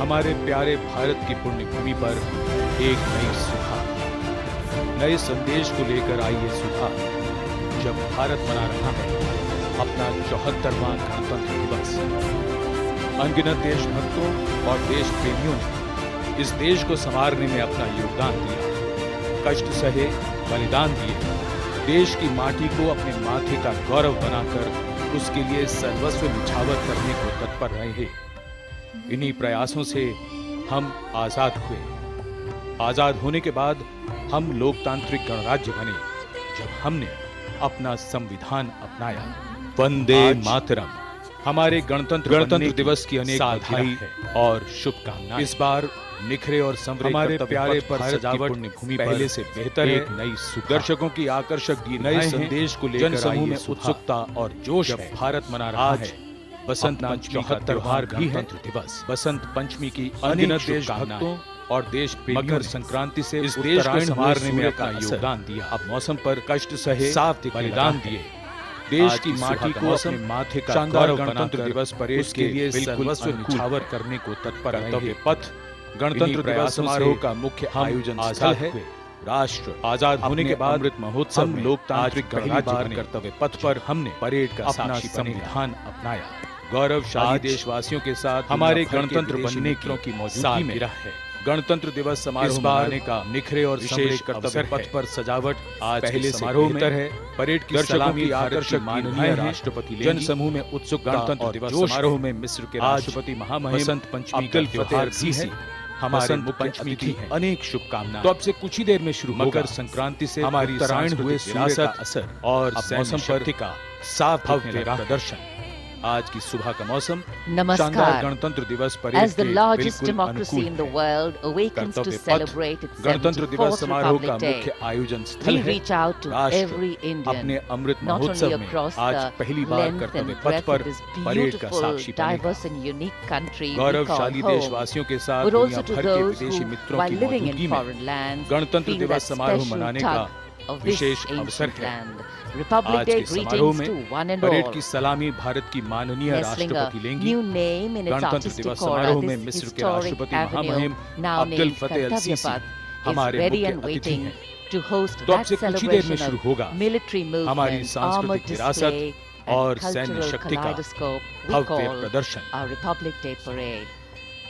हमारे प्यारे भारत की पुण्य भूमि पर एक नई सुबह, नए संदेश को लेकर आई ये सुबह, जब भारत मना रहा है अपना 74वां गणतंत्र दिवस। अनगिनत देशभक्तों और देश प्रेमियों ने इस देश को संवारने में अपना योगदान दिया, कष्ट सहे, बलिदान दिए, देश की माटी को अपने माथे का गौरव बनाकर उसके लिए सर्वस्व निछावर करने को तत्पर रहे हैं। इन्हीं प्रयासों से हम आजाद हुए। आजाद होने के बाद हम लोकतांत्रिक गणराज्य बने, जब हमने अपना संविधान अपनाया। वंदे मातरम। हमारे गणतंत्र दिवस की अनेक बधाई और शुभकामनाएं। इस बार निखरे और संवरे हमारे प्यारे पर सजावट भूमि पहले से बेहतर है। नई दर्शकों की आकर्षक गीत, नए संदेश को लेकर जनसमूह में उत्सुकता और जोश है। भारत मना रहा है बसंत पंचमी का त्योहार गणतंत्र दिवस। बसंत पंचमी की अनगिनत देशभक्तों और देश मकर संक्रांति से इस देश को संवारने में अपना योगदान दिया। अब मौसम पर कष्ट सहे, साफ बलिदान दिए, देश की माटी को अपने माथे का शानदार गणतंत्र दिवस परेड के लिए सर्वस्व निछावर करने को तत्पर कर्तव्य पथ गणतंत्र दिवस समारोह का मुख्य आयोजन स्थल है। राष्ट्र आजाद होने के बाद अमृत महोत्सव में लोकतांत्रिक गणराज्य कर्तव्य पथ पर हमने परेड का अपना संविधान अपनाया। गौरवशाली देशवासियों के साथ हमारे गणतंत्र बनने की मौजूदगी में है। गणतंत्र दिवस समारोह मनाने का निखरे और विशेष कर्तव्य पथ पर सजावट आज पहले समारोह में है। परेड की सलामी आकर्षक माननीय राष्ट्रपति जनसमूह में उत्सुक गणतंत्र दिवस समारोह में मिस्र के राष्ट्रपति महामहिम बसंत पंचमी का त्योहार भी है। हमारे पंचमी की अनेक शुभकामनाएं। तो अब से कुछ ही देर में शुरू मकर संक्रांति से हमारी उत्तरायण हुए विरासत असर और मौसम पर का साफ भव्य प्रदर्शन। आज की सुबह का मौसम शानदार गणतंत्र दिवस parade As the largest democracy in the world awakens to celebrate its गणतंत्र दिवस 74th समारोह का Republic Day, मुख्य आयोजन स्थल we है। reach out to every Indian, अपने अमृत not only महोत्सव में across आज the पहली बार length कर्तव्य and पथ breadth पर of this परेड का beautiful, साक्षी बनेगा। diverse and unique country we गौरवशाली call home, देशवासियों के साथ but दुनिया also to भर के those विदेशी who, मित्रों while की living मौजूदगी in में foreign lands, गणतंत्र feel दिवस that समारोह special मनाने का tug of this विशेष अवसर ancient है। land. Republic आज Day के समारोह greetings में to one and parade all. की सलामी भारत की माननीय Nestling a राष्ट्रपति लेंगी। new name in its गणतंत्र artistic दिवस aura, समारोह में this मिस्र के historic राष्ट्रपति avenue, महामहिम now Abdel named Fattah al Sisi KartavyaPath, is हमारे ready मुख्य and अतिथि waiting हैं। to host तो अब that से कुछ ही देर में celebration शुरू of होगा military हमारी movements, सांस्कृतिक armored विरासत display और and सैन्य cultural शक्ति का kaleidoscope we भव्य call प्रदर्शन। our Republic Day parade.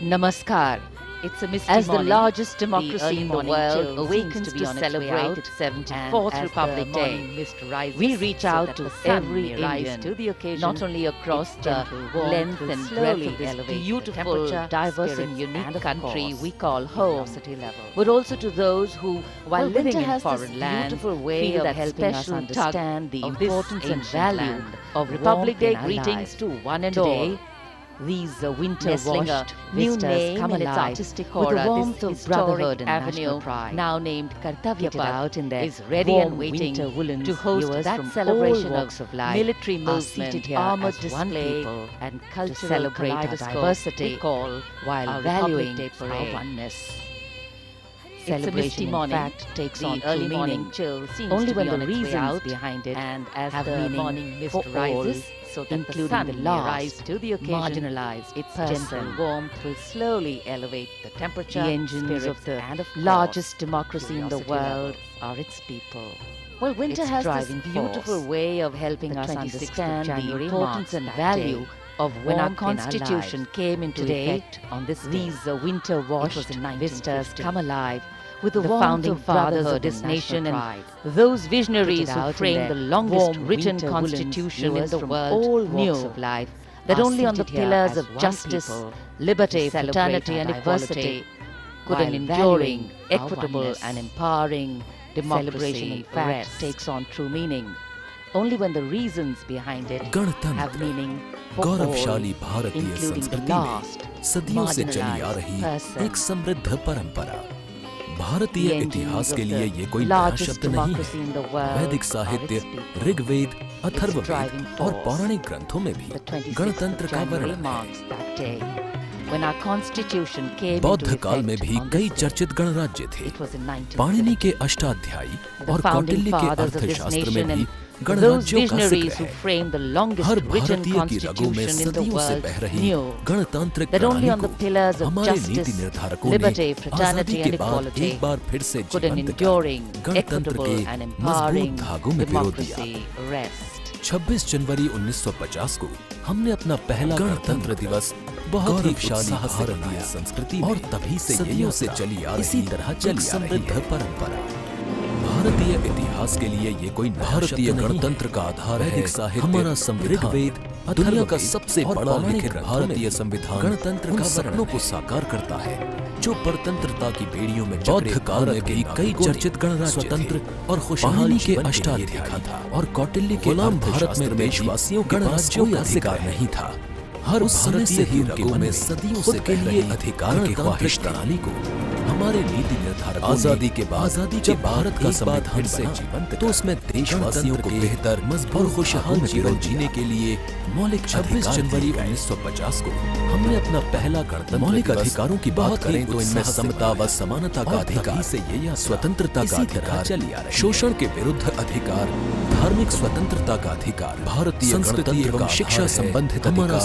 Namaskar. It's a misty As the morning. largest The democracy early in the morning world chill awakens seems to be to on its way celebrate out, its and 74th as the Republic Day, morning mist rises, we reach so out that to the sun every may rise Indian, to the occasion, not only across its the gentle warmth length will and slowly breadth of this elevate the beautiful, temperature, diverse and spirits, unique and of country course, we call home, curiosity level. but also to those who, while living winter in has this foreign land, beautiful way feel of that helping us special understand tug the of this importance and ancient value land. of Republic warmth Day in our greetings lives. to one and Today, all. these winter Nestling a washed new vistas name come in its alive artistic with aura, the warmth this of historic brotherhood and avenue, national pride. now named Kitted KartavyaPath, out in their is ready warm and waiting winter woolens, to host viewers that from celebration all walks of life military are movement, seated here armored as one display people and to cultural celebrate our kaleidoscope diversity we call while our valuing Republic Day our parade. oneness. It's a Celebration, misty in morning. fact, takes The on early true morning meaning chill seems only to when be the on its way reasons out, behind it and as have the meaning morning mist for rises, all, so that the including sun the may lost, rise to the occasion, marginalized its person. gentle warmth will slowly elevate the temperature, The engines spirits, of the and of largest course, democracy in the curiosity world level. are its people. Well, winter its has this driving beautiful force. way of helping The us 26th of understand the January importance marks and that value day of when our warmth in our Constitution lives. came into Today, effect on this day. These winter It washed was in vistas 1950. come alive with the, The warmth founding of fathers fathers of this and national nation pride. and those visionaries Kitted who out in framed their the longest warm written winter woolens, constitution in viewers the from world all knew walks of life that are only on the seated here pillars as of one justice, people liberty, to celebrate fraternity our and diversity equality could an while enduring, valuing our equitable oneness. and empowering Celebration, democracy in fact, rest. takes on true meaning only when the reasons behind it have गणतंत्र meaning for गौरवशाली all, भारतीय including the संस्कृति last, में सदियों से चली आ marginalized रही person. एक समृद्ध परंपरा। भारतीय The engines इतिहास of के लिए the ये कोई नया largest शब्द नहीं democracy in the है। world वैदिक are साहित्य, its people. Rigveda, Atharvaveda driving और force. पौराणिक ग्रंथों में भी The 26th गणतंत्र of का January वर्णन है। marks that day when our constitution came बौद्ध into काल में effect भी on कई this day. चर्चित गणराज्य थे। It was in 1950. पाणिनि के अष्टाध्यायी The और founding कौटिल्य के fathers of this अर्थशास्त्र में nation भी and Those गणराज्यों का visionaries जिक्र who है। framed the longest her written भारतीय की रगों में constitution in the सदियों से world बह रही knew गणतांत्रिक that only on प्रणाली the pillars को of हमारे justice, नीति निर्धारकों ने liberty, आजादी fraternity के and बाद equality एक बार फिर से could an जीवंत कर enduring, गणतंत्र equitable के and मजबूत empowering धागों में पिरो दिया। democracy rest. 26 जनवरी 1950 को हमने अपना पहला गणतंत्र दिवस बहुत ही उत्साह से भारतीय संस्कृति और तभी से सदियों से चली आ रही इसी तरह चली समृद्ध परंपरा। भारतीय इतिहास के लिए ये कोई भारतीय गणतंत्र का आधार है। हमारा संविधान दुनिया का सबसे बड़ा लिखित भारतीय संविधान गणतंत्र का सपनों को साकार करता है, जो परतंत्रता की बेड़ियों में बौद्ध काल में भी कई चर्चित गणराज्य स्वतंत्र और खुशहाली के अष्टाध्यायी था और कौटिल्य के गुलाम भारत में देशवासियों के पास कोई अधिकार नहीं था। हर समय से ही रगों में सदियों से के लिए अधिकार की ख्वाहिश प्रणाली को हमारे नीति निर्धारकों आजादी के भारत का संविधान से जीवंत तो उसमें देशवासियों को बेहतर मजबूत और खुशहाल जीवन जीने के लिए मौलिक 26 जनवरी 1950 को हमने अपना पहला गणतंत्र मौलिक अधिकारों की बात करें तो इनमें समता व समानता का अधिकार से ये स्वतंत्रता का अधिकार चली आ रही, शोषण के विरुद्ध अधिकार, धार्मिक स्वतंत्रता का अधिकार, भारतीय संस्कृति एवं शिक्षा संबंधित हमारा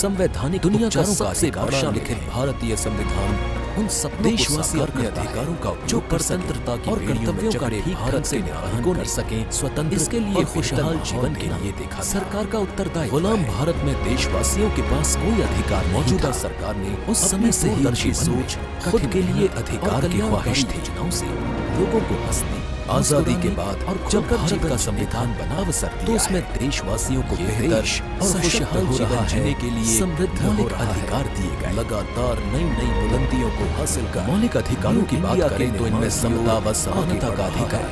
संवैधानिक दुनिया का सबसे बड़ा लिखित भारतीय संविधान उन सब देशवासी अपने अधिकारों का जो परतंत्रता की और कर्तव्यों का ठीक भारत से निर्वहन को कर सके स्वतंत्र इसके लिए खुशहाल जीवन के लिए देखा सरकार का उत्तरदायित्व। गुलाम भारत में देशवासियों के पास कोई अधिकार मौजूदा सरकार ने उस समय से ही दर्शी सोच खुद के लिए अधिकार की ख्वाहिश थी से लोगों को हंसती आजादी के बाद और जब भारत का संविधान बना अवसर तो उसमें देशवासियों को बेहतर और खुशहाल जीवन जीने के लिए समृद्ध मौलिक अधिकार दिए गए। लगातार नई बुलंदियों को हासिल कर मौलिक अधिकारों की बात करें तो इनमें समता व समानता का अधिकार,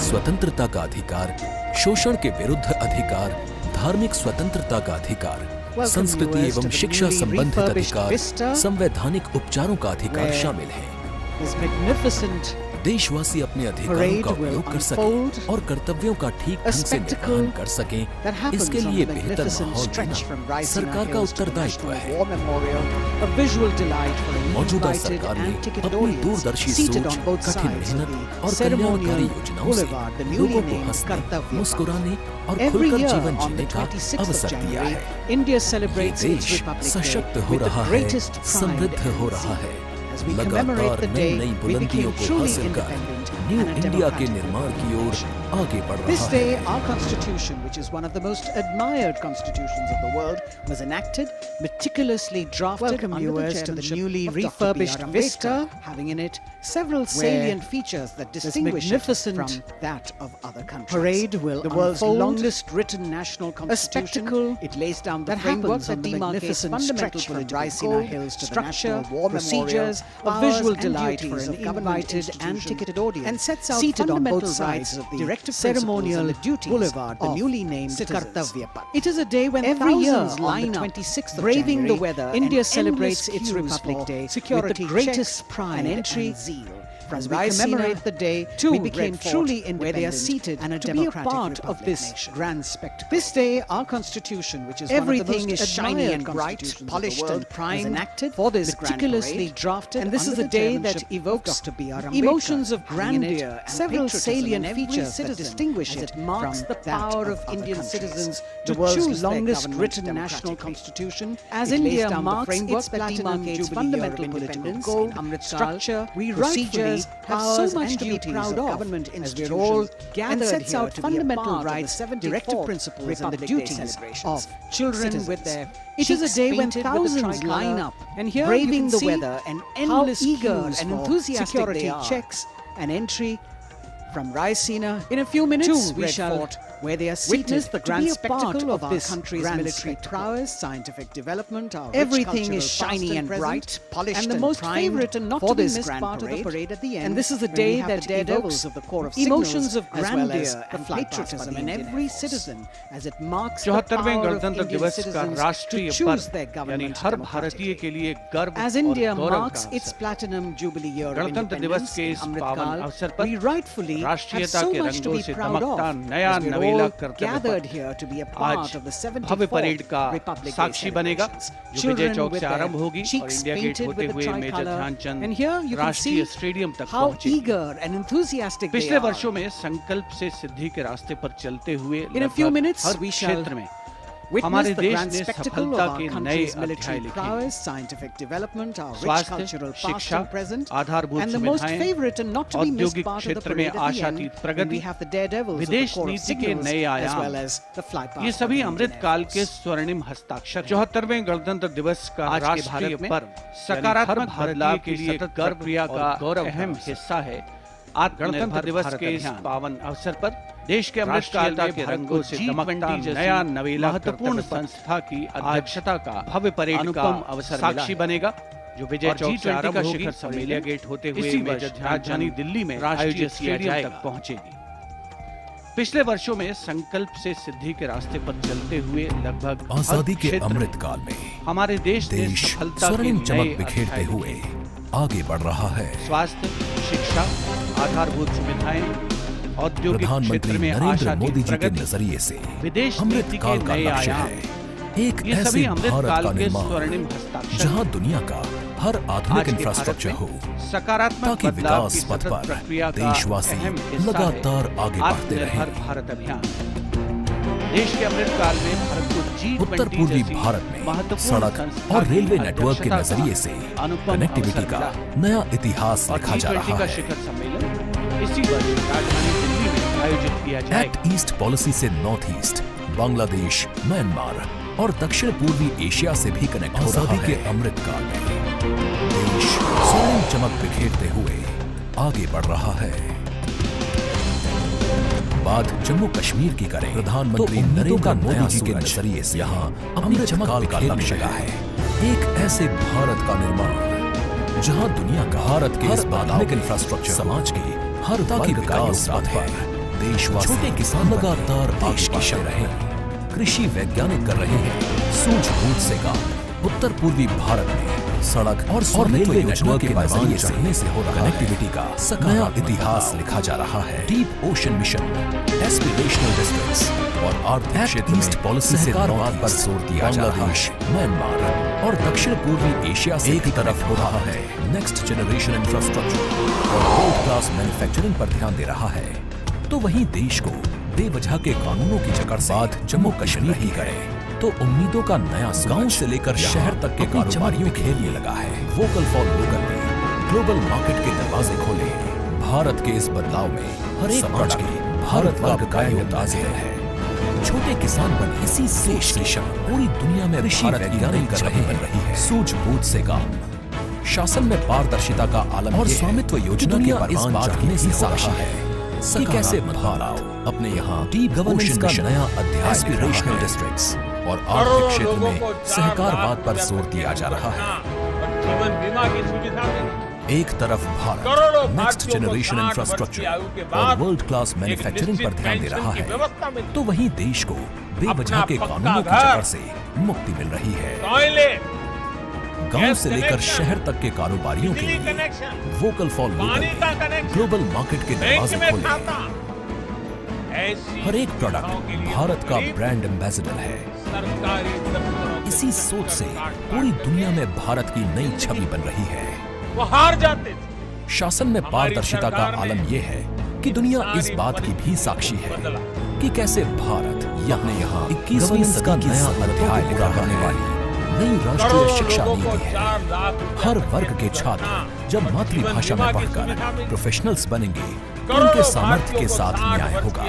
स्वतंत्रता का अधिकार, शोषण के विरुद्ध अधिकार, धार्मिक स्वतंत्रता का अधिकार, संस्कृति एवं शिक्षा संबंधित अधिकार, संवैधानिक उपचारों का अधिकार शामिल है। देशवासी अपने अधिकारों का उपयोग कर सकें और कर्तव्यों का ठीक ढंग से निर्वहन कर सकें, इसके लिए बेहतर माहौल देना सरकार का उत्तरदायित्व है। मौजूदा सरकार ने अपनी दूरदर्शी सोच, कठिन मेहनत और कल्याणकारी योजनाओं से लोगों को हंसने, मुस्कुराने और खुलकर जीवन जीने का अवसर दिया है। ये देश सशक्त हो रहा है, समृद्ध हो रहा है, लगातार नई बुलंदियों को हासिल कर न्यू इंडिया के निर्माण की ओर आगे बढ़ रहा है। This day, our constitution, which is one of the most admired constitutions of the world, was enacted, meticulously drafted under the chairmanship newly refurbished Vista, having in it several salient features that distinguish it from that of other countries. Parade will the world's longest written national constitution. A spectacle. It lays down the framework that demarcates fundamental from Raisina Hills to the National War procedures, a visual delight for an invited and ticketed audience, and sets out seated on both sides of the ceremonial duties boulevard, the newly named KartavyaPath. It is a day when every year line up, braving the weather, India celebrates its Republic Day with the greatest pride and entry and zeal. As we commemorate the day, we became truly independent, where they are seated and to be a part of this grand spectacle. This day, our constitution, which is everything is shiny and bright, polished and primed, enacted for this meticulously drafted, and this is a day that evokes emotions of grandeur, several salient features that distinguish it marks the power of Indian citizens to the world's longest written national constitution. As India marks its platinum jubilee fundamental political goal, structure, procedures, have so much to be proud of, as we're all gathered and sets out fundamental rights, directive principles and the duties of children with their it is a day when thousands line up and here braving the weather and endless eager and enthusiastic security checks and entry from Raisina. In a few minutes we shall where they are seated the grand spectacle of this country's military prowess, scientific development, our everything is shiny and bright, polished and the most favorite and not to be missed part of the parade at the end. And this is the day that evokes of the core of emotions of grandeur and patriotism in every citizen as it marks the power of Indian citizens to choose their government democratically. As India marks its platinum jubilee year of independence, Amrit Kaal, we rightfully have so much to be proud of as we're all नवेला all कर्तव्य gathered पथ here to be a आज part of the Bhavya parade 74th का Republic Day साक्षी बनेगा, celebrations. जो विजय Children Chowk with से आरंभ their होगी और cheeks इंडिया गेट painted होते with the हुए Major tricolor. Dhyanchand And here you can राष्ट्रीय see स्टेडियम तक how पहुंचेगी। eager and enthusiastic they पिछले are. वर्षों में संकल्प से सिद्धि के रास्ते पर चलते हुए In a few लगभग minutes, हर we shall क्षेत्र में Witness हमारे the देश grand ने spectacle of सफलता our के नए country's अध्याय military लिखे। prowess, scientific development, our rich स्वास्थ्य, cultural past शिक्षा, and present, आधारभूत and the most सुविधाएं, favorite and not to be missed औद्योगिक part of the क्षेत्र में parade at the end, आशातीत when Pragati, we have the daredevils of the विदेश Corps of नीति के Signals, नए as आयाम, well as the flypast. ये सभी of अमृत Indian काल Air के Force. स्वर्णिम हस्ताक्षर। 74वें गणतंत्र दिवस का आज के राष्ट्रीय भारत में पर्व सकारात्मक बदलाव के लिए गर्व क्रिया का अहम हिस्सा है। गणतंत्र दिवस के इस पावन अवसर पर देश के अमृत काल के रंगों से दमकता नया नवेला महत्वपूर्ण संस्था की अध्यक्षता का भव्य परेड का अवसर साक्षी बनेगा, जो विजय चौक से आरंभ होगी और इंडिया गेट होते हुए मेजर राजधानी दिल्ली में राष्ट्रीय स्टेडियम तक पहुंचेगी। पिछले वर्षों में संकल्प से सिद्धि के रास्ते पर चलते हुए लगभग आजादी के अमृत काल में हमारे देश सफलता के स्वर्णिम चमक नए बिखेरते अध्याय हुए आगे बढ़ रहा है। स्वास्थ्य, शिक्षा, आधारभूत सुविधाएं, औद्योगिक प्रधानमंत्री क्षेत्र में नरेंद्र आशातीत मोदी जी के प्रगति, नजरिए से विदेश अमृत नीति काल के का नए लक्ष्य आयाम, है एक ये ऐसे सभी अमृत भारत काल का के निर्माण स्वर्णिम हस्ताक्षर जहां दुनिया का हर आज आधुनिक के इंफ्रास्ट्रक्चर भारत हो, में सकारात्मक ताकि बदलाव विकास की पथ सतत पर प्रक्रिया का देशवासी अहम हिस्सा लगातार है आगे बढ़ते रहे। आत्मनिर्भर भारत अभियान। देश के अमृत काल में भारत को G20 उत्तर पूर्वी जैसी भारत में महत्वपूर्ण सड़क संस्था और की रेलवे नेटवर्क के अध्यक्षता नजरिए का से अनुपम कनेक्टिविटी अवसर का मिला है। नया इतिहास और लिखा जा G20 रहा का है। शिखर सम्मेलन इसी वर्ष राजधानी दिल्ली में आयोजित किया जाएगा। एक्ट ईस्ट पॉलिसी से नॉर्थ ईस्ट, बांग्लादेश, म्यांमार और दक्षिण पूर्वी एशिया से भी कनेक्ट हो रहा है। आजादी के अमृत काल में देश स्वर्णिम चमक बिखेरते हुए आगे बढ़ रहा है। बात जम्मू कश्मीर की करें, प्रधानमंत्री नरेंद्र मोदी जी के नजरिए से यहाँ अमृत काल का लक्ष्य है एक ऐसे भारत का निर्माण जहाँ दुनिया का भारत के इस आधुनिक इंफ्रास्ट्रक्चर समाज के हर वर्ग का योगदान है। देशवासी छोटे किसान लगातार आगे बढ़ते रहे, कृषि वैज्ञानिक कर रहे हैं सूझबूझ से काम। उत्तर पूर्वी भारत में सड़क और रेलवे नेटवर्क के नजरिए से हो रहा कनेक्टिविटी का नया इतिहास लिखा जा रहा है। Deep ocean mission, aspirational districts और आर्थिक क्षेत्र ईस्ट पॉलिसी से नॉर्थ पर जोर दिया जा रहा है। म्यांमार और दक्षिण पूर्वी एशिया से एक तरफ हो रहा है नेक्स्ट जनरेशन इंफ्रास्ट्रक्चर और वर्ल्ड क्लास मैन्युफैक्चरिंग पर ध्यान दे रहा है, तो वहीं देश को बेवजह के कानूनों की जकड़ से बात जम्मू कश्मीर ही करे तो उम्मीदों का नया गांव से लेकर शहर तक के कारोबारियों खेलने लगा है। वोकल फॉर लोकल में ग्लोबल मार्केट के दरवाजे खोले। भारत के इस बदलाव में हर एक समाज के भारत वर्ग का योगदान है। छोटे किसान बने इसी सोच से पूरी दुनिया में भारत वैज्ञानिक कर रही है सूझबूझ से काम। शासन में पारदर्शिता का आलम और स्वामित्व योजना के इस बात की से साक्षी है कि कैसे बदलाव अपने यहाँ डीप गवर्नेंस का नया अध्याय एस्पिरेशनल डिस्ट्रिक्ट्स और आर्थिक क्षेत्र में सहकारवाद पर जोर दिया जा रहा है। जीवन बीमा की सुविधा मिली। एक तरफ भारत नेक्स्ट जनरेशन इंफ्रास्ट्रक्चर और वर्ल्ड क्लास मैन्युफैक्चरिंग पर ध्यान दे रहा है, तो वहीं देश को बेवजह के कानूनों की जकड़ से मुक्ति मिल रही है। गांव से लेकर शहर तक के कारोबारियों के लिए vocal for local global market के दरवाजे खोले। हर एक प्रोडक्ट भारत का ब्रांड एम्बेसडर है। इसी सोच से पूरी दुनिया में भारत की नई छवि बन रही है। वो हार जाते थे। शासन में पारदर्शिता का आलम यह है कि दुनिया इस बात की भी साक्षी है कि कैसे भारत अपने यहाँ 21वीं सदी का नया अध्याय लिखा करने वाली नई राष्ट्रीय शिक्षा नीति है। हर वर्ग के छात्र जब मातृभाषा में पढ़कर प्रोफेशनल्स बनेंगे तो उनके सामर्थ्य के साथ न्याय होगा।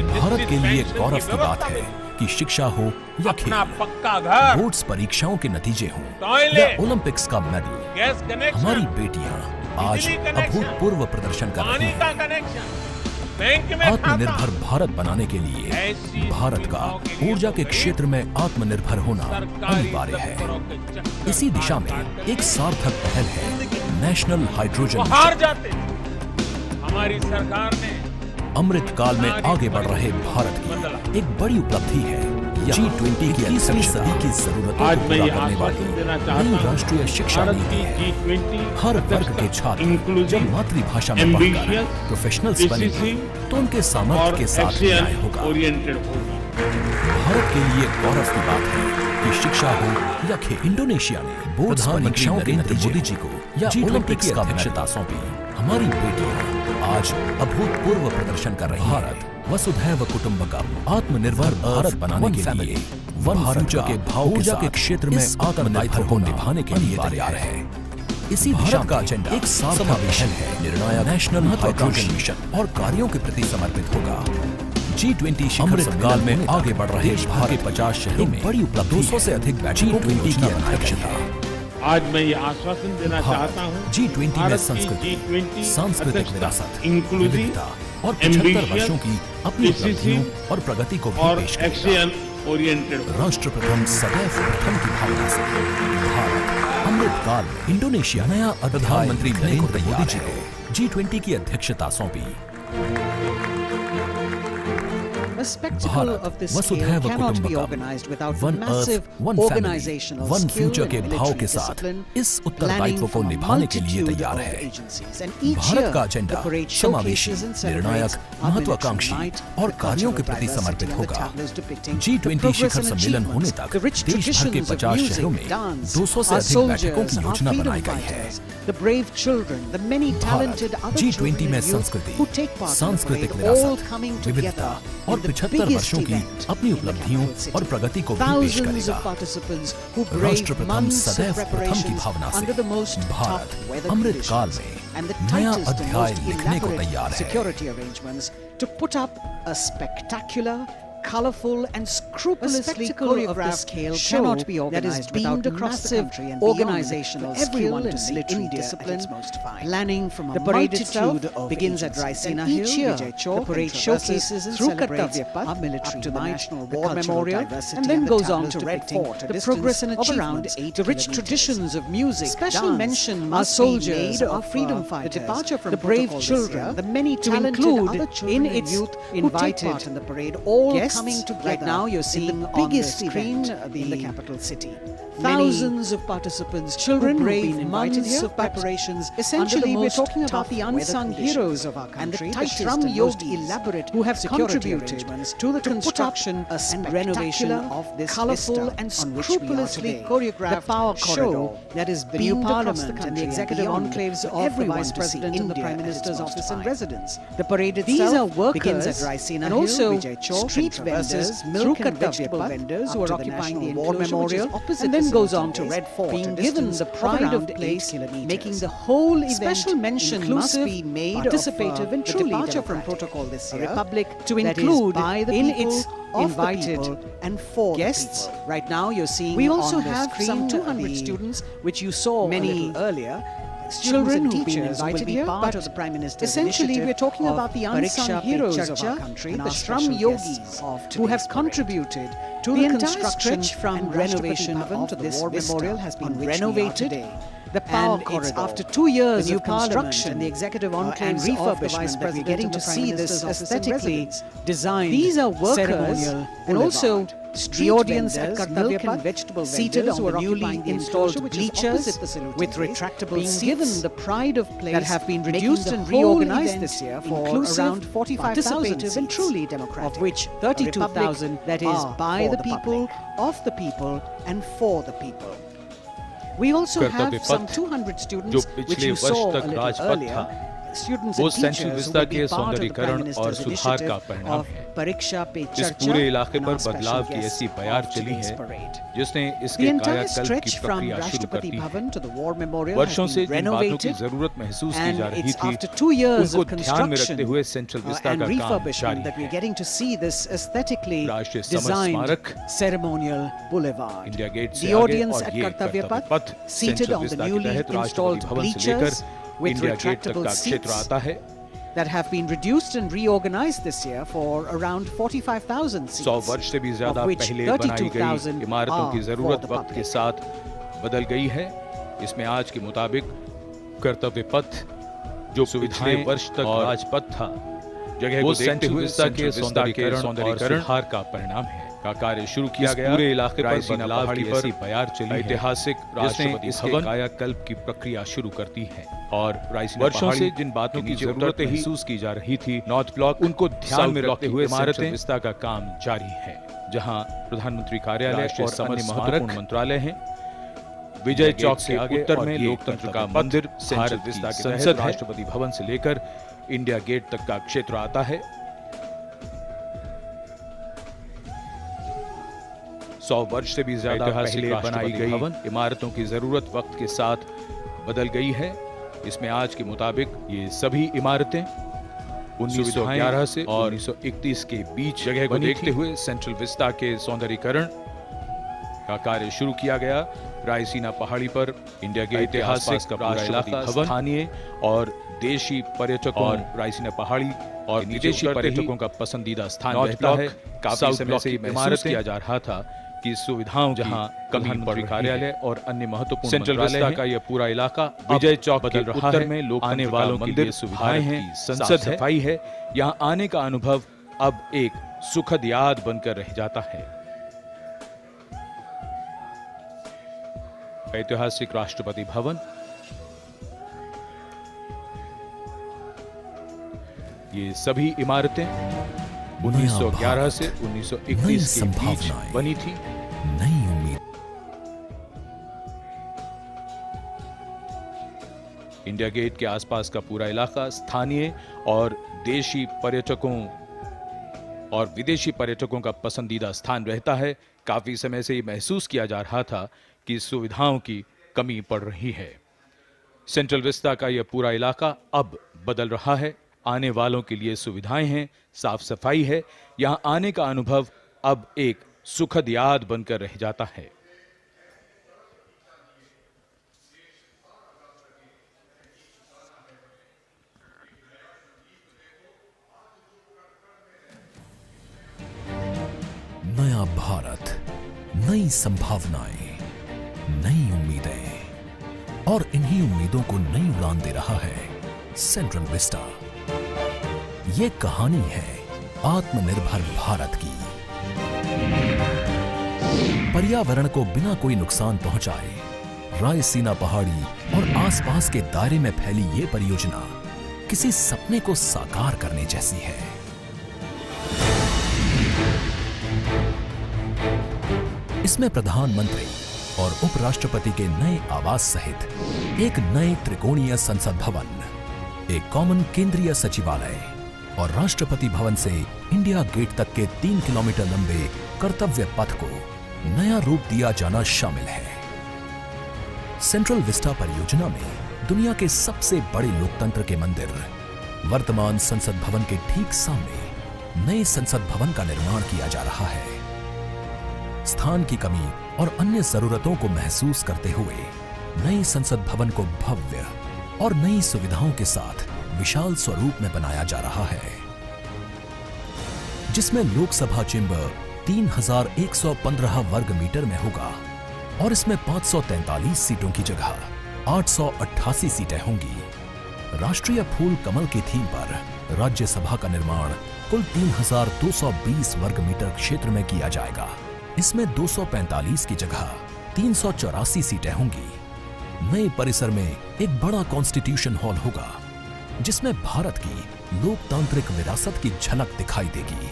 भारत के लिए गौरव की बात है कि शिक्षा हो या खेल, बोर्ड्स परीक्षाओं के नतीजे हों या ओलंपिक्स का मेडल, हमारी बेटियां आज अभूतपूर्व प्रदर्शन कर रही हैं। आत्मनिर्भर भारत बनाने के लिए भारत का ऊर्जा के क्षेत्र में आत्मनिर्भर होना अनिवार्य है। इसी दिशा में एक सार्थक पहल है नेशनल हाइड्रोजन मिशन। हमारी सरकार ने अमृत काल में आगे बढ़ रहे भारत की एक बड़ी उपलब्धि है G20 की 21वीं सदी की जरूरतों आज को मैं पूरा ये करने वाली आश्वासन देना चाहता नई हूं, राष्ट्रीय शिक्षा भारत नीति की है। G20 हर वर्ग के छात्र inclusive, जब मातृभाषा में पढ़कर ambitious, प्रोफेशनल्स बनेंगे decisive तो उनके सामर्थ्य और के साथ न्याय एक्शन होगा। ओरिएंटेड होगी। भारत के लिए गौरव की बात है कि शिक्षा हो या खेल, इंडोनेशिया ने बोर्ड परीक्षाओं के नतीजे जी को या ओलंपिक्स का अध्यक्षता सौंपी। हमारी बेटियां आज अभूतपूर्व प्रदर्शन कर रही हैं। भारत वसुधैव कुटुंबकम आत्मनिर्भर भारत बनाने के लिए वन फ्यूचर के भाव ऊर्जा के क्षेत्र में आत्मनिर्भर को निभाने के लिए तैयार है। इसी दिशा का एजेंडा एक सार्वभौमिक मिशन है, निर्णायक नेशनल हाइड्रोजन मिशन और कार्यों के प्रति समर्पित होगा। G20 शिखर सम्मेलन में आगे बढ़ रहे भारत के 50 शहरों में बड़ी उपलब्धि 200 से अधिक बैठकों की योजना बनाई गई है। आज मैं ये आश्वासन देना चाहता हूँ, G20 में संस्कृति, सांस्कृतिक विरासत, विविधता और 75 वर्षों की अपनी उपलब्धियों और प्रगति को भी और पेश करेगा। Action oriented. राष्ट्र प्रथम सदैव प्रथम की भावना से भारत अमृत काल में इंडोनेशिया नया प्रधानमंत्री नरेंद्र मोदी जी को G20 की अध्यक्षता सौंपी। A spectacle of this scale cannot be organized without massive organizational one skill future and के भाव military के साथ discipline, इस उत्तरदायित्व planning को from a निभाने के लिए multitude तैयार of है। agencies. And each Bharat year, का the एजेंडा parade समावेशी, showcases and निर्णायक, celebrates our महत्वाकांक्षी military might, और the कार्यों के cultural प्रति diversity समर्पित and the होगा। tableaus depicting G20 the progress Shikhar and सम्मेलन होने achievements, तक the rich देश भर के traditions of 50 शहरों music, में dance, 200 से our अधिक बैठकों soldiers, की our योजना freedom बनाई गई है। fighters, the brave children, the many talented other G20 children में and youth संस्कृति, who take part in the सांस्कृतिक parade, all विरासत, coming विविधता together और in the 75 biggest वर्षों की event अपनी in the उपलब्धियों capital city. और प्रगति को भी पेश Thousands करेगा। of participants who राष्ट्र braved प्रथम months सदैव of प्रथम की preparations भावना से under the most Bharat tough weather अमृत काल conditions में and the नया tightest and अध्याय most लिखने को elaborate तैयार है। security arrangements to put up a spectacular, colorful and scrupulously choreographed scale cannot be organized without massive organizational skill and military discipline. Planning from the parade itself begins at Raisina Hill. The parade showcases and celebrates our military might, the war memorial, and then goes on to Red Fort. The progress and achievements, the rich traditions of music, special mention our soldiers, our freedom fighters, the departure from the brave children, the many talented other children in its youth invited in the parade, all coming together. Right now you're seeing the biggest screen in the capital city. Thousands of participants, children brave months of preparations. Essentially, we're talking about the unsung heroes of our country, the Shram Yogis, who have contributed to the construction and renovation of this colorful and scrupulously choreographed power corridor that is the new parliament and the executive enclaves of the vice president and the prime minister's office and residence. The parade itself begins at Raisina and also street vendors, milk and vegetable vendors who are occupying the war memorial, and then goes on to Red Fort, being given the pride of place, making the whole event special mention must be made participative and truly departure from protocol this year. A republic to include by the in its invited and for guests. Right now, you're seeing we also have some 200 students, which you saw many earlier. Children who've been invited here, but of the Prime Minister's essentially we're talking about the unsung heroes of our country, the Shram Yogis, who have contributed to the construction and renovation of this war memorial has been renovated. The power corridor. After 2 years of construction and the executive enclaves and refurbishment that we're getting to see this aesthetically designed. These are workers and also the audience at KartavyaPath seated on the newly installed bleachers with retractable seats, given the pride of place that have been reduced and reorganized this year for around 45,000 seats, and truly democratic, of which 32,000 that is by the people, of the people, and for the people. We also have some 200 students, which you saw a little earlier. Students and teachers who will be part of the Prime Minister's initiative of Pariksha Pe इस पूरे इलाके पर बदलाव की ऐसी बयार चली है जिसने इसके कायाकल्प की प्रक्रिया शुरू कर दी है। वर्षों से जिन बातों की जरूरत महसूस की जा रही थी उनको ध्यान में रखते हुए सेंट्रल विस्ता का काम जारी है। राष्ट्रीय समर स्मारक, इंडिया गेट से आगे और ये कर्तव्यपथ सेंट्रल विस्ता के तहत राष्ट्रपति भवन से लेकर इंडिया गेट तक का क्षेत्र आता है that have been reduced and reorganized this year for around 45,000 seats. 100 वर्ष से भी ज्यादा पहले बनाई गई इमारतों की जरूरत वक्त के साथ बदल गई है। इसमें आज के मुताबिक कर्तव्य पथ जो सुविधाएं वर्ष तक राजपथ था, जगह को देखते हुए विस्ता के सौंदर्यीकरण और सुधार का परिणाम है। का कार्य शुरू किया गया। पूरे इलाके पर बदलाव की ऐसी बयार चली है, ऐतिहासिक राष्ट्रपति भवन कायाकल्प की प्रक्रिया शुरू करती है और वर्षों से जिन बातों की जरूरत महसूस की जा रही थी नॉर्थ ब्लॉक, उनको ध्यान में रखते हुए इमारतें विस्तार का काम जारी है, जहां प्रधानमंत्री कार्यालय और अन्य महत्वपूर्ण मंत्रालय हैं। विजय चौक के उत्तर में लोकतंत्र का मंदिर, भारत विस्तार के संसद, राष्ट्रपति भवन से लेकर इंडिया गेट तक का क्षेत्र आता है। 100 वर्ष से भी ज्यादा पहले बनाई गई इमारतों की जरूरत वक्त के साथ बदल गई है। इसमें आज के मुताबिक ये सभी इमारतें 1911 से और 1931 के बीच जगह को देखते हुए सेंट्रल विस्टा के सौंदर्यीकरण का कार्य शुरू किया गया। रायसीना पहाड़ी पर इंडिया गेट के आसपास का पूरा इलाका स्थानीय और देशी पर्यटकों और रायसीना पहाड़ी और विदेशी पर्यटकों का पसंदीदा स्थान रहता है। काफी समय से महसूस किया जा रहा था कि सुविधाओं जहां प्रधानमंत्री कार्यालय और अन्य महत्वपूर्ण सेंट्रल विस्टा का यह पूरा इलाका विजय चौक के उत्तर में लोग आने वालों के लिए सुविधाएं हैं, संसद सफाई है। यहां आने का अनुभव अब एक सुखद याद बनकर रह जाता है। ऐतिहासिक राष्ट्रपति भवन, ये सभी इमारतें 1911 से 1931 के बीच बनी थी। नई उम्मीद। इंडिया गेट के आसपास का पूरा इलाका स्थानीय और देशी पर्यटकों और विदेशी पर्यटकों का पसंदीदा स्थान रहता है। काफी समय से ये महसूस किया जा रहा था कि सुविधाओं की कमी पड़ रही है। सेंट्रल विस्टा का यह पूरा इलाका अब बदल रहा है। आने वालों के लिए सुविधाएं हैं, साफ सफाई है। यहां आने का अनुभव अब एक सुखद याद बनकर रह जाता है। नया भारत, नई संभावनाएं, नई उम्मीदें, और इन्हीं उम्मीदों को नई उड़ान दे रहा है सेंट्रल विस्टा। ये कहानी है आत्मनिर्भर भारत की। पर्यावरण को बिना कोई नुकसान पहुंचाए रायसीना पहाड़ी और आसपास के दायरे में फैली ये परियोजना किसी सपने को साकार करने जैसी है। इसमें प्रधानमंत्री और उपराष्ट्रपति के नए आवास सहित एक नए त्रिकोणीय संसद भवन, एक कॉमन केंद्रीय सचिवालय और राष्ट्रपति भवन से इंडिया गेट तक के 3 किलोमीटर लंबे कर्तव्य पथ को नया रूप दिया जाना शामिल है। सेंट्रल विस्टा परियोजना में दुनिया के सबसे बड़े लोकतंत्र के मंदिर, वर्तमान संसद भवन के ठीक सामने नए संसद भवन का निर्माण किया जा रहा है। स्थान की कमी और अन्य जरूरतों को महसूस करते हुए नए संसद भवन को भव्य और नई सुविधाओं के साथ विशाल स्वरूप में बनाया जा रहा है, जिसमें लोकसभा चेंबर 3115 वर्ग मीटर में होगा और इसमें 543 सीटों की जगह 888 सीटें होंगी। राष्ट्रीय फूल कमल की थीम पर राज्यसभा का निर्माण कुल 3220 वर्ग मीटर क्षेत्र में किया जाएगा। इसमें 245 की जगह 384 सीटें होंगी। नए परिसर में एक बड़ा कॉन्स्टिट्यूशन हॉल होगा, जिसमें भारत की लोकतांत्रिक विरासत की झलक दिखाई देगी।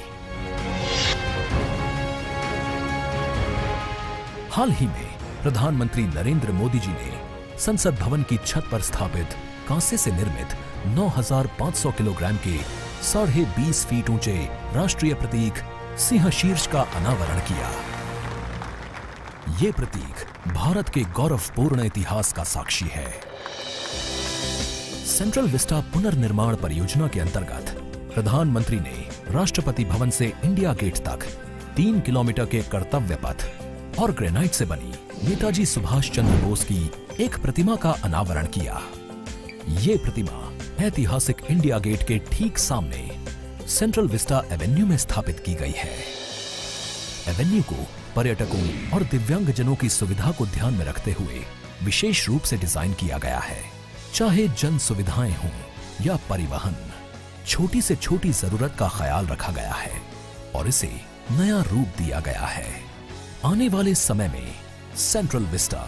हाल ही में प्रधानमंत्री नरेंद्र मोदी जी ने संसद भवन की छत पर स्थापित कांसे से निर्मित 9500 किलोग्राम के 20.5 फीट ऊंचे राष्ट्रीय प्रतीक सिंह शीर्ष का अनावरण किया। ये प्रतीक भारत के गौरवपूर्ण इतिहास का साक्षी है। सेंट्रल विस्टा पुनर्निर्माण परियोजना के अंतर्गत प्रधानमंत्री ने राष्ट्रपति भवन से इंडिया गेट तक 3 किलोमीटर के कर्तव्य पथ और ग्रेनाइट से बनी नेताजी सुभाष चंद्र बोस की एक प्रतिमा का अनावरण किया। ये प्रतिमा ऐतिहासिक इंडिया गेट के ठीक सामने सेंट्रल विस्टा एवेन्यू में स्थापित की गई है। एवेन्यू को पर्यटकों और दिव्यांगजनों की सुविधा को ध्यान में रखते हुए विशेष रूप से डिजाइन किया गया है। चाहे जन सुविधाएं हों या परिवहन, छोटी से छोटी जरूरत का ख्याल रखा गया है और इसे नया रूप दिया गया है। आने वाले समय में सेंट्रल विस्टा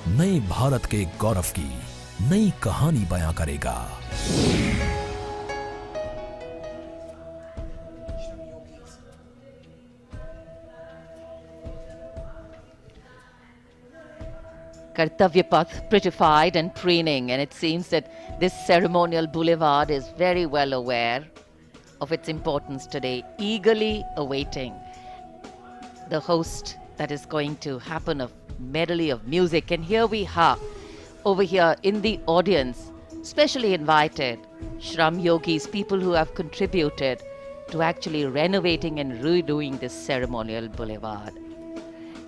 नए भारत के गौरव की नई कहानी बयां करेगा। KartavyaPath prettified and preening, and it seems that this ceremonial boulevard is very well aware of its importance today, eagerly awaiting the host that is going to happen of medley of music. And here we are, over here in the audience, specially invited Shram Yogis, people who have contributed to actually renovating and redoing this ceremonial boulevard.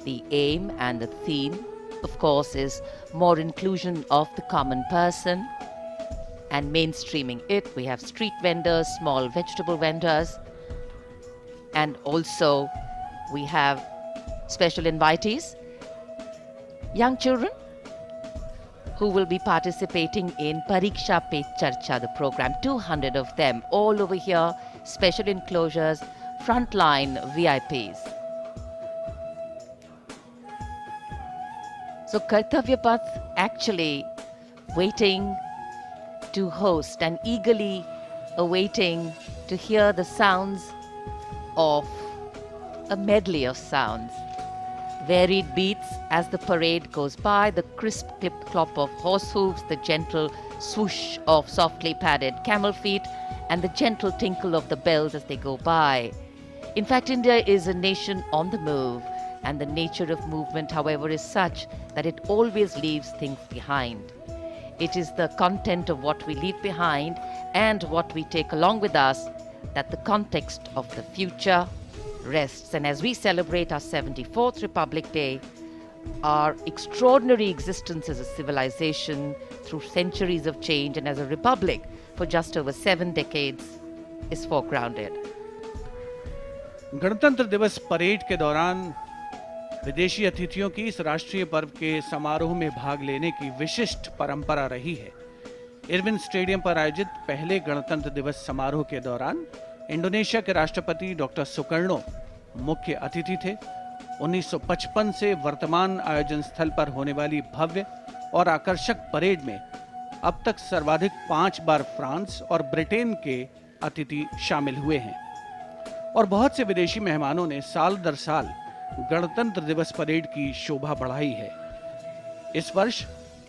The aim and the theme, of course, is more inclusion of the common person and mainstreaming it. We have street vendors, small vegetable vendors, and also we have special invitees, young children who will be participating in Pariksha Pe Charcha, the program, 200 of them all over here, special enclosures, frontline VIPs. So KartavyaPath actually waiting to host and eagerly awaiting to hear the sounds of a medley of sounds. Varied beats as the parade goes by, the crisp clip-clop of horse hooves, the gentle swoosh of softly padded camel feet, and the gentle tinkle of the bells as they go by. In fact, India is a nation on the move, and the nature of movement, however, is such that it always leaves things behind. It is the content of what we leave behind and what we take along with us that the context of the future rests. And as we celebrate our 74th Republic Day, our extraordinary existence as a civilization through centuries of change and as a republic for just over 7 decades is foregrounded. गणतंत्र दिवस parade के दौरान विदेशी अतिथियों की इस राष्ट्रीय पर्व के समारोह में भाग लेने की विशिष्ट परंपरा रही है। इरविन स्टेडियम पर आयोजित पहले गणतंत्र दिवस समारोह के दौरान इंडोनेशिया के राष्ट्रपति डॉक्टर सुकर्णो मुख्य अतिथि थे। 1955 से वर्तमान आयोजन स्थल पर होने वाली भव्य और आकर्षक परेड में अब तक सर्वाधिक 5 बार फ्रांस और ब्रिटेन के अतिथि शामिल हुए हैं और बहुत से विदेशी मेहमानों ने साल दर साल गणतंत्र दिवस परेड की शोभा बढ़ाई है। इस वर्ष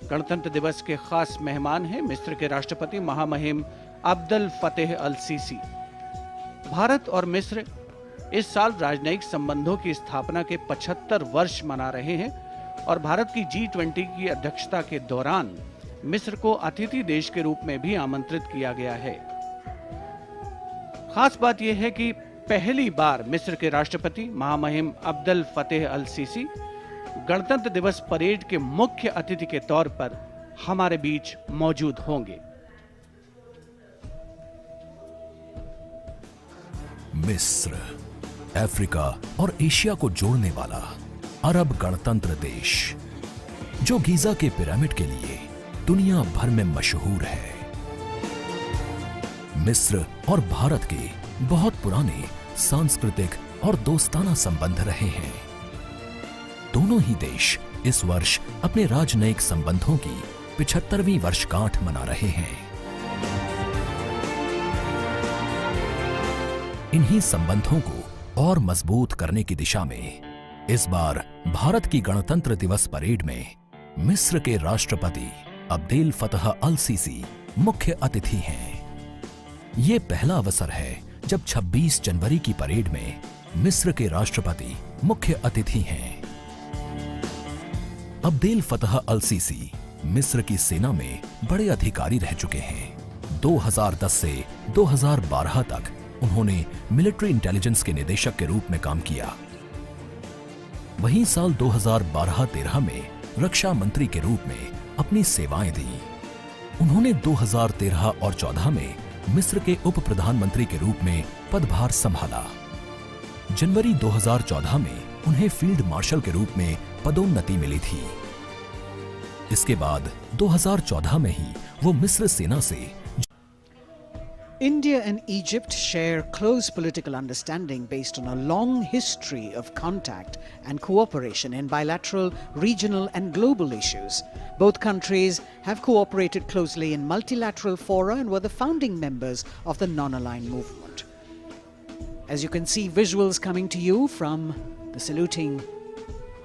गणतंत्र दिवस के खास मेहमान हैं मिस्र के राष्ट्रपति महामहिम अब्दुल फतेह अल सीसी। भारत और मिस्र इस साल राजनयिक संबंधों की स्थापना के 75 वर्ष मना रहे हैं और भारत की G20 की अध्यक्षता के दौरान मिस्र को अतिथि देश के रूप में भी आमंत्रित किया गया है। खास बात यह है कि पहली बार मिस्र के राष्ट्रपति महामहिम अब्दुल फतेह अल सीसी गणतंत्र दिवस परेड के मुख्य अतिथि के तौर पर हमारे बीच मौजूद होंगे। मिस्र, अफ्रीका और एशिया को जोड़ने वाला अरब गणतंत्र देश, जो गीजा के पिरामिड के लिए दुनिया भर में मशहूर है। मिस्र और भारत के बहुत पुराने सांस्कृतिक और दोस्ताना संबंध रहे हैं। दोनों ही देश इस वर्ष अपने राजनयिक संबंधों की 75वीं वर्षगांठ मना रहे हैं। इन्हीं संबंधों को और मजबूत करने की दिशा में इस बार भारत की गणतंत्र दिवस परेड में मिस्र के राष्ट्रपति अब्देल फतह अल सीसी मुख्य अतिथि हैं। ये पहला अवसर है जब 26 जनवरी की परेड में मिस्र के राष्ट्रपति मुख्य अतिथि हैं। अब्देल फतह अल सीसी मिस्र की सेना में बड़े अधिकारी रह चुके हैं। 2010 से 2012 तक उन्होंने मिलिट्री इंटेलिजेंस के निदेशक के रूप में काम किया। वहीं साल 2012-13 में रक्षा मंत्री के रूप में अपनी सेवाएं दी। उन्होंने 2013 और 14 में मिस्र के उप प्रधानमंत्री के रूप में पदभार संभाला। जनवरी 2014 में उन्हें फील्ड मार्शल के रूप में पदोन्नति मिली थी। इसके बाद 2014 में ही वो मिस्र सेना से India and Egypt share close political understanding based on a long history of contact and cooperation in bilateral, regional and global issues. Both countries have cooperated closely in multilateral fora and were the founding members of the non-aligned movement. As you can see visuals coming to you from the saluting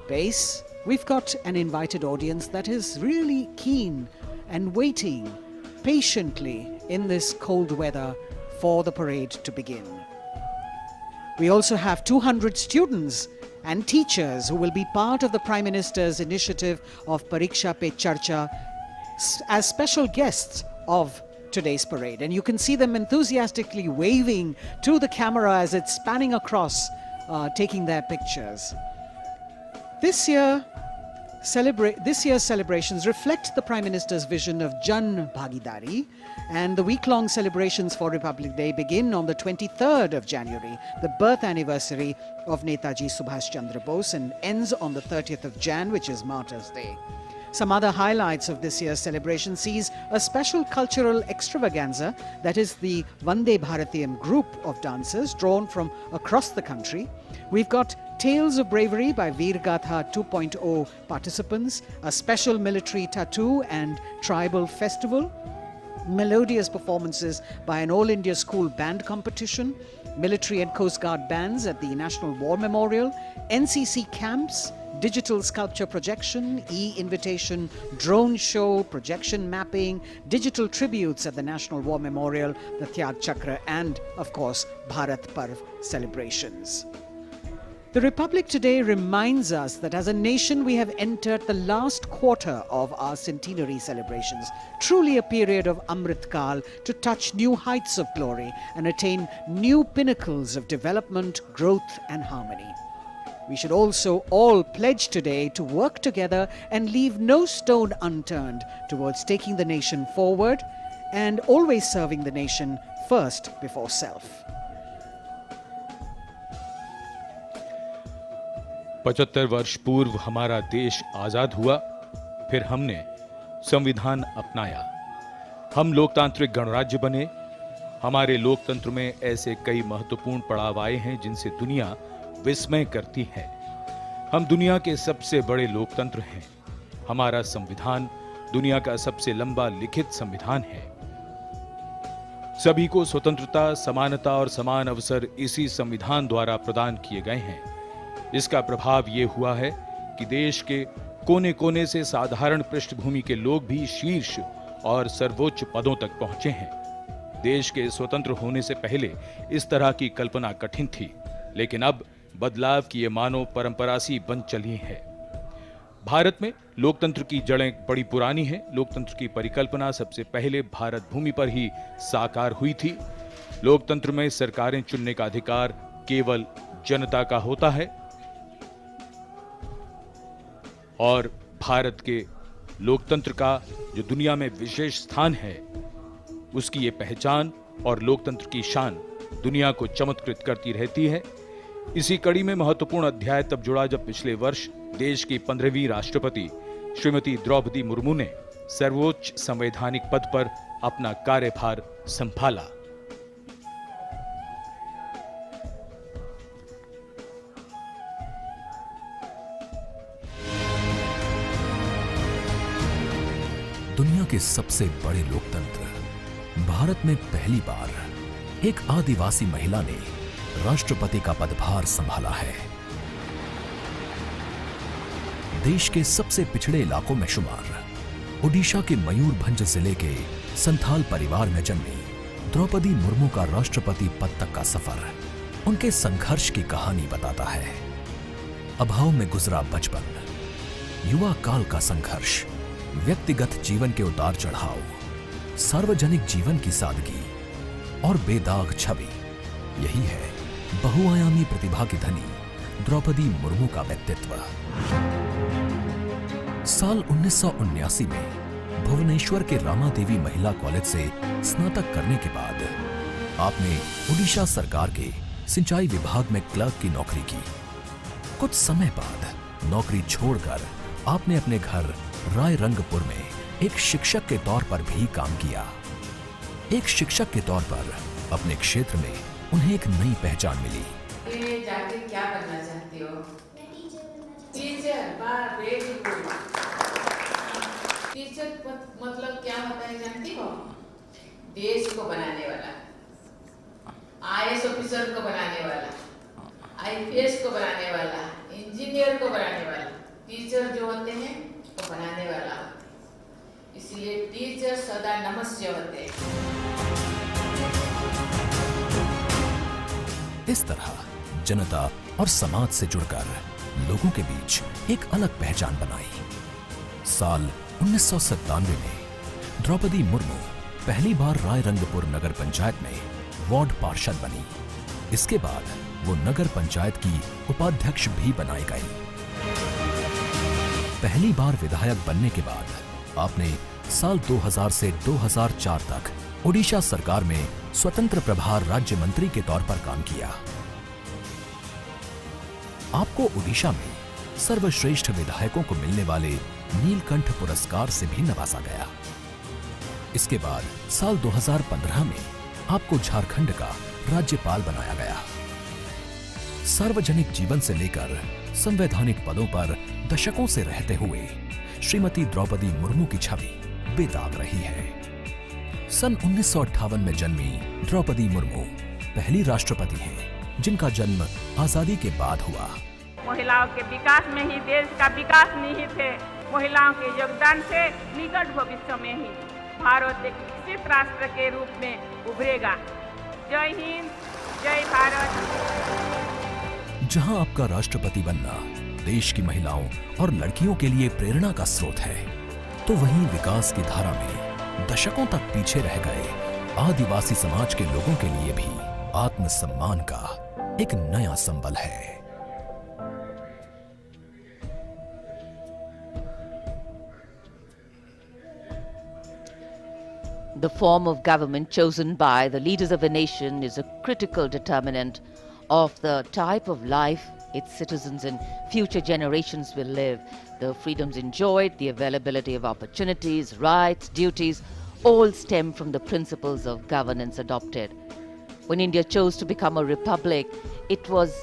base, we've got an invited audience that is really keen and waiting patiently in this cold weather for the parade to begin. We also have 200 students and teachers who will be part of the Prime Minister's initiative of Pariksha Pe Charcha as special guests of today's parade. And you can see them enthusiastically waving to the camera as it's spanning across, taking their pictures. This year's celebrations reflect the Prime Minister's vision of Jan Bhagidari, and the week-long celebrations for Republic Day begin on the 23rd of January, the birth anniversary of Netaji Subhash Chandra Bose, and ends on the 30th of Jan, which is Martyrs' Day. Some other highlights of this year's celebration sees a special cultural extravaganza, that is the Vande Bharatiyam group of dancers drawn from across the country. We've got Tales of Bravery by Veer Gatha 2.0 participants, a special military tattoo and tribal festival, melodious performances by an All India School Band competition, military and Coast Guard bands at the National War Memorial, NCC camps, digital sculpture projection, e-invitation, drone show, projection mapping, digital tributes at the National War Memorial, the Tyag Chakra, and of course Bharat Parv celebrations. The Republic today reminds us that as a nation we have entered the last quarter of our centenary celebrations, truly a period of Amrit Kal to touch new heights of glory and attain new pinnacles of development, growth and harmony. We should also all pledge today to work together and leave no stone unturned towards taking the nation forward and always serving the nation first before self. 75 वर्ष पूर्व हमारा देश आजाद हुआ, फिर हमने संविधान अपनाया, हम लोकतांत्रिक गणराज्य बने। हमारे लोकतंत्र में ऐसे कई महत्वपूर्ण पड़ाव आए हैं जिनसे दुनिया विस्मय करती है। हम दुनिया के सबसे बड़े लोकतंत्र हैं। हमारा संविधान दुनिया का सबसे लंबा लिखित संविधान है। सभी को स्वतंत्रता, समानता और समान अवसर इसी संविधान द्वारा प्रदान किए गए हैं। इसका प्रभाव यह हुआ है कि देश के कोने कोने से साधारण पृष्ठभूमि के लोग भी शीर्ष और सर्वोच्च पदों तक पहुंचे हैं। देश के स्वतंत्र होने से पहले इस तरह की कल्पना कठिन थी, लेकिन अब बदलाव की ये मानव परंपरा सी बन चली है। भारत में लोकतंत्र की जड़ें बड़ी पुरानी हैं। लोकतंत्र की परिकल्पना सबसे पहले भारत भूमि पर ही साकार हुई थी। लोकतंत्र में सरकारें चुनने का अधिकार केवल जनता का होता है और भारत के लोकतंत्र का जो दुनिया में विशेष स्थान है, उसकी ये पहचान और लोकतंत्र की शान दुनिया को चमत्कृत करती रहती है। इसी कड़ी में महत्वपूर्ण अध्याय तब जुड़ा जब पिछले वर्ष देश की 15वीं राष्ट्रपति श्रीमती द्रौपदी मुर्मू ने सर्वोच्च संवैधानिक पद पर अपना कार्यभार संभाला। दुनिया के सबसे बड़े लोकतंत्र भारत में पहली बार एक आदिवासी महिला ने राष्ट्रपति का पदभार संभाला है। देश के सबसे पिछड़े इलाकों में शुमार ओडिशा के मयूरभंज जिले के संथाल परिवार में जन्मी द्रौपदी मुर्मू का राष्ट्रपति पद तक का सफर उनके संघर्ष की कहानी बताता है। अभाव में गुजरा बचपन, युवा काल का संघर्ष, व्यक्तिगत जीवन के उतार चढ़ाव, सार्वजनिक जीवन की सादगी और बेदाग छवि, यही है बहुआयामी प्रतिभा की धनी द्रौपदी मुर्मू का व्यक्तित्व। साल 1979 में भुवनेश्वर के रामादेवी महिला कॉलेज से स्नातक करने के बाद आपने ओडिशा सरकार के सिंचाई विभाग में क्लर्क की नौकरी की। कुछ समय बाद नौकरी छोड़कर आपने अपने घर रायरंगपुर में एक शिक्षक के तौर पर भी काम किया। एक शिक्षक के तौर पर अपने क्षेत्र में उन्हें एक नई पहचान मिली। जाके क्या बनना चाहती हो? टीचर। Very good. टीचर मतलब क्या होता है जानती हो? देश को बनाने वाला, IAS ऑफिसर को बनाने वाला, IPS को बनाने वाला, इंजीनियर को बनाने वाला। टीचर जो होते हैं वो बनाने वाला, इसलिए टीचर सदा नमस्य होते हैं। इस तरह जनता और समाज से जुड़कर लोगों के बीच एक अलग पहचान बनाई। साल 1997 में द्रौपदी मुर्मू पहली बार रायरंगपुर नगर पंचायत में वार्ड पार्षद बनी। इसके बाद वो नगर पंचायत की उपाध्यक्ष भी बनाई गई। पहली बार विधायक बनने के बाद आपने साल 2000 से 2004 तक ओडिशा सरकार में स्वतंत्र प्रभार राज्य मंत्री के तौर पर काम किया। आपको ओडिशा में सर्वश्रेष्ठ विधायकों को मिलने वाले नीलकंठ पुरस्कार से भी नवाजा गया। इसके बाद साल 2015 में आपको झारखंड का राज्यपाल बनाया गया। सार्वजनिक जीवन से लेकर संवैधानिक पदों पर दशकों से रहते हुए श्रीमती द्रौपदी मुर्मू की छवि बेदाग रही है। सन 1958 में जन्मी द्रौपदी मुर्मू पहली राष्ट्रपति हैं जिनका जन्म आजादी के बाद हुआ। महिलाओं के विकास में ही देश का विकास निहित है। महिलाओं के योगदान से निकट भविष्य में ही भारत एक विकसित राष्ट्र के रूप में उभरेगा। जय हिंद, जय भारत। जहां आपका राष्ट्रपति बनना देश की महिलाओं और लड़कियों के लिए प्रेरणा का स्रोत है, तो वहीं विकास की धारा में दशकों तक पीछे रह गए आदिवासी समाज के लोगों के लिए भी आत्मसम्मान का एक नया संबल है। The form of government chosen by the leaders of a nation is a critical determinant of the type of life its citizens and future generations will live. The freedoms enjoyed, the availability of opportunities, rights, duties, all stem from the principles of governance adopted. When India chose to become a republic, it was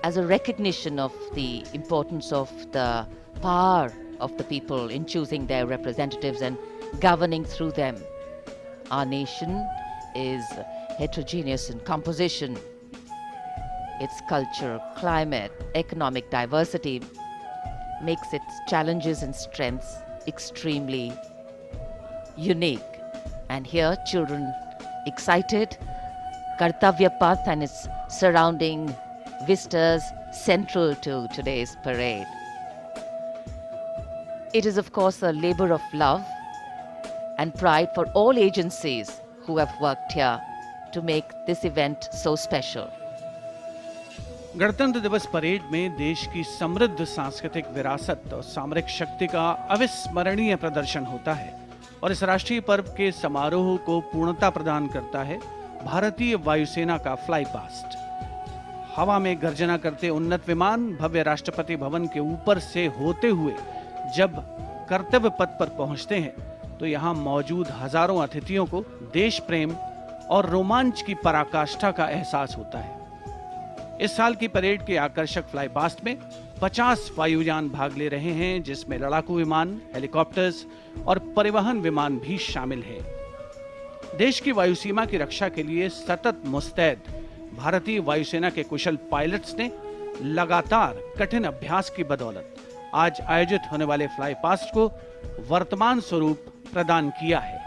as a recognition of the importance of the power of the people in choosing their representatives and governing through them. Our nation is heterogeneous in composition. Its culture, climate, economic diversity makes its challenges and strengths extremely unique. And here, children excited, KartavyaPath and its surrounding vistas central to today's parade. It is, of course, a labor of love and pride for all agencies who have worked here to make this event so special. गणतंत्र दिवस parade में देश की समृद्ध सांस्कृतिक विरासत और सामरिक शक्ति का अविस्मरणीय प्रदर्शन होता है और इस राष्ट्रीय पर्व के समारोह को पूर्णता प्रदान करता है भारतीय वायुसेना का फ्लाई पास्ट। हवा में गर्जना करते उन्नत विमान भव्य राष्ट्रपति भवन के ऊपर से होते हुए जब कर्तव्य पथ पर पहुंचते हैं तो यहाँ मौजूद हजारों अतिथियों को देश प्रेम और रोमांच की पराकाष्ठा का एहसास होता है। इस साल की परेड के आकर्षक फ्लाई पास्ट में 50 वायुयान भाग ले रहे हैं, जिसमें लड़ाकू विमान, हेलीकॉप्टर्स और परिवहन विमान भी शामिल है। देश की वायु सीमा की रक्षा के लिए सतत मुस्तैद भारतीय वायुसेना के कुशल पायलट्स ने लगातार कठिन अभ्यास की बदौलत आज आयोजित होने वाले फ्लाई पास्ट को वर्तमान स्वरूप प्रदान किया है।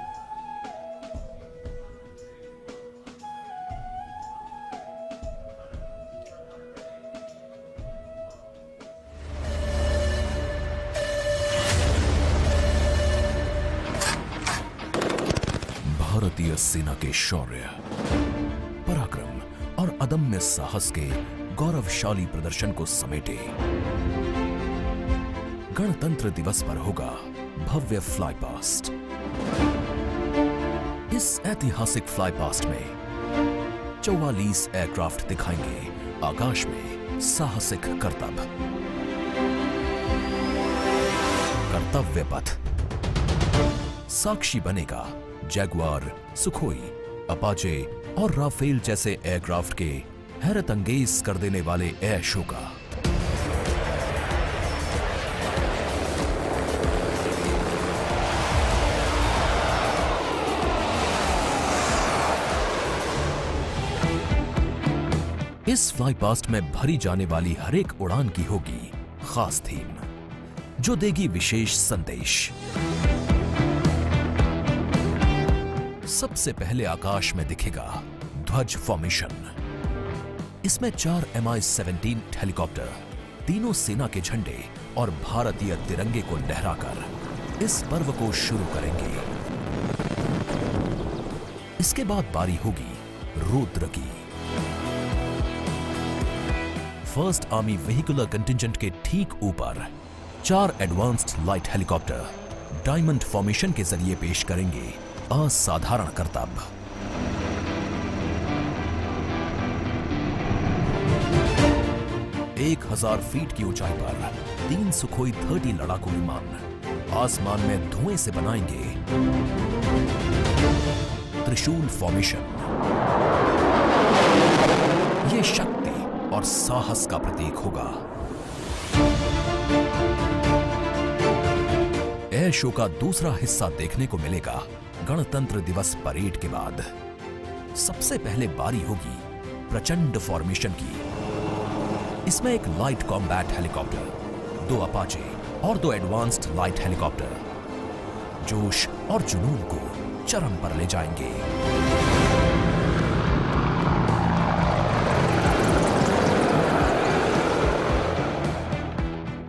भारतीय सेना के शौर्य, पराक्रम और अदम्य साहस के गौरवशाली प्रदर्शन को समेटे गणतंत्र दिवस पर होगा भव्य फ्लाई पास्ट। इस ऐतिहासिक फ्लाई पास्ट में 44 एयरक्राफ्ट दिखाएंगे आकाश में साहसिक करतब। कर्तव्य पथ साक्षी बनेगा जैगुआर, सुखोई अपाचे और राफेल जैसे एयरक्राफ्ट के हैरत अंगेज कर देने वाले एयर शो का। इस फ्लाई पास्ट में भरी जाने वाली हर एक उड़ान की होगी खास थीम, जो देगी विशेष संदेश। सबसे पहले आकाश में दिखेगा ध्वज फॉर्मेशन। इसमें 4 Mi-17 हेलीकॉप्टर तीनों सेना के झंडे और भारतीय तिरंगे को लहराकर इस पर्व को शुरू करेंगे। इसके बाद बारी होगी रुद्र की। फर्स्ट आर्मी व्हीकुलर कंटिंजेंट के ठीक ऊपर 4 advanced light helicopter diamond formation के जरिए पेश करेंगे असाधारण करतब। एक 1000 फीट की ऊंचाई पर 3 सुखोई 30 लड़ाकू विमान आसमान में धुएं से बनाएंगे त्रिशूल फॉर्मेशन। ये शक्ति और साहस का प्रतीक होगा। एयर शो का दूसरा हिस्सा देखने को मिलेगा गणतंत्र दिवस परेड के बाद। सबसे पहले बारी होगी प्रचंड फॉर्मेशन की। इसमें एक लाइट कॉम्बैट हेलीकॉप्टर, 2 अपाचे और 2 एडवांस्ड लाइट हेलीकॉप्टर जोश और जुनून को चरम पर ले जाएंगे।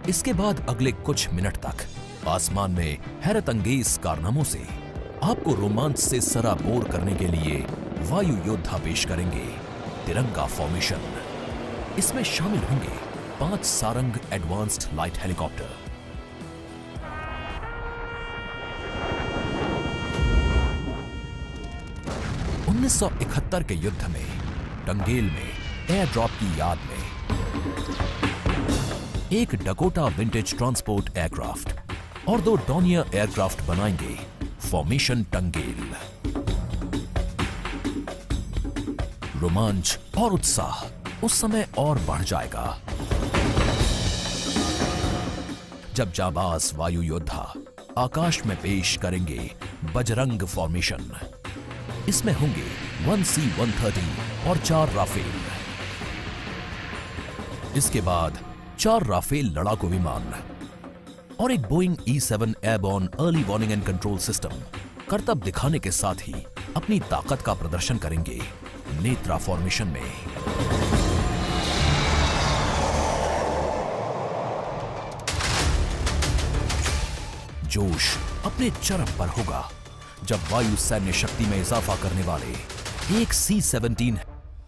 इसके बाद अगले कुछ मिनट तक आसमान में हैरत अंगेज कारनामों से आपको रोमांच से सराबोर करने के लिए वायु योद्धा पेश करेंगे तिरंगा फॉर्मेशन। इसमें शामिल होंगे 5 सारंग एडवांस्ड लाइट हेलीकॉप्टर। उन्नीस 1971 के युद्ध में टंगेल में एयर ड्रॉप की याद में एक डकोटा विंटेज ट्रांसपोर्ट एयरक्राफ्ट और 2 डॉनियर एयरक्राफ्ट बनाएंगे फॉर्मेशन टंगेल। रोमांच और उत्साह उस समय और बढ़ जाएगा जब जाबाज वायु योद्धा आकाश में पेश करेंगे बजरंग फॉर्मेशन। इसमें होंगे 1C-130 और 4 राफेल। इसके बाद 4 राफेल लड़ाकू विमान और एक Boeing E-7 airborne early warning and control system करतब दिखाने के साथ ही अपनी ताकत का प्रदर्शन करेंगे नेत्रा फॉर्मेशन में। जोश अपने चरम पर होगा जब वायु सैन्य शक्ति में इजाफा करने वाले एक C-17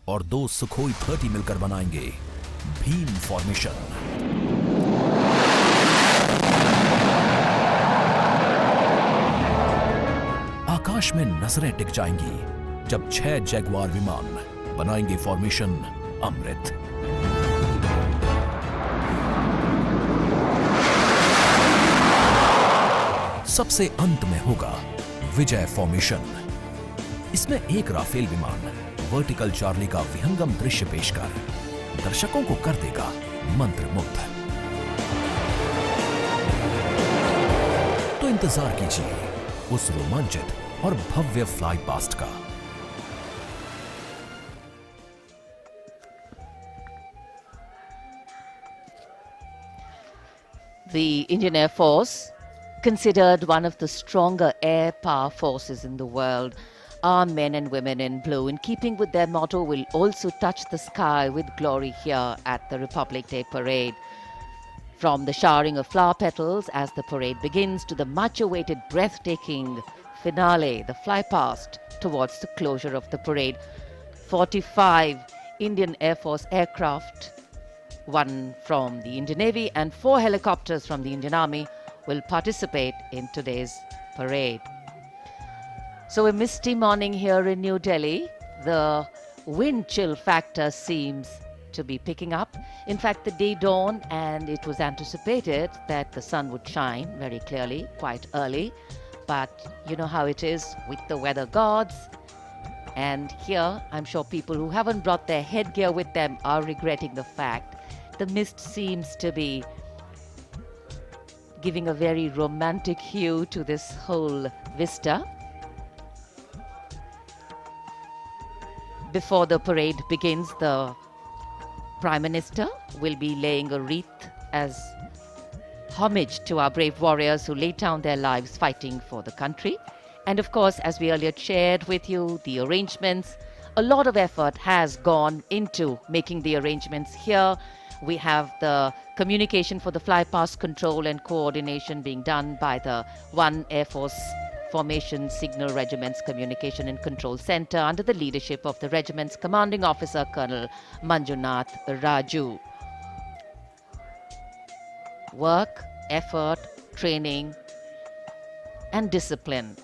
और 2 सुखोई 30 मिलकर बनाएंगे भीम फॉर्मेशन। आकाश में नजरें टिक जाएंगी जब 6 जैगवार विमान बनाएंगे फॉर्मेशन अमृत। सबसे अंत में होगा विजय फॉर्मेशन। इसमें एक राफेल विमान वर्टिकल चार्ली का विहंगम दृश्य पेश कर दर्शकों को कर देगा मंत्रमुग्ध। तो इंतजार कीजिए उस रोमांचित और भव्य फ्लाई पास्ट का। The Indian Air Force, considered one of the stronger air power forces in the world, our men and women in blue, in keeping with their motto, will also touch the sky with glory here at the Republic Day parade. From the showering of flower petals as the parade begins to the much-awaited breathtaking finale, the fly past towards the closure of the parade, 45 Indian Air Force aircraft, 1 from the Indian Navy and 4 helicopters from the Indian Army will participate in today's parade. So a misty morning here in New Delhi. The wind chill factor seems to be picking up. In fact, the day dawned and it was anticipated that the sun would shine very clearly quite early. But you know how it is with the weather gods. And here, I'm sure people who haven't brought their headgear with them are regretting the fact the mist seems to be giving a very romantic hue to this whole vista. Before the parade begins, the Prime Minister will be laying a wreath as homage to our brave warriors who laid down their lives fighting for the country. And of course, as we earlier shared with you, the arrangements, a lot of effort has gone into making the arrangements here. We have the communication for the fly-past control and coordination being done by the 1 Air Force Formation Signal Regiment's Communication and Control Center under the leadership of the regiment's commanding officer, Colonel Manjunath Raju. Work, effort, training, and discipline.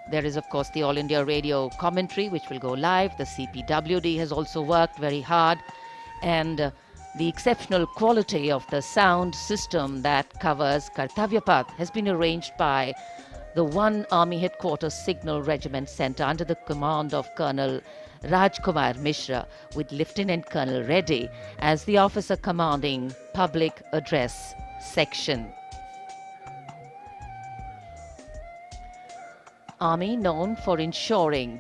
There is, of course, the All India Radio commentary, which will go live. The CPWD has also worked very hard. And the exceptional quality of the sound system that covers KartavyaPath has been arranged by the 1 Army Headquarters Signal Regiment Center under the command of Colonel Rajkumar Mishra, with Lieutenant Colonel Reddy as the officer commanding Public Address Section. Army known for ensuring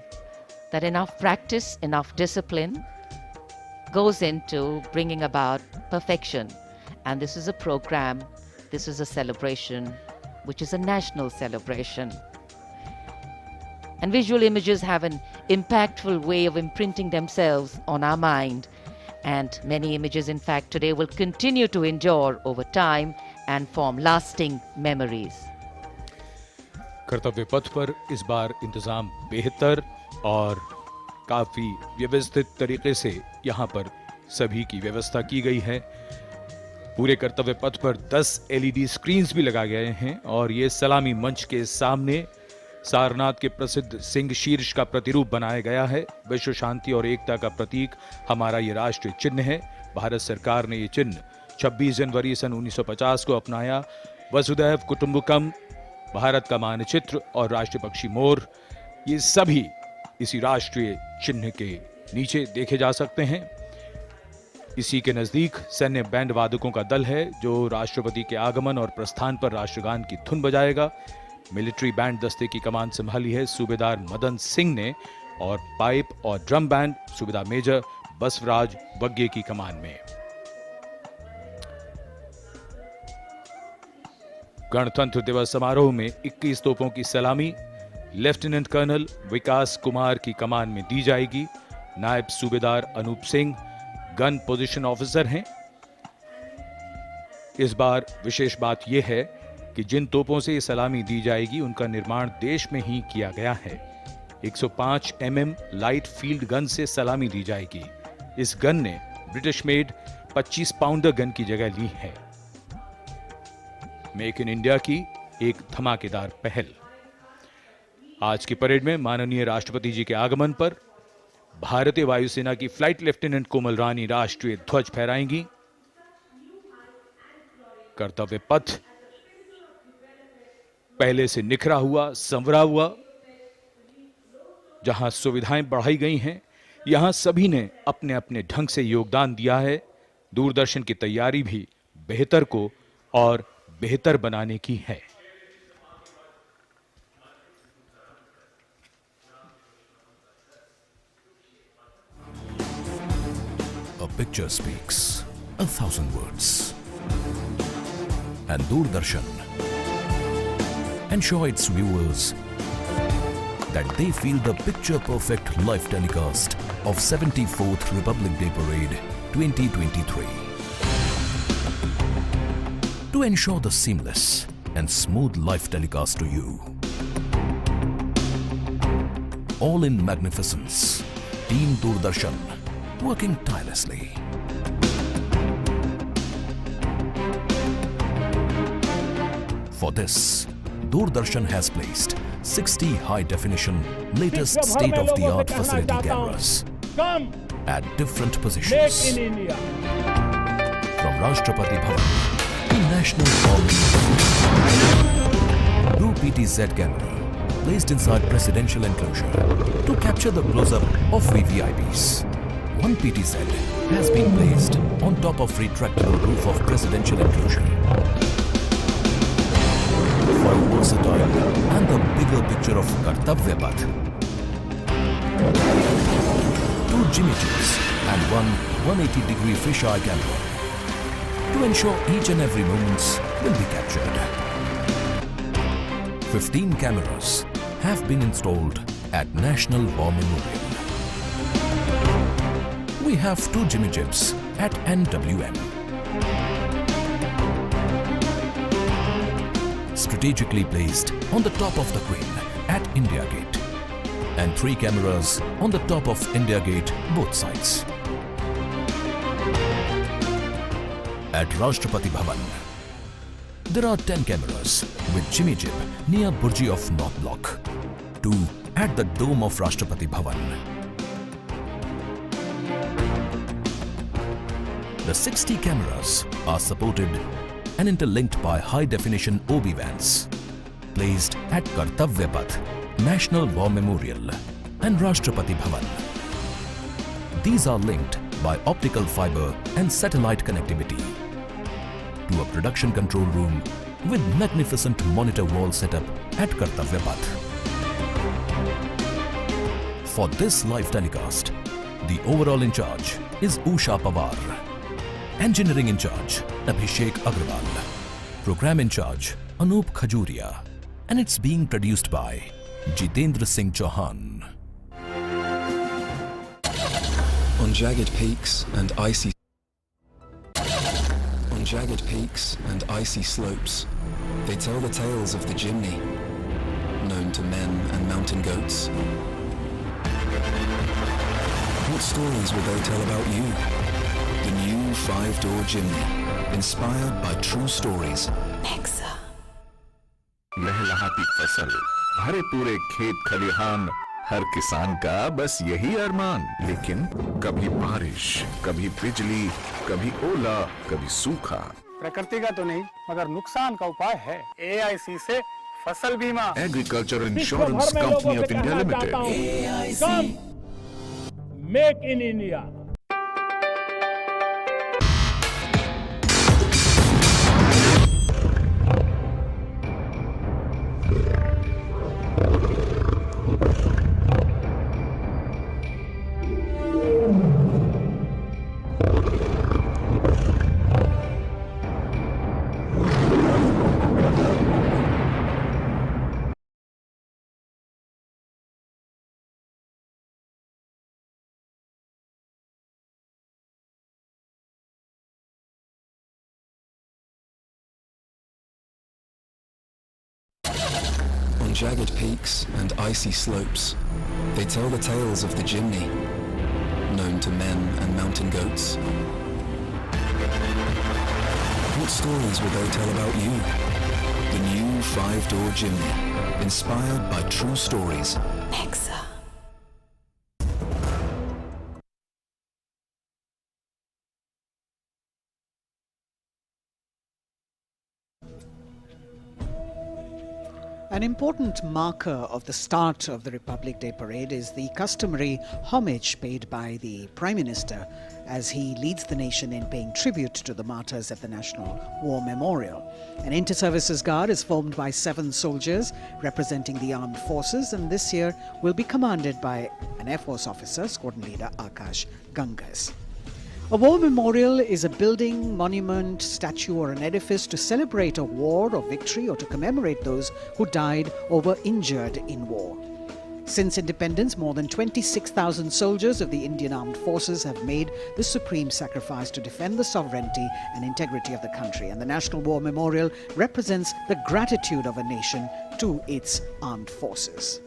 that enough practice, enough discipline goes into bringing about perfection. And this is a program, this is a celebration, which is a national celebration. And visual images have an impactful way of imprinting themselves on our mind. And many images, in fact, today will continue to endure over time and form lasting memories. कर्तव्य पथ पर इस बार इंतजाम बेहतर और काफी व्यवस्थित तरीके से यहाँ पर सभी की व्यवस्था की गई है। पूरे कर्तव्य पथ पर 10 LED स्क्रीन्स भी लगाए गए हैं और ये सलामी मंच के सामने सारनाथ के प्रसिद्ध सिंह शीर्ष का प्रतिरूप बनाया गया है। विश्व शांति और एकता का प्रतीक हमारा ये राष्ट्रीय चिन्ह है। भारत सरकार ने ये चिन्ह 26 जनवरी सन 1950 को अपनाया। वसुधैव कुटुंबकम, भारत का मानचित्र और राष्ट्रीय पक्षी मोर, ये सभी इसी राष्ट्रीय चिन्ह के नीचे देखे जा सकते हैं। इसी के नजदीक सैन्य बैंड वादकों का दल है जो राष्ट्रपति के आगमन और प्रस्थान पर राष्ट्रगान की धुन बजाएगा। मिलिट्री बैंड दस्ते की कमान संभाली है सूबेदार मदन सिंह ने और पाइप और ड्रम बैंड सूबेदार मेजर बसवराज बग्गे की कमान में। गणतंत्र दिवस समारोह में 21 तोपों की सलामी लेफ्टिनेंट कर्नल विकास कुमार की कमान में दी जाएगी। नायब सूबेदार Anup Singh gun position officer हैं। इस बार विशेष बात यह है कि जिन तोपों से ये सलामी दी जाएगी उनका निर्माण देश में ही किया गया है। 105 mm लाइट फील्ड गन से सलामी दी जाएगी। इस गन ने ब्रिटिश मेड 25 पाउंडर गन की जगह ली है। मेक इन इंडिया की एक धमाकेदार पहल। आज की परेड में माननीय राष्ट्रपति जी के आगमन पर भारतीय वायुसेना की फ्लाइट लेफ्टिनेंट कोमल रानी राष्ट्रीय ध्वज फहराएंगी। कर्तव्य पथ पहले से निखरा हुआ, संवरा हुआ, जहां सुविधाएं बढ़ाई गई हैं, यहां सभी ने अपने अपने ढंग से योगदान दिया है। दूरदर्शन की तैयारी भी बेहतर को और बेहतर बनाने की है। A picture speaks 1,000 words. And Doordarshan ensure its viewers that they feel the picture-perfect live telecast of 74th Republic Day Parade 2023. To ensure the seamless and smooth live telecast to you. All in magnificence, Team Doordarshan working tirelessly. For this, Doordarshan has placed 60 high-definition, latest state-of-the-art facility cameras at different positions. From Rashtrapati Bhavan to National Army, Blue PTZ camera, placed inside presidential enclosure to capture the close-up of VVIPs. One PTZ has been placed on top of retractable roof of presidential enclosure. For a versatile and the bigger picture of KartavyaPath, 2 Jimmy Jeeps and one 180-degree fisheye camera to ensure each and every moment will be captured. 15 cameras have been installed at National War Memorial. We have 2 Jimmy Jeeps at NWM. Strategically placed on the top of the crane at India Gate, and 3 cameras on the top of India Gate both sides. At Rashtrapati Bhavan, there are 10 cameras with Jimmy Jeep near Burji of North Block, 2 at the dome of Rashtrapati Bhavan. The 60 cameras are supported and interlinked by high-definition OB vans placed at KartavyaPath, National War Memorial and Rashtrapati Bhavan. These are linked by optical fiber and satellite connectivity to a production control room with magnificent monitor wall setup at KartavyaPath. For this live telecast, the overall in charge is Usha Pawar, engineering in charge Abhishek Agrawal, program in charge Anup Khajuria, and it's being produced by Jitendra Singh Chauhan. On jagged peaks and icy slopes, they tell the tales of the Jimny, known to men and mountain goats. What stories will they tell about you? The new 5-door Jimny, inspired by true stories. लहलहाती फसल, भरे पूरे खेत खलिहान, हर किसान का बस यही अरमान। लेकिन कभी बारिश, कभी बिजली, कभी ओला, कभी सूखा। प्रकृति का तो नहीं, मगर नुकसान का उपाय है। AIC से फसल बीमा। Agriculture insurance company of India limited. Make in India. On jagged peaks and icy slopes, they tell the tales of the Jimny, known to men and mountain goats. What stories will they tell about you? The new 5-door Jimny, inspired by true stories. An important marker of the start of the Republic Day parade is the customary homage paid by the Prime Minister as he leads the nation in paying tribute to the martyrs at the National War Memorial. An inter-services guard is formed by 7 soldiers representing the armed forces, and this year will be commanded by an Air Force officer, Squadron Leader Akash Gangas. A war memorial is a building, monument, statue or an edifice to celebrate a war or victory or to commemorate those who died or were injured in war. Since independence, more than 26,000 soldiers of the Indian Armed Forces have made the supreme sacrifice to defend the sovereignty and integrity of the country, and the National War Memorial represents the gratitude of a nation to its armed forces.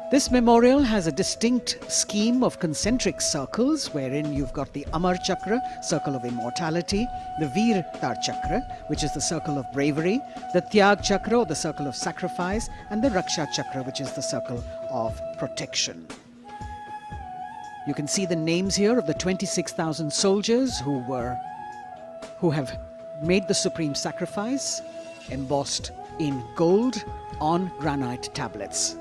This memorial has a distinct scheme of concentric circles wherein you've got the Amar Chakra, circle of immortality, the Veer Tar Chakra, which is the circle of bravery, the Tyag Chakra, or the circle of sacrifice, and the Raksha Chakra, which is the circle of protection. You can see the names here of the 26,000 soldiers who have made the supreme sacrifice, embossed in gold on granite tablets.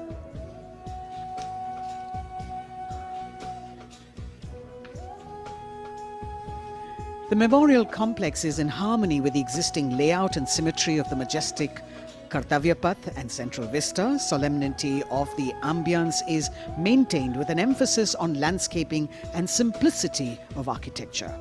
The memorial complex is in harmony with the existing layout and symmetry of the majestic KartavyaPath and central vista. Solemnity of the ambience is maintained with an emphasis on landscaping and simplicity of architecture.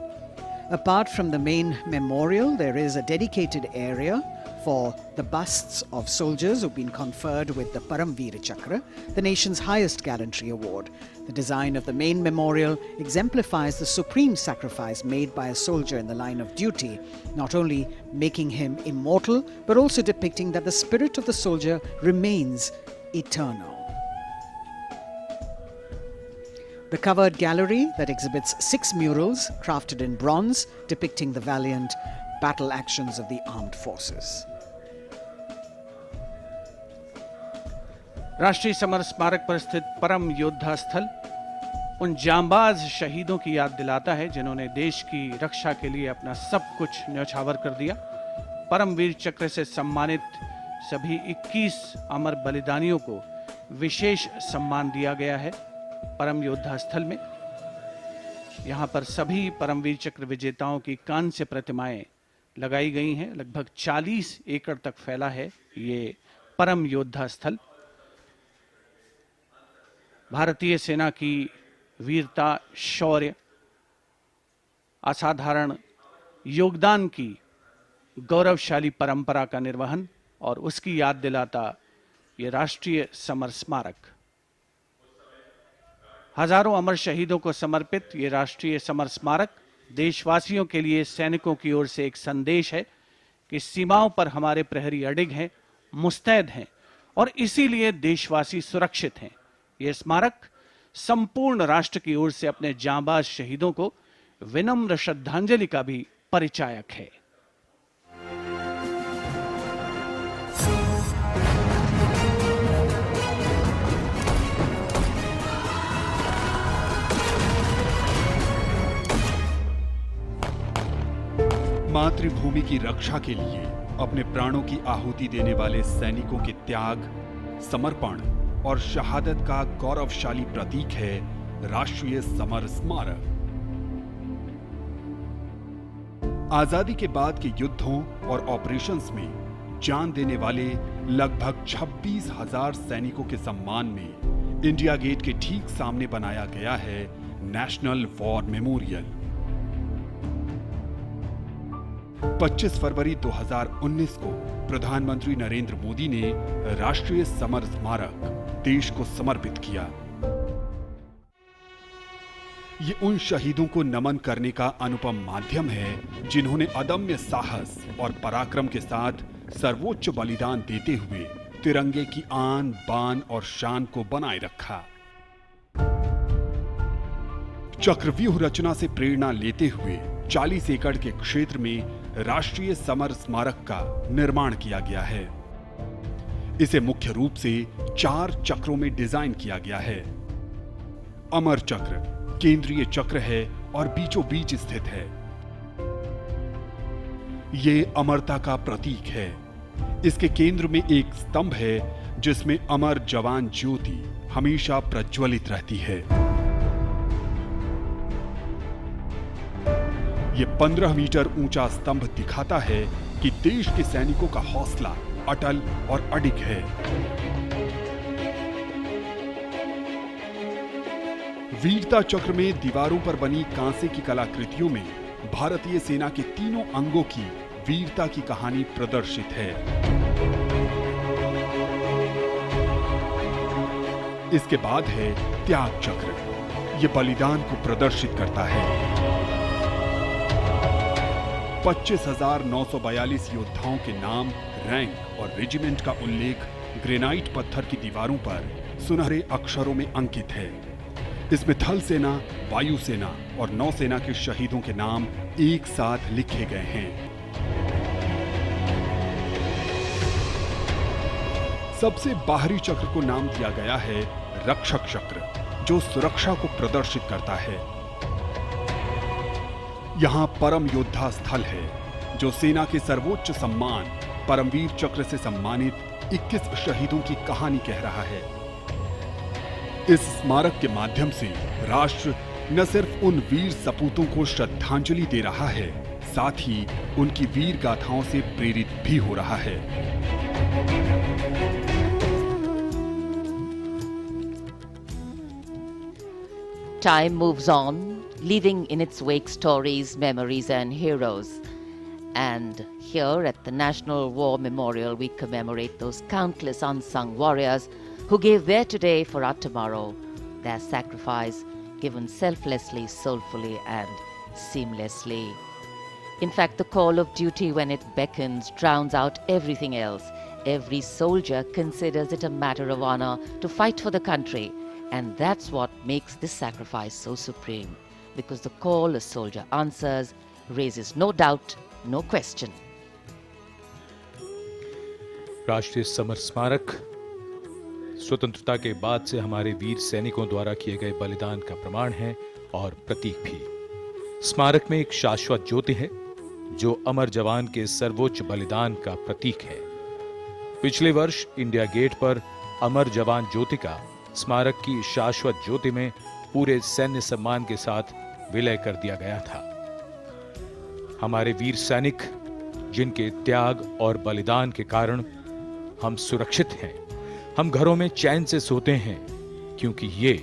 Apart from the main memorial, there is a dedicated area for the busts of soldiers who've been conferred with the Paramveer Chakra, the nation's highest gallantry award. The design of the main memorial exemplifies the supreme sacrifice made by a soldier in the line of duty, not only making him immortal, but also depicting that the spirit of the soldier remains eternal. The covered gallery that exhibits 6 murals crafted in bronze depicting the valiant battle actions of the armed forces. राष्ट्रीय summer स्मारक पर स्थित परम योद्धा स्थल उन जांबाज शहीदों की याद दिलाता है जिन्होंने देश की रक्षा के लिए अपना सब कुछ न्यौछावर कर दिया। परमवीर चक्र से सम्मानित सभी 21 अमर बलिदानियों को विशेष सम्मान दिया गया है। परम योद्धा स्थल में यहां पर सभी परमवीर चक्र विजेताओं की कांस्य प्रतिमाएं लगाई गई हैं। लगभग 40 एकड़ तक फैला है ये परम योद्धा स्थल। भारतीय सेना की वीरता, शौर्य, असाधारण योगदान की गौरवशाली परंपरा का निर्वहन और उसकी याद दिलाता ये राष्ट्रीय समर स्मारक। हजारों अमर शहीदों को समर्पित ये राष्ट्रीय समर स्मारक देशवासियों के लिए सैनिकों की ओर से एक संदेश है कि सीमाओं पर हमारे प्रहरी अडिग हैं, मुस्तैद हैं और इसीलिए देशवासी सुरक्षित हैं। यह स्मारक संपूर्ण राष्ट्र की ओर से अपने जांबाज शहीदों को विनम्र श्रद्धांजलि का भी परिचायक है। मातृभूमि की रक्षा के लिए अपने प्राणों की आहुति देने वाले सैनिकों के त्याग, समर्पण और शहादत का गौरवशाली प्रतीक है राष्ट्रीय समर स्मारक। आजादी के बाद के युद्धों और ऑपरेशंस में जान देने वाले लगभग 26,000 सैनिकों के सम्मान में इंडिया गेट के ठीक सामने बनाया गया है नेशनल वॉर मेमोरियल। 25 फरवरी 2019 को प्रधानमंत्री नरेंद्र मोदी ने राष्ट्रीय समर स्मारक देश को समर्पित किया। ये उन शहीदों को नमन करने का अनुपम माध्यम है जिन्होंने अदम्य साहस और पराक्रम के साथ सर्वोच्च बलिदान देते हुए तिरंगे की आन, बान और शान को बनाए रखा। चक्रव्यूह रचना से प्रेरणा लेते हुए 40 एकड़ के क्षेत्र में राष्ट्रीय समर स्मारक का निर्माण किया गया है। इसे मुख्य रूप से 4 चक्रों में डिजाइन किया गया है। अमर चक्र केंद्रीय चक्र है और बीचों बीच स्थित है। ये अमरता का प्रतीक है। इसके केंद्र में एक स्तंभ है जिसमें अमर जवान ज्योति हमेशा प्रज्वलित रहती है। ये 15 मीटर ऊंचा स्तंभ दिखाता है कि देश के सैनिकों का हौसला अटल और अडिग है। वीरता चक्र में दीवारों पर बनी कांसे की कलाकृतियों में भारतीय सेना के तीनों अंगों की वीरता की कहानी प्रदर्शित है। इसके बाद है त्याग चक्र। यह बलिदान को प्रदर्शित करता है। 25,942 योद्धाओं के नाम, रैंक और रेजिमेंट का उल्लेख ग्रेनाइट पत्थर की दीवारों पर सुनहरे अक्षरों में अंकित है। इसमें थल सेना, वायु सेना और नौसेना के शहीदों के नाम एक साथ लिखे गए हैं। सबसे बाहरी चक्र को नाम दिया गया है रक्षक चक्र, जो सुरक्षा को प्रदर्शित करता है। यहां परम योद्धा स्थल है, जो सेना के सर्वोच्च सम्मान परमवीर चक्र से सम्मानित 21 शहीदों की कहानी कह रहा है। इस स्मारक के माध्यम से राष्ट्र न सिर्फ उन वीर सपूतों को श्रद्धांजलि दे रहा है, साथ ही उनकी वीर गाथाओं से प्रेरित भी हो रहा है। Time moves on, leaving in its wake stories, memories and heroes. And here at the National War Memorial, we commemorate those countless unsung warriors who gave their today for our tomorrow, their sacrifice given selflessly, soulfully and seamlessly. In fact, the call of duty, when it beckons, drowns out everything else. Every soldier considers it a matter of honor to fight for the country. And that's what makes this sacrifice so supreme, because the call a soldier answers raises no doubt, no question. राष्ट्रीय summer स्मारक स्वतंत्रता के बाद से हमारे वीर सैनिकों द्वारा किए गए बलिदान का प्रमाण है और प्रतीक भी। स्मारक में एक शाश्वत ज्योति है जो अमर जवान के सर्वोच्च बलिदान का प्रतीक है। पिछले वर्ष इंडिया गेट पर अमर जवान ज्योति का स्मारक की शाश्वत ज्योति में पूरे सैन्य सम्मान के साथ विलय कर दिया गया था। हमारे वीर सैनिक जिनके त्याग और बलिदान के कारण हम सुरक्षित हैं, हम घरों में चैन से सोते हैं, क्योंकि ये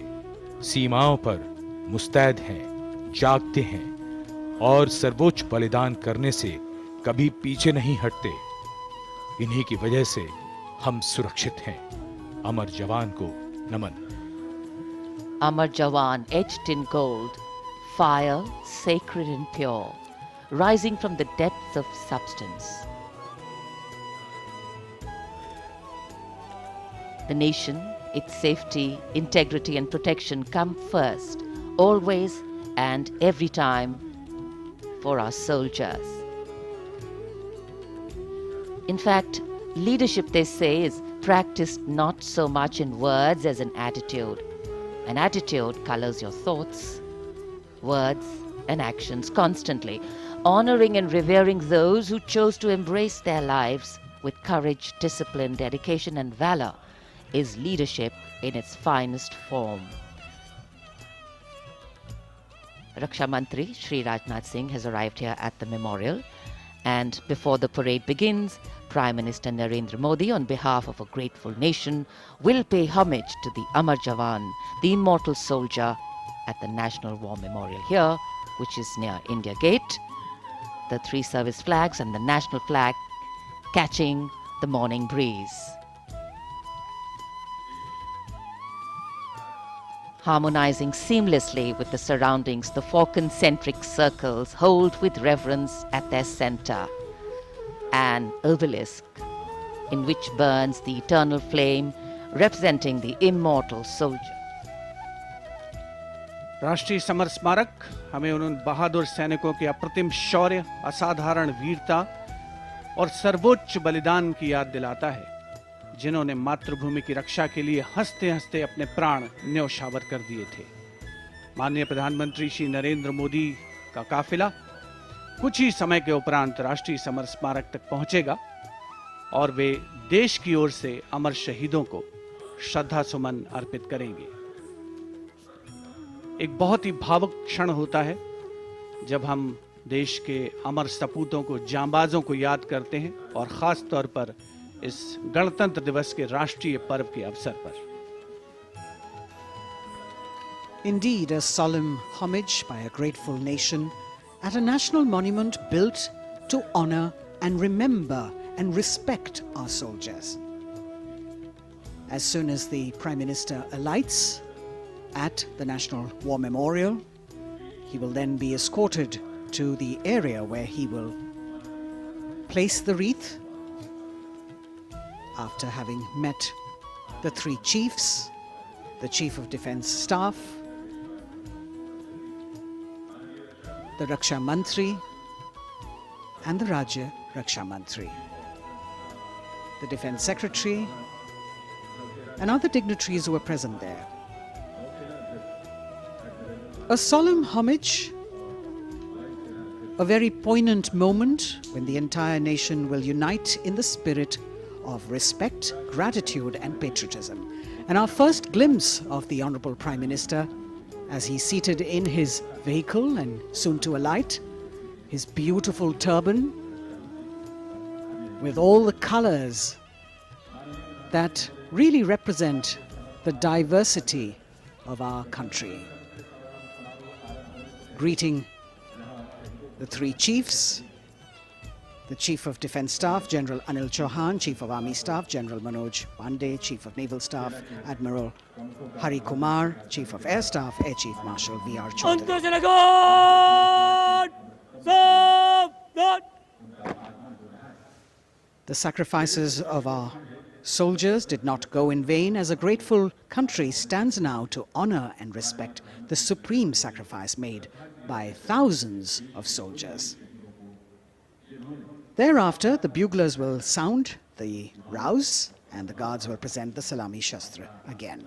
सीमाओं पर मुस्तैद हैं, जागते हैं और सर्वोच्च बलिदान करने से कभी पीछे नहीं हटते। इन्हीं की वजह से हम सुरक्षित हैं। अमर जवान को नमन। Amar Jawan, etched in gold, fire sacred and pure, rising from the depths of substance. The nation, its safety, integrity and protection come first, always and every time for our soldiers. In fact, leadership, they say, is practiced not so much in words as in attitude. An attitude colors your thoughts, words and actions constantly. Honoring and revering those who chose to embrace their lives with courage, discipline, dedication and valor is leadership in its finest form. Raksha Mantri Shri Rajnath Singh has arrived here at the memorial, and before the parade begins, Prime Minister Narendra Modi, on behalf of a grateful nation, will pay homage to the Amar Jawan, the immortal soldier, at the National War Memorial here, which is near India Gate. The three service flags and the national flag catching the morning breeze. Harmonizing seamlessly with the surroundings, the four concentric circles hold with reverence at their center an obelisk in which burns the eternal flame representing the immortal soldier. राष्ट्रीय summer स्मारक हमें उन बहादुर सैनिकों के अप्रतिम शौर्य, असाधारण वीरता और सर्वोच्च बलिदान की याद दिलाता है, जिन्होंने मातृभूमि की रक्षा के लिए हंसते हंसते अपने प्राण न्यौछावर कर दिए थे। माननीय प्रधानमंत्री श्री नरेंद्र मोदी का काफिला कुछ ही समय के उपरांत राष्ट्रीय समर स्मारक तक पहुंचेगा और वे देश की ओर से अमर शहीदों को श्रद्धा सुमन अर्पित करेंगे। एक बहुत ही भावुक क्षण होता है जब हम देश के अमर सपूतों को, जांबाजों को याद करते हैं, और खास तौर पर इस गणतंत्र दिवस के राष्ट्रीय पर्व के अवसर पर। Indeed, a solemn homage by a grateful nation at a national monument built to honor and remember and respect our soldiers. As soon as the Prime Minister alights at the National War Memorial, he will then be escorted to the area where he will place the wreath after having met the three chiefs, the Chief of Defence Staff, the Raksha Mantri and the Rajya Raksha Mantri, the Defence Secretary and other dignitaries who were present there. A solemn homage A very poignant moment when the entire nation will unite in the spirit of respect, gratitude and patriotism. And our first glimpse of the Honourable Prime Minister as he's seated in his vehicle and soon to alight, his beautiful turban with all the colours that really represent the diversity of our country. Greeting the three chiefs, the Chief of Defence Staff, General Anil Chauhan, Chief of Army Staff, General Manoj Pandey, Chief of Naval Staff, Admiral Hari Kumar, Chief of Air Staff, Air Chief Marshal V.R. Chaudhary. The sacrifices of our soldiers did not go in vain, as a grateful country stands now to honour and respect the supreme sacrifice made by thousands of soldiers. Thereafter, the buglers will sound the rouse and the guards will present the Salami Shastra again.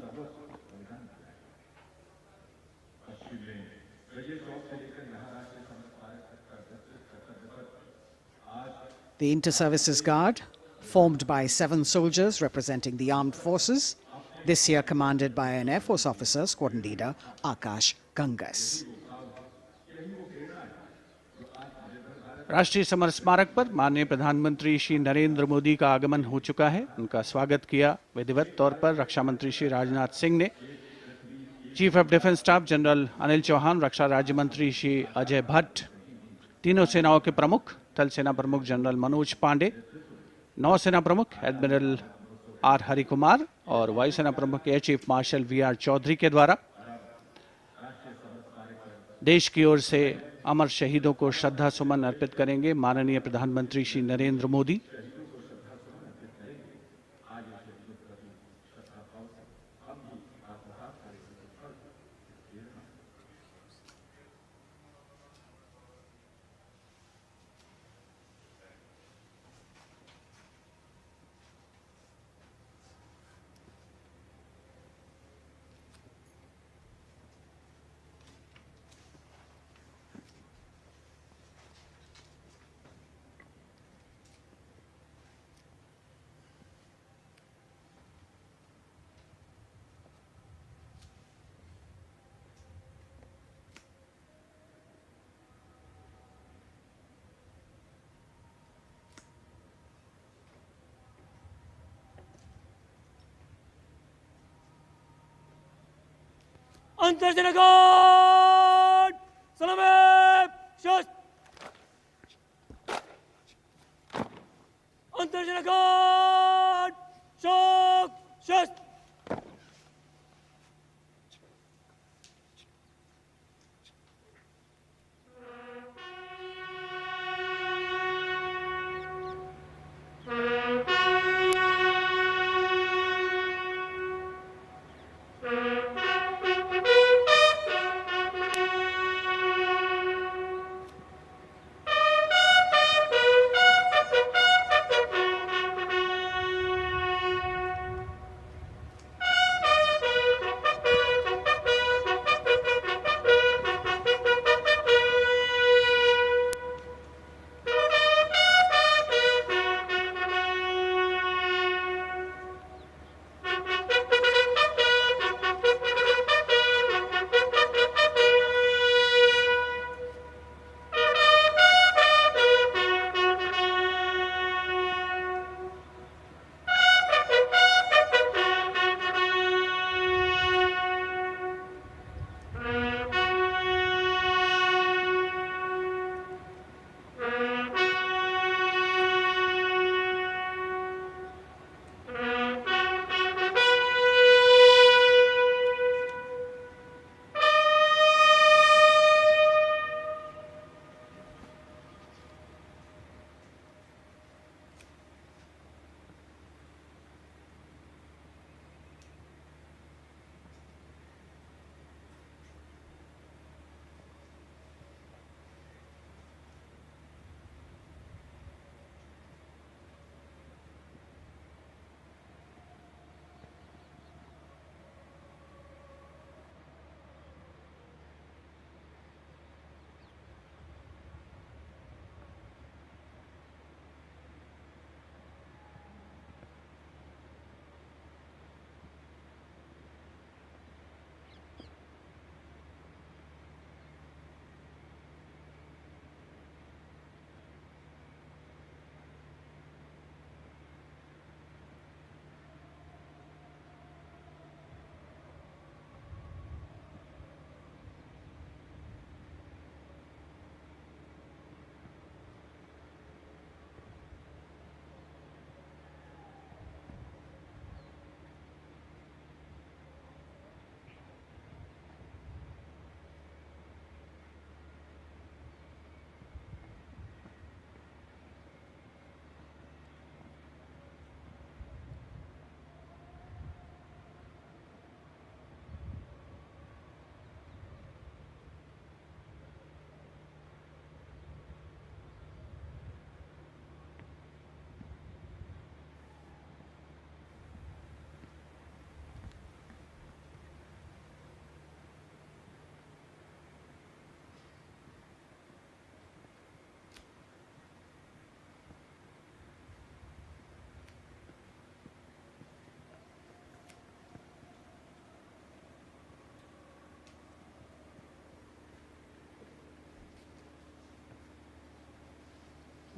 The Inter-Services Guard, formed by 7 soldiers representing the armed forces, this year commanded by an Air Force officer, Squadron Leader Akash Gangas. राष्ट्रीय summer स्मारक पर माननीय प्रधानमंत्री श्री नरेंद्र मोदी का आगमन हो चुका है। उनका स्वागत किया विधिवत तौर पर रक्षा मंत्री श्री राजनाथ सिंह ने। Chief of defence staff general Anil Chauhan, रक्षा राज्य मंत्री श्री अजय भट्ट, तीनों सेनाओं के प्रमुख, थल सेना प्रमुख जनरल मनोज पांडे, नौसेना प्रमुख एडमिरल आर हरि कुमार और वायुसेना प्रमुख air chief marshal V R. Chaudhari के द्वारा देश की ओर से अमर शहीदों को श्रद्धा सुमन अर्पित करेंगे माननीय प्रधानमंत्री Shri Narendra Modi. Antardinagon! Salame! Shast! Antardinagon! Shok! Shast!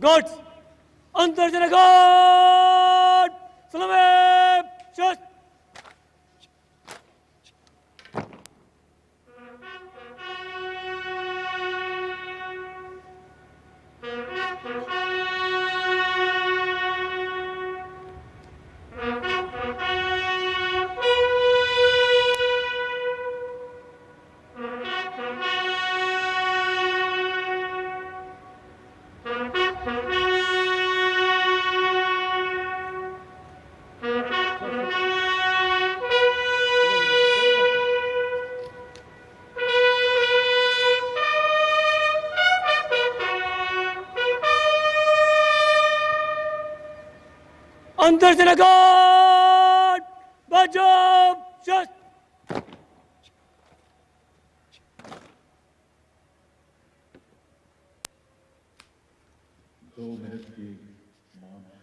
Guards अंतर्जन गार्ड सलामी शस्त्र अंतर्जन गार्ड बचाव शस्त्र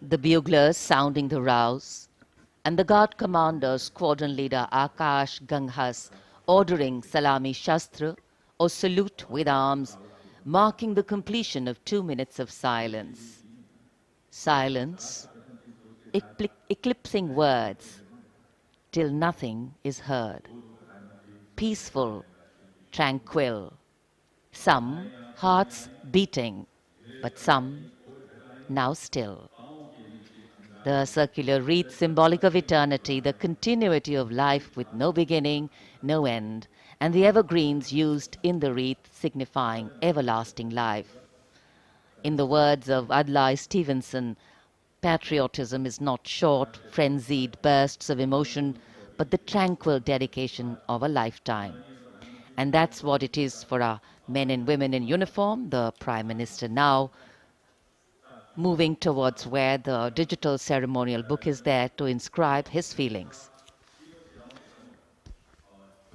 The buglers sounding the rouse, and the guard commander, squadron leader Akash Ganghas, ordering Salami Shastra, or salute with arms, marking the completion of 2 minutes of silence. Silence, eclipsing words, till nothing is heard. Peaceful, tranquil, some hearts beating, but some now still. The circular wreath, symbolic of eternity, the continuity of life with no beginning, no end, and the evergreens used in the wreath signifying everlasting life. In the words of Adlai Stevenson, patriotism is not short, frenzied bursts of emotion, but the tranquil dedication of a lifetime. And that's what it is for our men and women in uniform. The Prime Minister now moving towards where the digital ceremonial book is there to inscribe his feelings.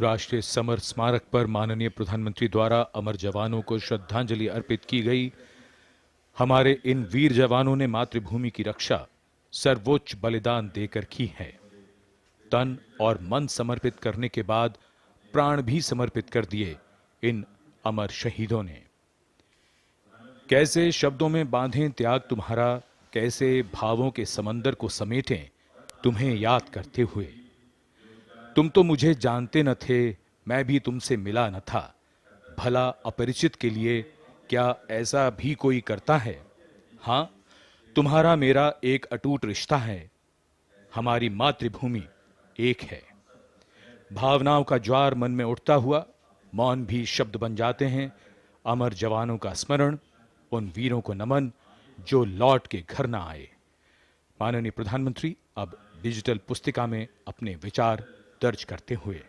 राष्ट्रीय summer स्मारक पर माननीय प्रधानमंत्री द्वारा अमर जवानों को श्रद्धांजलि अर्पित की गई। हमारे इन वीर जवानों ने मातृभूमि की रक्षा सर्वोच्च बलिदान देकर की है। तन और मन समर्पित करने के बाद प्राण भी समर्पित कर दिए इन अमर शहीदों ने। कैसे शब्दों में बांधें त्याग तुम्हारा, कैसे भावों के समंदर को समेटें तुम्हें याद करते हुए। तुम तो मुझे जानते न थे, मैं भी तुमसे मिला न था, भला अपरिचित के लिए क्या ऐसा भी कोई करता है। हां, तुम्हारा मेरा एक अटूट रिश्ता है, हमारी मातृभूमि एक है। भावनाओं का ज्वार मन में उठता हुआ मौन भी शब्द बन जाते हैं। अमर जवानों का स्मरण, उन वीरों को नमन जो लौट के घर ना आए। माननीय प्रधानमंत्री अब डिजिटल पुस्तिका में अपने विचार दर्ज करते हुए।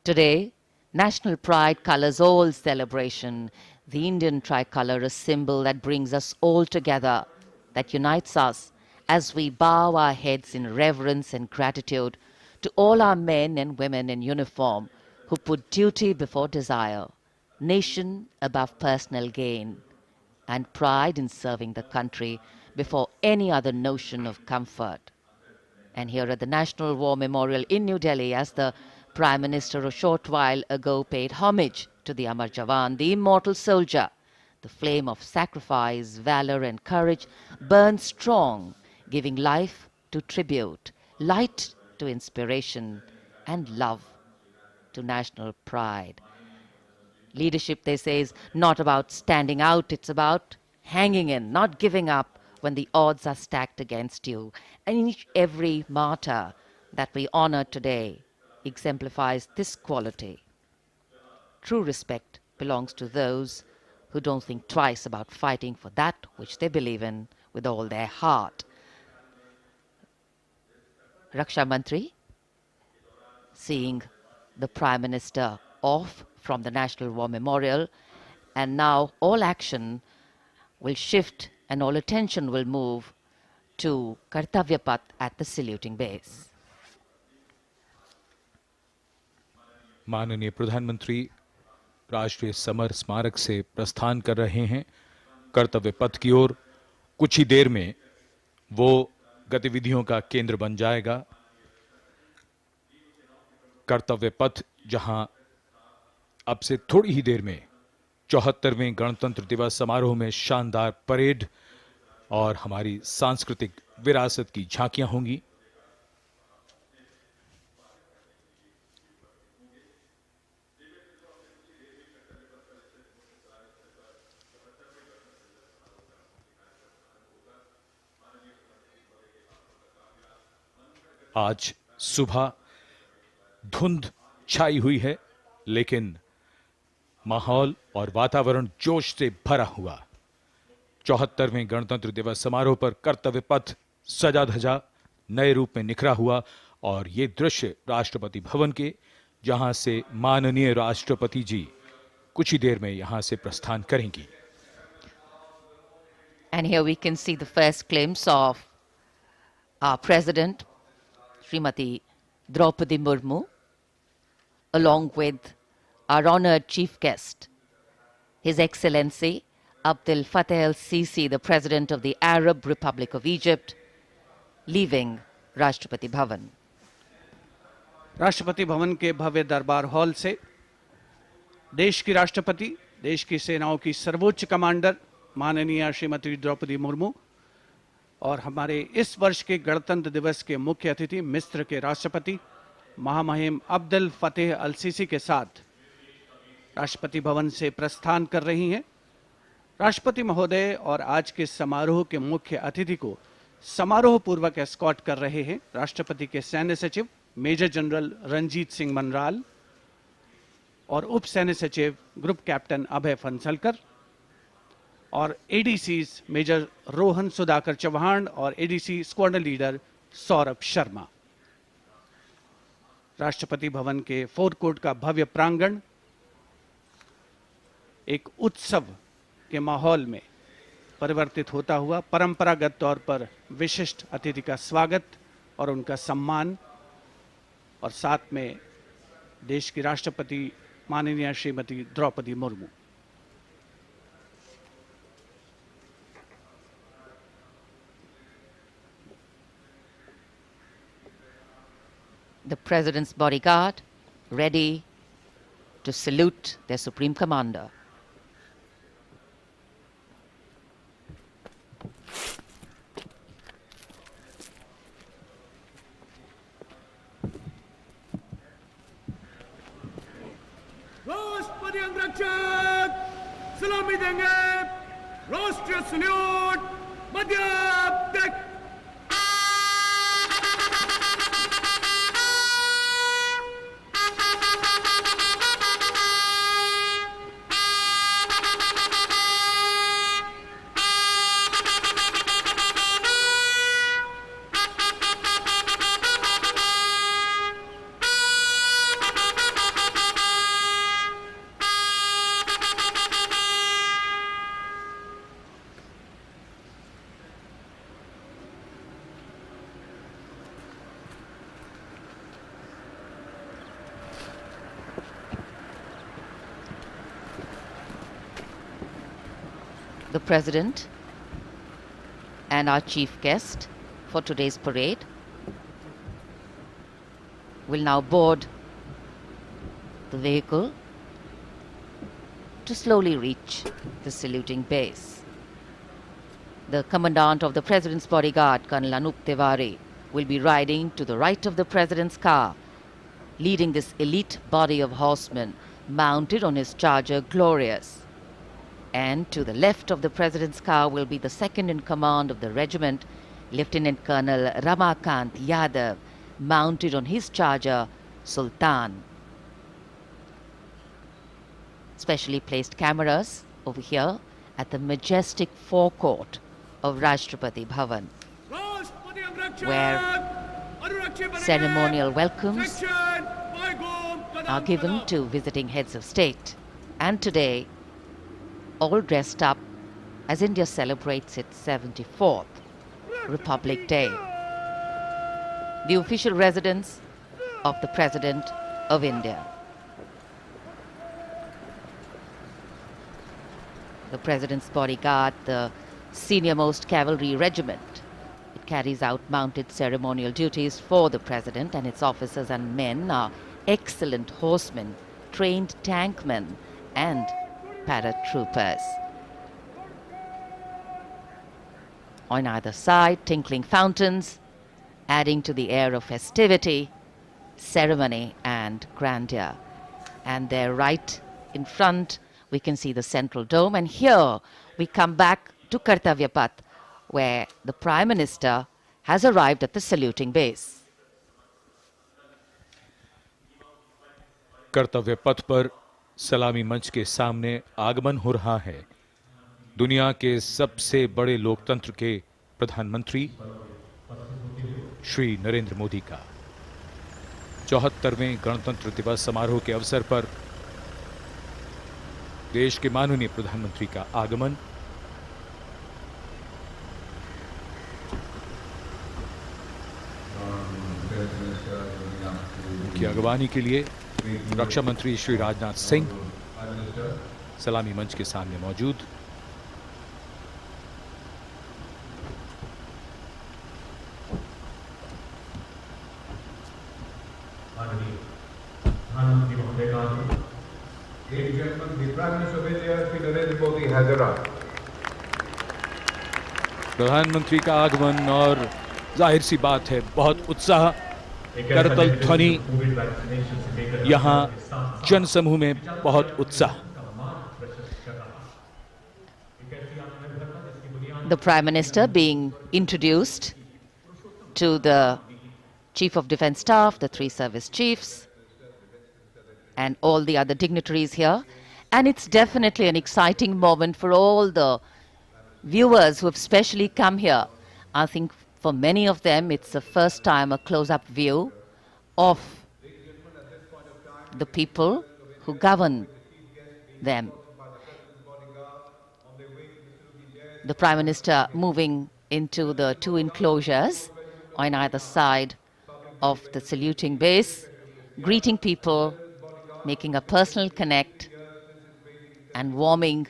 Today, national pride colors all celebration. The Indian tricolor, a symbol that brings us all together, that unites us as we bow our heads in reverence and gratitude to all our men and women in uniform who put duty before desire, nation above personal gain, and pride in serving the country before any other notion of comfort. And here at the National War Memorial in New Delhi, as the Prime Minister a short while ago paid homage to the Amar Jawan, the immortal soldier, the flame of sacrifice, valor and courage burns strong, giving life to tribute, light to inspiration, and love to national pride. Leadership, they say, is not about standing out, it's about hanging in, not giving up when the odds are stacked against you. And every martyr that we honor today exemplifies this quality. True respect belongs to those who don't think twice about fighting for that which they believe in with all their heart. Raksha Mantri, seeing the Prime Minister off from the National War Memorial, and now all action will shift and all attention will move to KartavyaPath at the saluting base. माननीय प्रधानमंत्री राष्ट्रीय summer स्मारक से प्रस्थान कर रहे हैं कर्तव्य पथ की ओर। कुछ ही देर में वो गतिविधियों का केंद्र बन जाएगा। कर्तव्य पथ जहां अब से थोड़ी ही देर में 74वें गणतंत्र दिवस समारोह में शानदार परेड और हमारी सांस्कृतिक विरासत की झांकियां होंगी। आज सुबह धुंध छाई हुई है, लेकिन माहौल और वातावरण जोश से भरा हुआ। 74वें गणतंत्र दिवस समारोह पर कर्तव्य पथ सजा धजा नए रूप में निखरा हुआ और ये दृश्य राष्ट्रपति भवन के, जहां से माननीय राष्ट्रपति जी कुछ ही देर में यहां से प्रस्थान करेंगी। And here we can see the first glimpse of our President, Srimati Draupadi Murmu, along with our honored chief guest, His Excellency Abdel Fattah el-Sisi, the President of the Arab Republic of Egypt, leaving Rashtrapati Bhavan. Rashtrapati Bhavan के भव्य दरबार hall से देश की राष्ट्रपति, देश की सेनाओं की सर्वोच्च कमांडर माननीय श्रीमती द्रौपदी मुर्मू और हमारे इस वर्ष के गणतंत्र दिवस के मुख्य अतिथि मिस्र के राष्ट्रपति महामहिम अब्देल फतेह अल सीसी के साथ राष्ट्रपति भवन से प्रस्थान कर रही हैं। राष्ट्रपति महोदय और आज के समारोह के मुख्य अतिथि को समारोह पूर्वक एस्कॉर्ट कर रहे हैं राष्ट्रपति के सैन्य सचिव मेजर जनरल रंजीत सिंह मनराल और उप सैन्य सचिव ग्रुप कैप्टन अभय फंसलकर और एडीसीज मेजर रोहन सुधाकर चौहान और ADC squadron leader Saurabh Sharma. Rashtrapati Bhavan के फोर कोर्ट का भव्य प्रांगण एक उत्सव के माहौल में परिवर्तित होता हुआ परंपरागत तौर पर विशिष्ट अतिथि का स्वागत और उनका सम्मान और साथ में देश की राष्ट्रपति माननीय Shrimati Draupadi Murmu. The President's bodyguard ready to salute their Supreme Commander. राष्ट्रपति अंगरक्षक सलामी देंगे। राष्ट्रीय सल्यूट मध्य तक। The President and our chief guest for today's parade will now board the vehicle to slowly reach the saluting base. The Commandant of the President's bodyguard, Colonel Anup Tiwari, will be riding to the right of the President's car, leading this elite body of horsemen mounted on his charger Glorious. And to the left of the President's car will be the second in command of the regiment, Lieutenant Colonel Ramakant Yadav, mounted on his charger Sultan. Specially placed cameras over here at the majestic forecourt of Rashtrapati Bhavan, where ceremonial welcomes are given to visiting heads of state. And today, all dressed up as India celebrates its 74th Republic Day, the official residence of the President of India. The President's bodyguard, the senior-most cavalry regiment, it carries out mounted ceremonial duties for the President, and its officers and men are excellent horsemen, trained tankmen, and paratroopers. On either side, tinkling fountains, adding to the air of festivity, ceremony and grandeur. And there right in front, we can see the central dome. And here we come back to KartavyaPath, where the Prime Minister has arrived at the saluting base. कर्तव्य पथ पर सलामी मंच के सामने आगमन हो रहा है दुनिया के सबसे बड़े लोकतंत्र के प्रधानमंत्री श्री नरेंद्र मोदी का 74वें गणतंत्र दिवस समारोह के अवसर पर देश के माननीय प्रधानमंत्री का आगमन। उनकी अगवानी के लिए रक्षा मंत्री श्री राजनाथ सिंह सलामी मंच के सामने मौजूद। प्रधानमंत्री महोदय का प्रधानमंत्री का आगमन और जाहिर सी बात है बहुत उत्साह करतल ध्वनि यहाँ जनसमूह में बहुत उत्साह। The Prime Minister being introduced to the Chief of Defence Staff, the 3 service chiefs and all the other dignitaries here. And it's definitely an exciting moment for all the viewers who have specially come here. I think for many of them, it's the first time a close-up view of the people who govern them. The Prime Minister moving into the 2 enclosures on either side of the saluting base, greeting people, making a personal connect and warming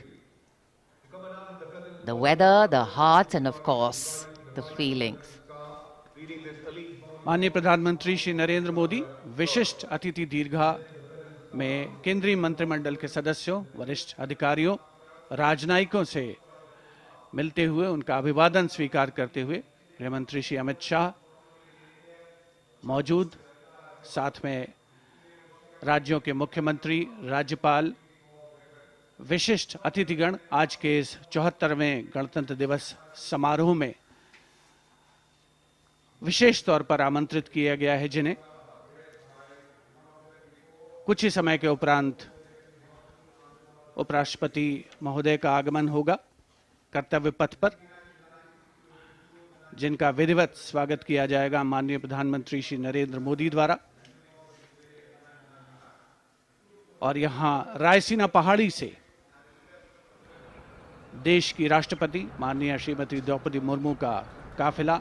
the weather, the hearts and of course the feelings. माननीय प्रधानमंत्री श्री नरेंद्र मोदी विशिष्ट अतिथि दीर्घा में केंद्रीय मंत्रिमंडल के सदस्यों, वरिष्ठ अधिकारियों, राजनयिकों से मिलते हुए उनका अभिवादन स्वीकार करते हुए गृह मंत्री श्री अमित शाह मौजूद, साथ में राज्यों के मुख्यमंत्री, राज्यपाल, विशिष्ट अतिथिगण आज के इस 74वें गणतंत्र दिवस समारोह में विशेष तौर पर आमंत्रित किया गया है, जिन्हें कुछ ही समय के उपरांत उपराष्ट्रपति महोदय का आगमन होगा कर्तव्य पथ पर, जिनका विधिवत स्वागत किया जाएगा माननीय प्रधानमंत्री श्री नरेंद्र मोदी द्वारा। और यहां रायसीना पहाड़ी से देश की राष्ट्रपति माननीय श्रीमती द्रौपदी मुर्मू का काफिला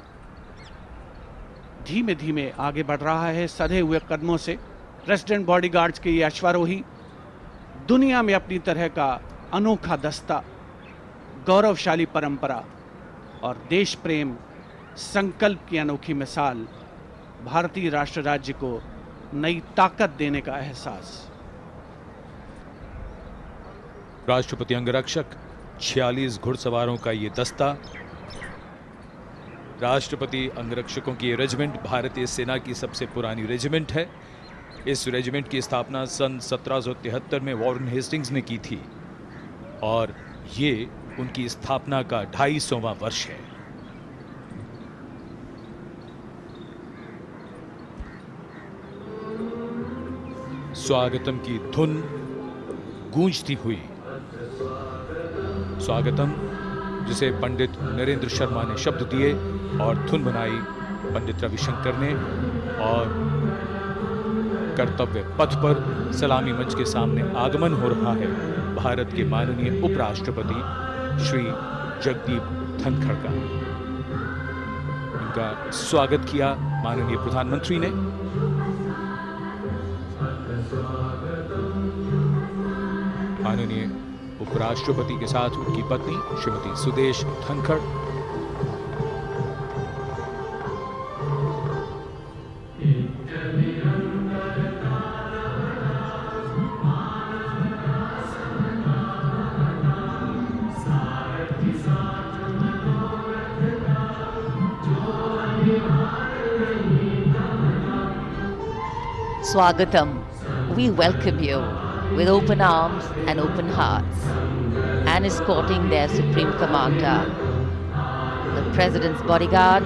धीमे धीमे आगे बढ़ रहा है सधे हुए कदमों से। प्रेसिडेंट बॉडीगार्ड्स के ये अश्वारोही दुनिया में अपनी तरह का अनोखा दस्ता, गौरवशाली परंपरा और देश प्रेम संकल्प की अनोखी मिसाल, भारतीय राष्ट्र राज्य को नई ताकत देने का एहसास। राष्ट्रपति अंगरक्षक 46 घुड़सवारों का ये दस्ता, राष्ट्रपति अंगरक्षकों की ये रेजिमेंट भारतीय सेना की सबसे पुरानी रेजिमेंट है। इस रेजिमेंट की स्थापना सन 1773 में वॉरेन हेस्टिंग्स ने की थी और ये उनकी स्थापना का 250वां वर्ष है। स्वागतम की धुन गूंजती हुई, स्वागतम जिसे पंडित नरेंद्र शर्मा ने शब्द दिए और धुन बनाई पंडित रविशंकर ने, और कर्तव्य पथ पर सलामी मंच के सामने आगमन हो रहा है भारत के माननीय उपराष्ट्रपति श्री जगदीप धनखड़ का। इनका स्वागत किया माननीय प्रधानमंत्री ने। माननीय उपराष्ट्रपति के साथ उनकी पत्नी Shrimati Sudesh Dhankhar, Swagatam, we welcome you with open arms and open hearts, and escorting their Supreme Commander, the President's bodyguard,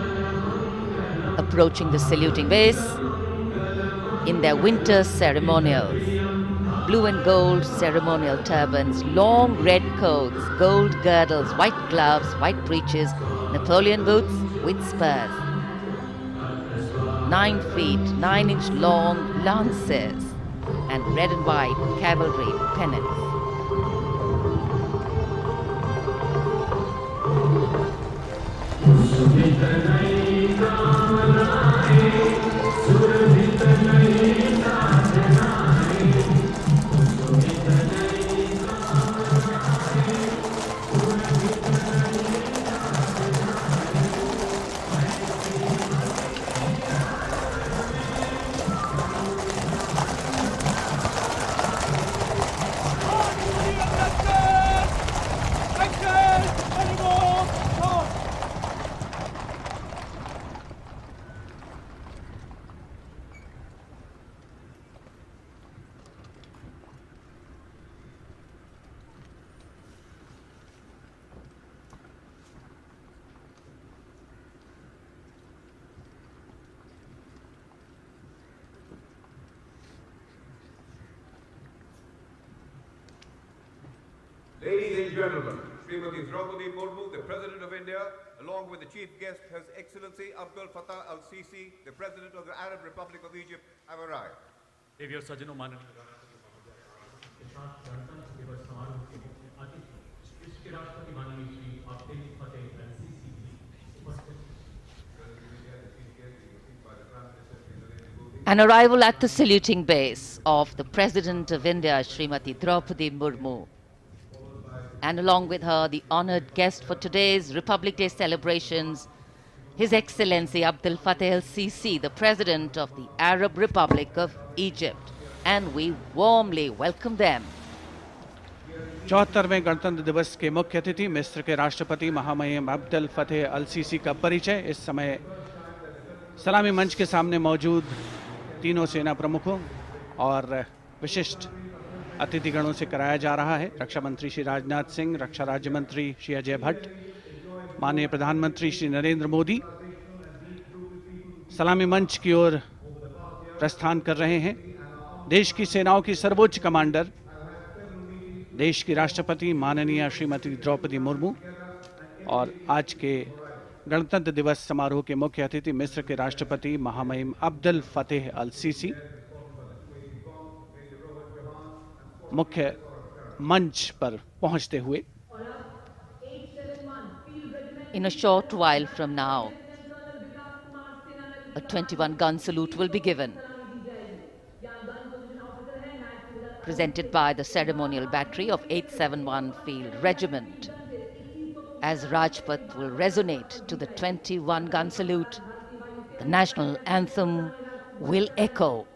approaching the saluting base in their winter ceremonials. Blue and gold ceremonial turbans, long red coats, gold girdles, white gloves, white breeches, Napoleon boots with spurs. 9 feet, 9-inch long lances, and red and white cavalry pennants. Ladies and gentlemen, Srimati Draupadi Murmu, the President of India, along with the Chief Guest, His Excellency Abdul Fattah al-Sisi, the President of the Arab Republic of Egypt, have arrived. देवियों सज्जनों माननीय राष्ट्रपति माननीय श्री अब्दुल फतेह अल-सीसी उपस्थित। An arrival at the saluting base of the President of India, Srimati Draupadi Murmu, and along with her, the honored guest for today's Republic Day celebrations, His Excellency Abdul Fattah al-Sisi, the President of the Arab Republic of Egypt, and we warmly welcome them. 74वें गणतंत्र दिवस के मुख्य अतिथि मिस्र के राष्ट्रपति महामहिम अब्दुल फतेह अल-सीसी का परिचय इस समय सलामी मंच के सामने मौजूद तीनों सेना प्रमुखों और विशिष्ट अतिथिगणों से कराया जा रहा है। रक्षा मंत्री श्री राजनाथ सिंह, रक्षा राज्य मंत्री श्री अजय भट्ट, माननीय प्रधानमंत्री श्री नरेंद्र मोदी सलामी मंच की ओर प्रस्थान कर रहे हैं। देश की सेनाओं की सर्वोच्च कमांडर, देश की राष्ट्रपति माननीय श्रीमती द्रौपदी मुर्मू और आज के गणतंत्र दिवस समारोह के मुख्य अतिथि मिस्र के राष्ट्रपति महामहिम अब्दुल फतेह अल-सीसी मुख्य मंच पर पहुंचते हुए In a short while from now, a 21-gun salute will be given, presented by the ceremonial battery of 871 Field Regiment. As Rajpath will resonate to the 21-gun salute, the national anthem will echo.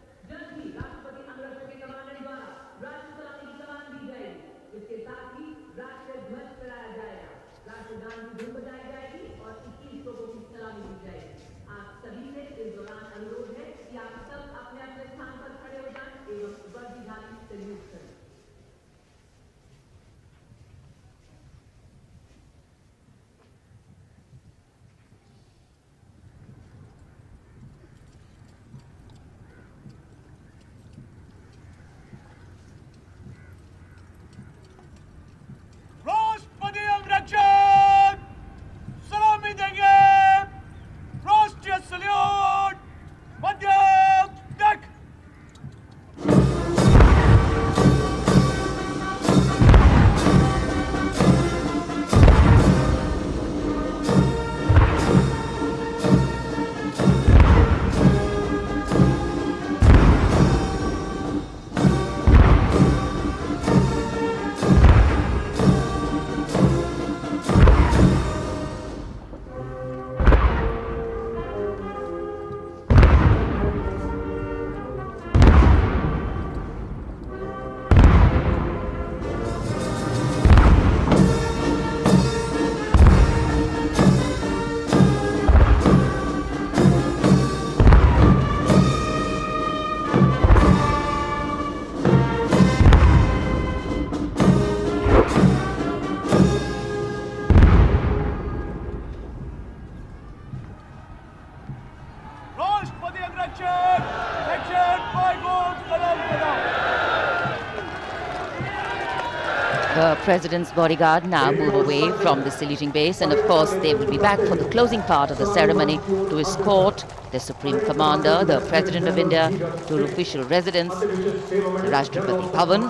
The President's bodyguard now move away from the saluting base, and of course they will be back for the closing part of the ceremony to escort the Supreme Commander, the President of India, to her official residence, the Rashtrapati Bhavan.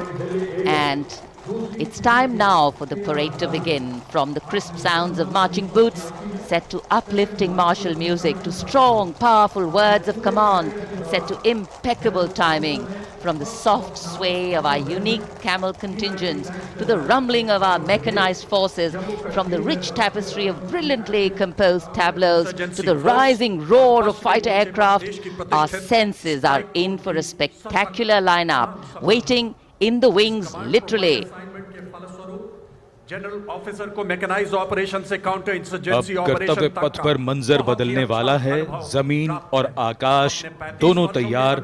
And it's time now for the parade to begin. From the crisp sounds of marching boots set to uplifting martial music, to strong, powerful words of command, set to impeccable timing, from the soft sway of our unique camel contingents to the rumbling of our mechanized forces, from the rich tapestry of brilliantly composed tableaus to the rising roar of fighter aircraft, our senses are in for a spectacular lineup, waiting in the wings, literally. General officer को mechanised operation से counter insurgency अब कर्तव्य पथ पर मंजर बदलने वाला है। जमीन और आकाश दोनों तैयार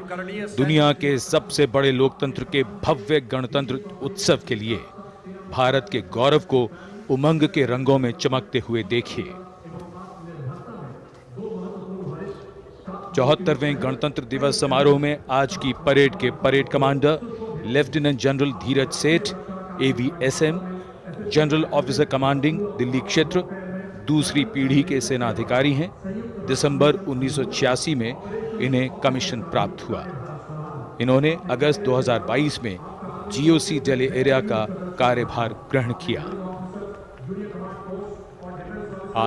दुनिया के सबसे बड़े लोकतंत्र के भव्य गणतंत्र उत्सव के लिए। भारत के गौरव को उमंग के रंगों में चमकते हुए देखिए। 74वें गणतंत्र दिवस समारोह में आज की परेड के परेड कमांडर लेफ्टिनेंट जनरल धीरज सेठ, AVSM, general officer commanding Delhi क्षेत्र, दूसरी पीढ़ी के सेनाधिकारी हैं। दिसंबर 1986 में इन्हें कमीशन प्राप्त हुआ। इन्होंने अगस्त 2022 में GOC दिल्ली एरिया का कार्यभार ग्रहण किया।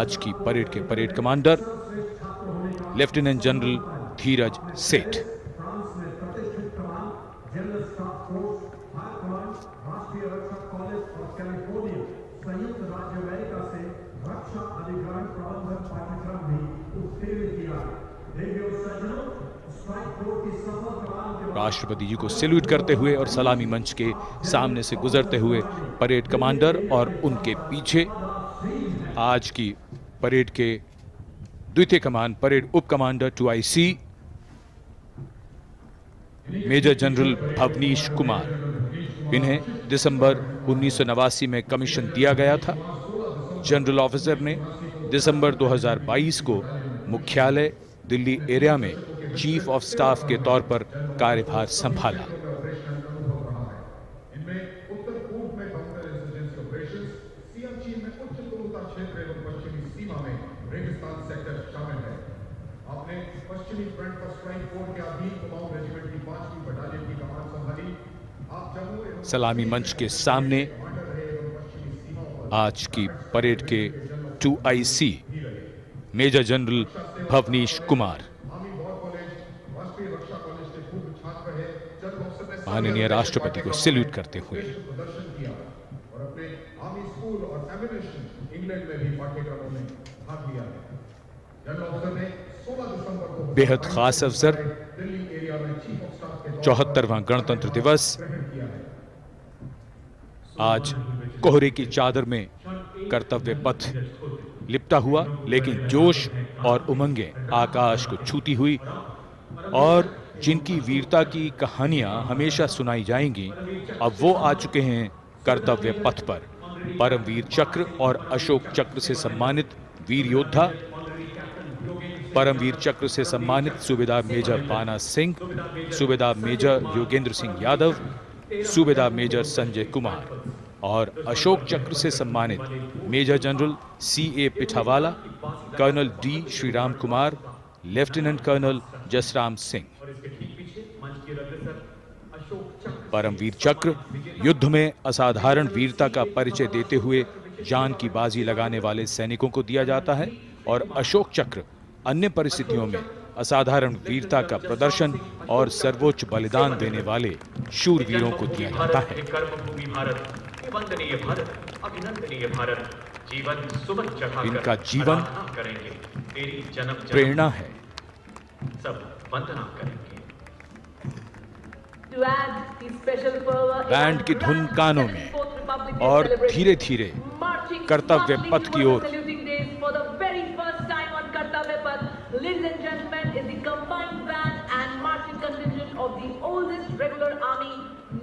आज की परेड के परेड कमांडर लेफ्टिनेंट जनरल धीरज सेठ। राष्ट्रपति जी को सैल्यूट करते हुए और सलामी मंच के सामने से गुजरते हुए परेड कमांडर और उनके पीछे आज की परेड के द्वितीय कमान परेड उप commander 2IC major general Bhavnish Kumar. इन्हें दिसंबर 1989 में कमीशन दिया गया था। जनरल ऑफिसर ने दिसंबर 2022 को मुख्यालय दिल्ली एरिया में चीफ ऑफ स्टाफ के तौर पर कार्यभार संभाला। सलामी मंच के सामने आज की परेड के 2IC major general Bhavnish Kumar माननीय राष्ट्रपति को सैल्यूट करते हुए। बेहद खास अवसर 74वां गणतंत्र दिवस। आज कोहरे की चादर में कर्तव्य पथ लिपटा हुआ, लेकिन जोश और उमंगें आकाश को छूती हुई और जिनकी वीरता की कहानियां हमेशा सुनाई जाएंगी, अब वो आ चुके हैं कर्तव्य पथ पर। परमवीर चक्र और अशोक चक्र से सम्मानित वीर योद्धा, परमवीर चक्र से सम्मानित सूबेदार मेजर बाना सिंह, सूबेदार मेजर योगेंद्र सिंह यादव, सूबेदार मेजर संजय कुमार और अशोक चक्र से सम्मानित major general CA Pithawala, colonel D Shriram Kumar, lieutenant colonel Jasram Singh. Paramvir Chakra युद्ध में असाधारण वीरता का परिचय देते हुए जान की बाजी लगाने वाले सैनिकों को दिया जाता है और अशोक चक्र अन्य परिस्थितियों में असाधारण वीरता का प्रदर्शन और सर्वोच्च बलिदान देने वाले शूरवीरों को दिया जाता है। इनका जीवन प्रेरणा है। बैंड की धुन कानों में और धीरे धीरे कर्तव्य पथ की ओर। Ladies and gentlemen, is the combined band and marching contingent of the oldest regular army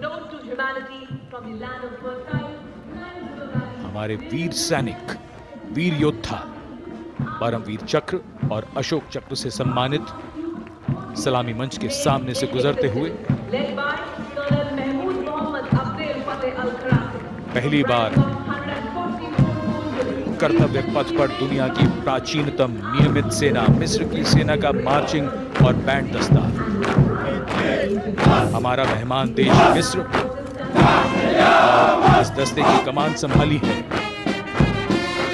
known to humanity from the land of fertile. हमारे वीर सैनिक, वीर योद्धा परमवीर चक्र और अशोक चक्र से सम्मानित सलामी मंच के सामने से गुजरते हुए led by Colonel Mahmood Mohammad Abdel Fateh Al-Kharaki. पहली बार कर्तव्य पथ पर दुनिया की प्राचीनतम नियमित सेना मिस्र की सेना का मार्चिंग और बैंड दस्ता। हमारा मेहमान देश मिस्र और इस दस्ते की कमान संभाली है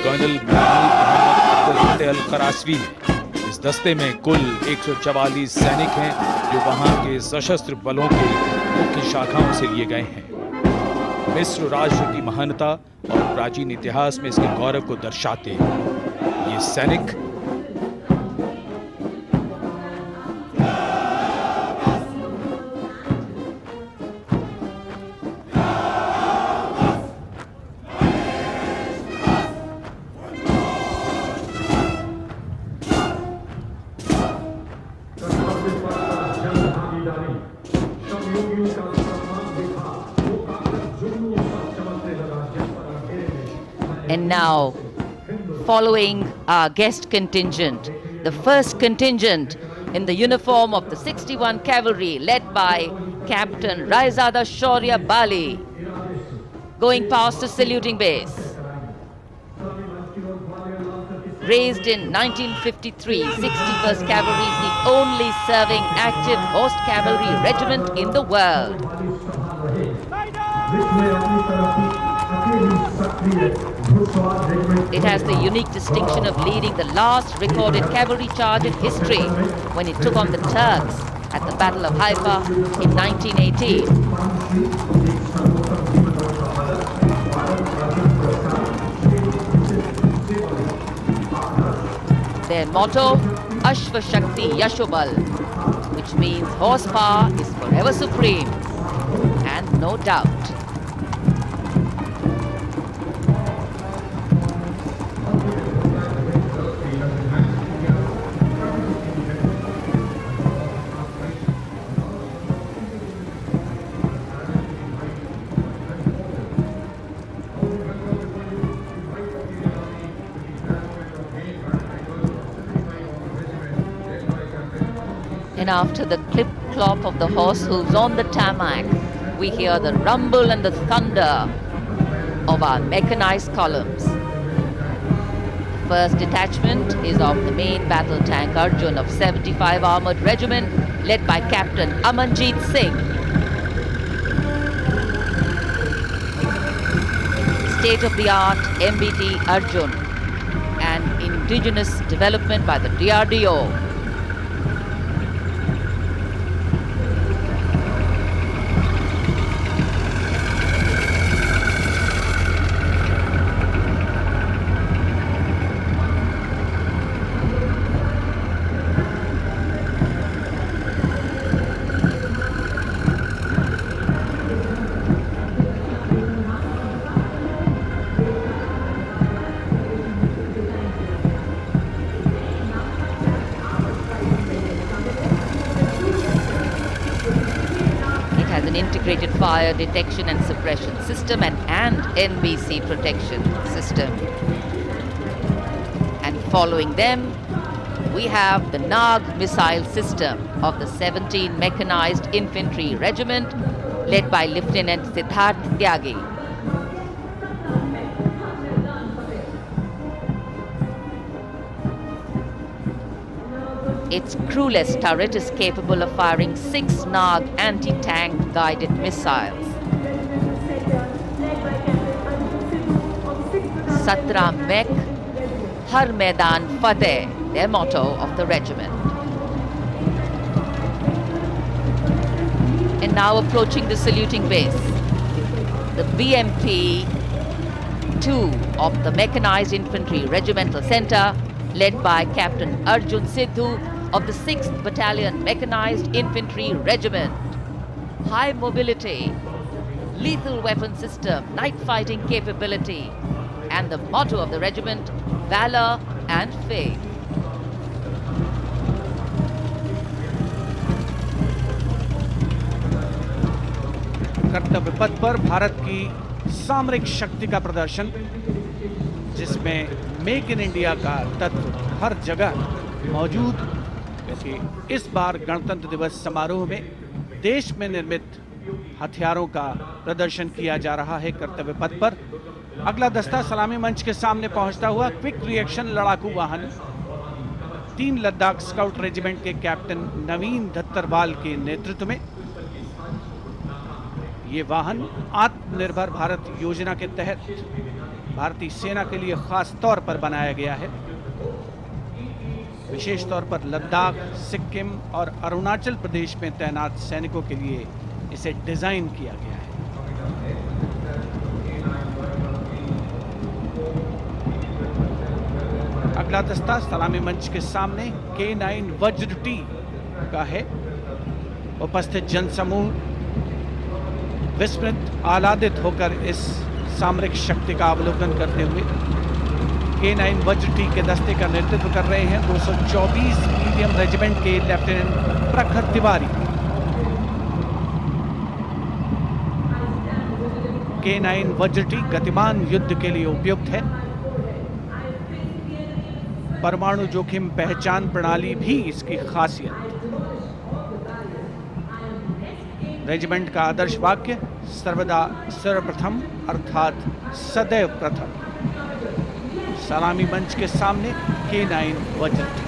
कर्नल मोहम्मद अल करासवी ने। इस दस्ते में कुल 144 सैनिक हैं जो वहां के सशस्त्र बलों के मुख्य शाखाओं से लिए गए हैं। मिस्र राष्ट्र की महानता और प्राचीन इतिहास में इसके गौरव को दर्शाते ये सैनिक And now, following our guest contingent, the first contingent in the uniform of the 61 Cavalry led by Captain Raizada Shaurya Bali, going past the saluting base. Raised in 1953, 61st Cavalry is the only serving active horse cavalry regiment in the world. It has the unique distinction of leading the last recorded cavalry charge in history when it took on the Turks at the Battle of Haifa in 1918. Their motto, Ashva Shakti Yashobal, which means horsepower is forever supreme, and no doubt. And after the clip-clop of the horse hooves on the tarmac, we hear the rumble and the thunder of our mechanized columns. The first detachment is of the main battle tank Arjun of 75 Armoured Regiment, led by Captain Amanjeet Singh. State-of-the-art MBT Arjun, an indigenous development by the DRDO. Integrated fire detection and suppression system and NBC protection system. And following them, we have the Nag missile system of the 17 Mechanized Infantry Regiment, led by Lieutenant Siddharth Tyagi. Its crewless turret is capable of firing 6 Nag anti-tank guided missiles. Satra Mek, Har Maidan Fateh, their motto of the regiment. And now approaching the saluting base, the BMP 2 of the Mechanized Infantry Regimental Center, led by Captain Arjun Sidhu of the 6th Battalion Mechanized Infantry Regiment. High mobility, lethal weapon system, night fighting capability, and the motto of the regiment, valor and faith. कर्तव्य पथ पर भारत की सामरिक शक्ति का प्रदर्शन, जिसमें make in India का तत्व हर जगह मौजूद, क्योंकि इस बार गणतंत्र दिवस समारोह में देश में निर्मित हथियारों का प्रदर्शन किया जा रहा है कर्तव्य पथ पर। अगला दस्ता सलामी मंच के सामने पहुंचता हुआ क्विक रिएक्शन लड़ाकू वाहन 3 लद्दाख स्काउट रेजिमेंट के कैप्टन नवीन दत्तरवाल के नेतृत्व में। ये वाहन आत्मनिर्भर भारत योजना के तहत भारतीय सेना के लिए खास तौर पर बनाया गया है। विशेष तौर पर लद्दाख, सिक्किम और अरुणाचल प्रदेश में तैनात सैनिकों के लिए इसे डिजाइन किया गया है। अगला दस्ता सलामी मंच के सामने K9 वज्र टी का है। उपस्थित जनसमूह विस्मृत आह्लादित होकर इस सामरिक शक्ति का अवलोकन करते हुए K9 वज्र टी के दस्ते का नेतृत्व कर रहे हैं 224 मीडियम रेजिमेंट के लेफ्टिनेंट प्रखर तिवारी। K9 वज्र टी गतिमान युद्ध के लिए उपयुक्त है। परमाणु जोखिम पहचान प्रणाली भी इसकी खासियत। रेजिमेंट का आदर्श वाक्य सर्वदा सर्वप्रथम अर्थात सदैव प्रथम। सलामी मंच के सामने K9 वज्र टी।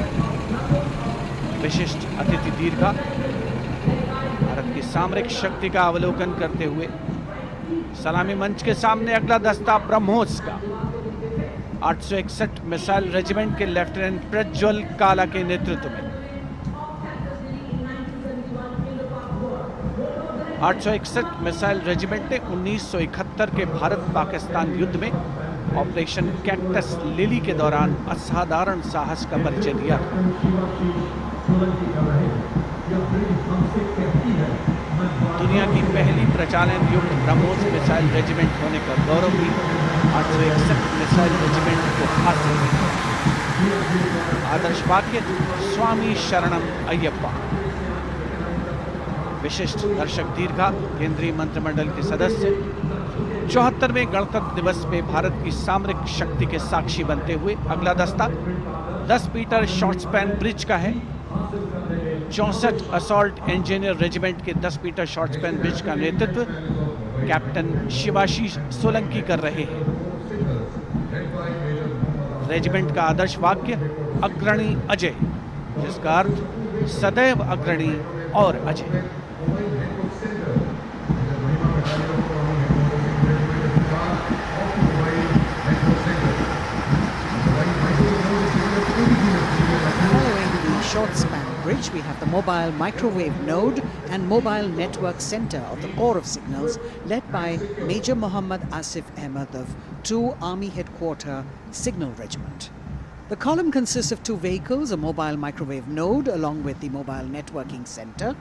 विशिष्ट अतिथि दीर्घा भारत की सामरिक शक्ति का अवलोकन करते हुए सलामी मंच के सामने अगला दस्ता ब्रह्मोस का 861 मिसाइल रेजिमेंट के लेफ्टिनेंट प्रज्वल काला के नेतृत्व में। 861 मिसाइल रेजिमेंट ने 1971 के भारत पाकिस्तान युद्ध में ऑपरेशन कैक्टस लिली के दौरान असाधारण साहस का परिचय दिया। दुनिया की पहली प्रचालन युक्त ब्रह्मोस मिसाइल रेजिमेंट होने का गौरव भी 861 मिसाइल रेजिमेंट को हासिल है। आदर्श वाक्य स्वामी शरणम अय्यप्पा। विशिष्ट दर्शक दीर्घा केंद्रीय मंत्रिमंडल के सदस्य 74वें गणतंत्र दिवस में भारत की सामरिक शक्ति के साक्षी बनते हुए। अगला दस्ता 10 मीटर शॉर्ट स्पैन ब्रिज का है। 64 असॉल्ट इंजीनियर रेजिमेंट के 10 मीटर शॉर्ट स्पैन ब्रिज का नेतृत्व कैप्टन शिवाशीष सोलंकी कर रहे हैं। रेजिमेंट का आदर्श वाक्य अग्रणी अजय, जिसका अर्थ सदैव अग्रणी और Ajay. Short span bridge, we have the mobile microwave node and mobile network center of the Corps of Signals, led by Major Muhammad Asif Ahmed of 2 Army Headquarter Signal Regiment. The column consists of 2 vehicles, a mobile microwave node along with the mobile networking center.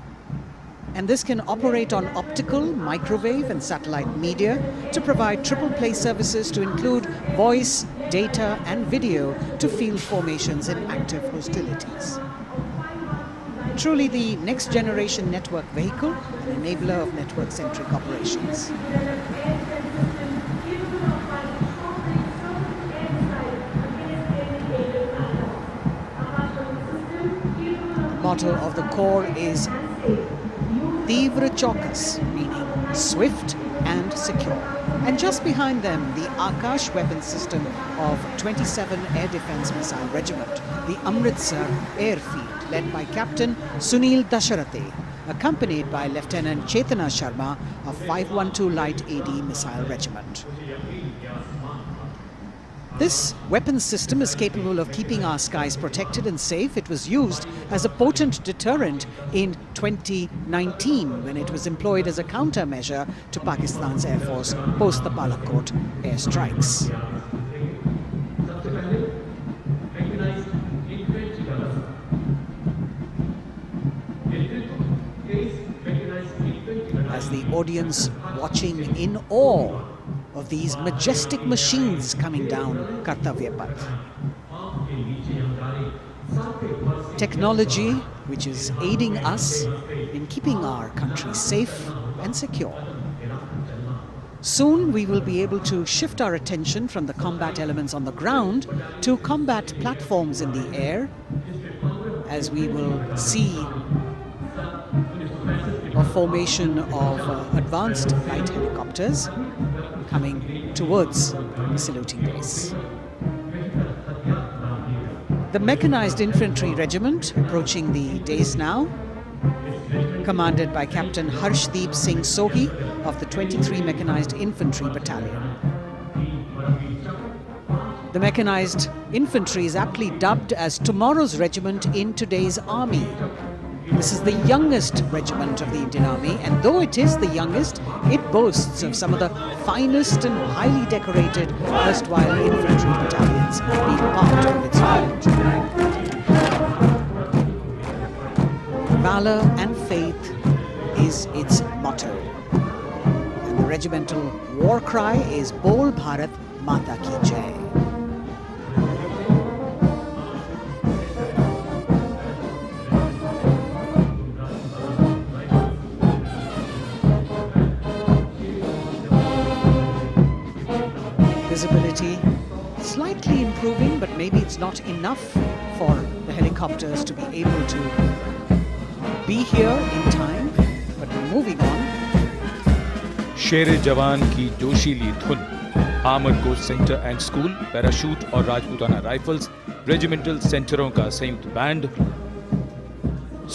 And this can operate on optical, microwave and satellite media to provide triple play services to include voice, data and video to field formations in active hostilities. Truly the next generation network vehicle, an enabler of network-centric operations. The motto of the Corps is Tivra Chaukas, meaning swift and secure. And just behind them, the Akash weapon system of 27 Air Defence Missile Regiment, the Amritsar Airfield, led by Captain Sunil Dasharathe, accompanied by Lieutenant Chetana Sharma of 512 Light AD Missile Regiment. This weapon system is capable of keeping our skies protected and safe. It was used as a potent deterrent in 2019 when it was employed as a countermeasure to Pakistan's Air Force post the Balakot airstrikes. As the audience watching in awe of these majestic machines coming down KartavyaPath. Technology which is aiding us in keeping our country safe and secure. Soon we will be able to shift our attention from the combat elements on the ground to combat platforms in the air, as we will see a formation of advanced light helicopters coming towards the saluting base. The Mechanized Infantry Regiment approaching the dais now, commanded by Captain Harshdeep Singh Sohi of the 23 Mechanized Infantry Battalion. The Mechanized Infantry is aptly dubbed as tomorrow's regiment in today's army. This is the youngest regiment of the Indian Army, and though it is the youngest, it boasts of some of the finest and highly decorated erstwhile infantry battalions being part of its unit. Valor and faith is its motto, and the regimental war cry is Bol Bharat Mata Ki Jai. Visibility slightly improving, but maybe it's not enough for the helicopters to be able to be here in time, but we're moving on. शेर जवान की जोशीली धुन, armoured corps centre and school, parachute और Rajputana rifles regimental सेंटरों का संयुक्त band,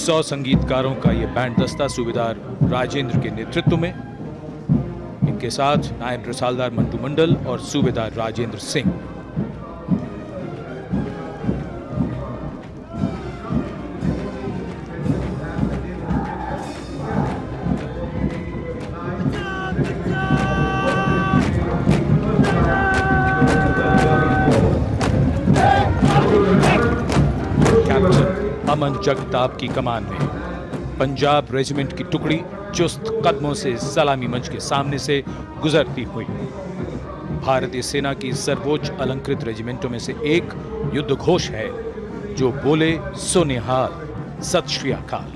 100 संगीतकारों का ये बैंड दस्ता सूबेदार राजेंद्र के नेतृत्व में, इनके साथ नायब रसालदार मंटू मंडल और सूबेदार राजेंद्र सिंह। कैप्टन अमन जगताप की कमान में पंजाब रेजिमेंट की टुकड़ी चुस्त कदमों से सलामी मंच के सामने से गुजरती हुई। भारतीय सेना की सर्वोच्च अलंकृत रेजिमेंटों में से एक युद्ध घोष है जो बोले सो निहाल, सत श्री अकाल।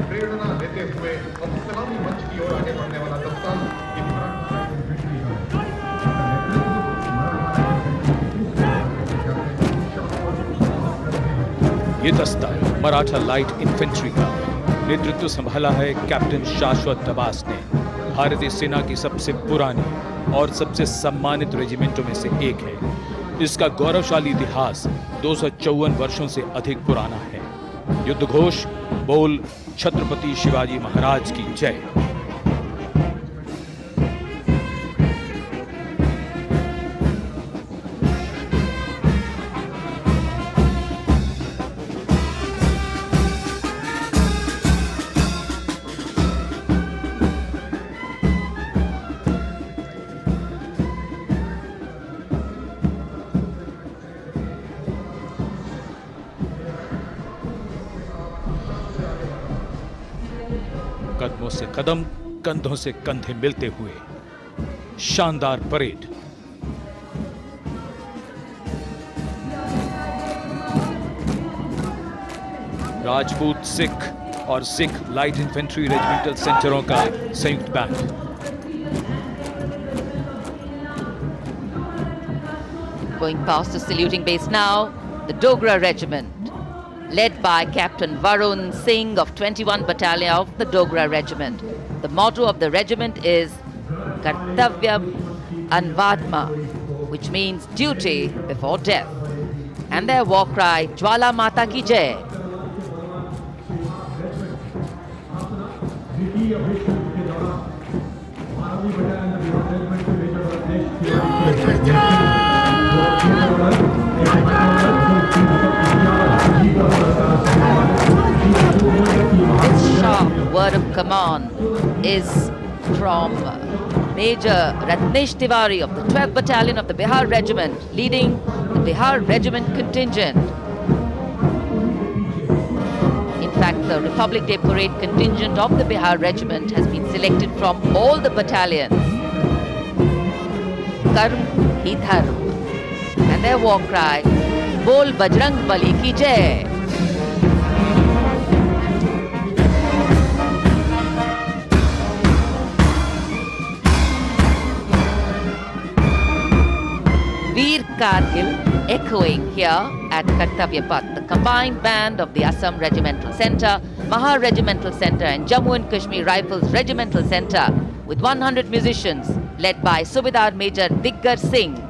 प्रेरणा देते हुए अब सलामी मंच की ओर आगे बढ़ने वाला दस्ता ये दस्ता मराठा लाइट इन्फेंट्री का नेतृत्व संभाला है कैप्टन शाश्वत दबास ने। भारतीय सेना की सबसे पुरानी और सबसे सम्मानित रेजिमेंटों में से एक है। इसका गौरवशाली इतिहास 254 वर्षों से अधिक पुराना है। युद्ध घोष बोल छत्रपति शिवाजी महाराज की जय। कदमों से कदम, कंधों से कंधे मिलते हुए शानदार परेड। राजपूत सिख और सिख लाइट इन्फेंट्री रेजिमेंटल सेंटरों का संयुक्त band. Going past the saluting base now, the Dogra Regiment, led by Captain Varun Singh of 21 Battalion of the Dogra Regiment. The motto of the regiment is KartavyaPath, which means duty before death. And their war cry, Jwala Mata Ki Jai. This sharp word of command is from Major Ratnesh Tiwari of the 12th Battalion of the Bihar Regiment, leading the Bihar Regiment contingent. In fact, the Republic Day Parade contingent of the Bihar Regiment has been selected from all the battalions. Karm hi dharm. And their war cry, Bol Bajrang Bali ki Jai. Veer Kargil echoing here at KartavyaPath. The combined band of the Assam Regimental Centre, Maha Regimental Centre and Jammu and Kashmir Rifles Regimental Centre with 100 musicians led by Subedar Major Diggar Singh.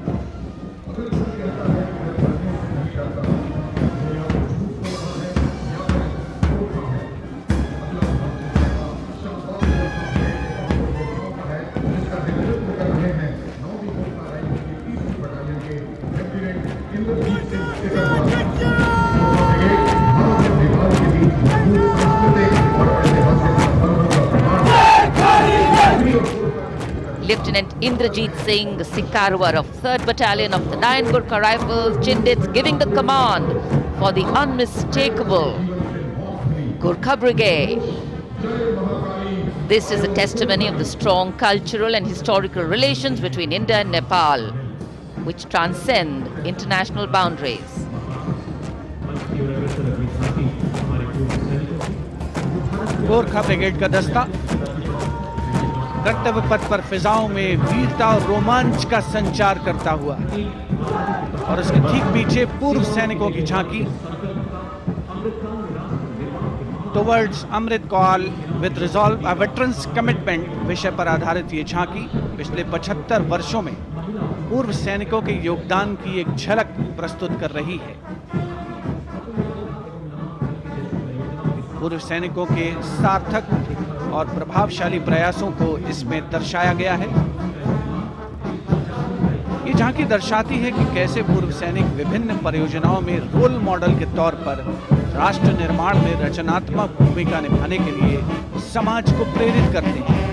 Lieutenant Indrajit Singh, Sikarwar of 3rd Battalion of the 9 Gurkha Rifles, Chindits, giving the command for the unmistakable Gurkha Brigade. This is a testimony of the strong cultural and historical relations between India and Nepal, which transcend international boundaries. Gorkha brigade का दस्ता कर्तव्य पथ पर फिजाओं में वीरता और रोमांच का संचार करता हुआ और उसके ठीक पीछे पूर्व सैनिकों की झांकी towards Amrit Kaal with resolve a veterans commitment विषय पर आधारित ये झांकी पिछले 75 वर्षों में पूर्व सैनिकों के योगदान की एक झलक प्रस्तुत कर रही है। पूर्व सैनिकों के सार्थक और प्रभावशाली प्रयासों को इसमें दर्शाया गया है। ये झांकी दर्शाती है कि कैसे पूर्व सैनिक विभिन्न परियोजनाओं में रोल मॉडल के तौर पर राष्ट्र निर्माण में रचनात्मक भूमिका निभाने के लिए समाज को प्रेरित करते हैं।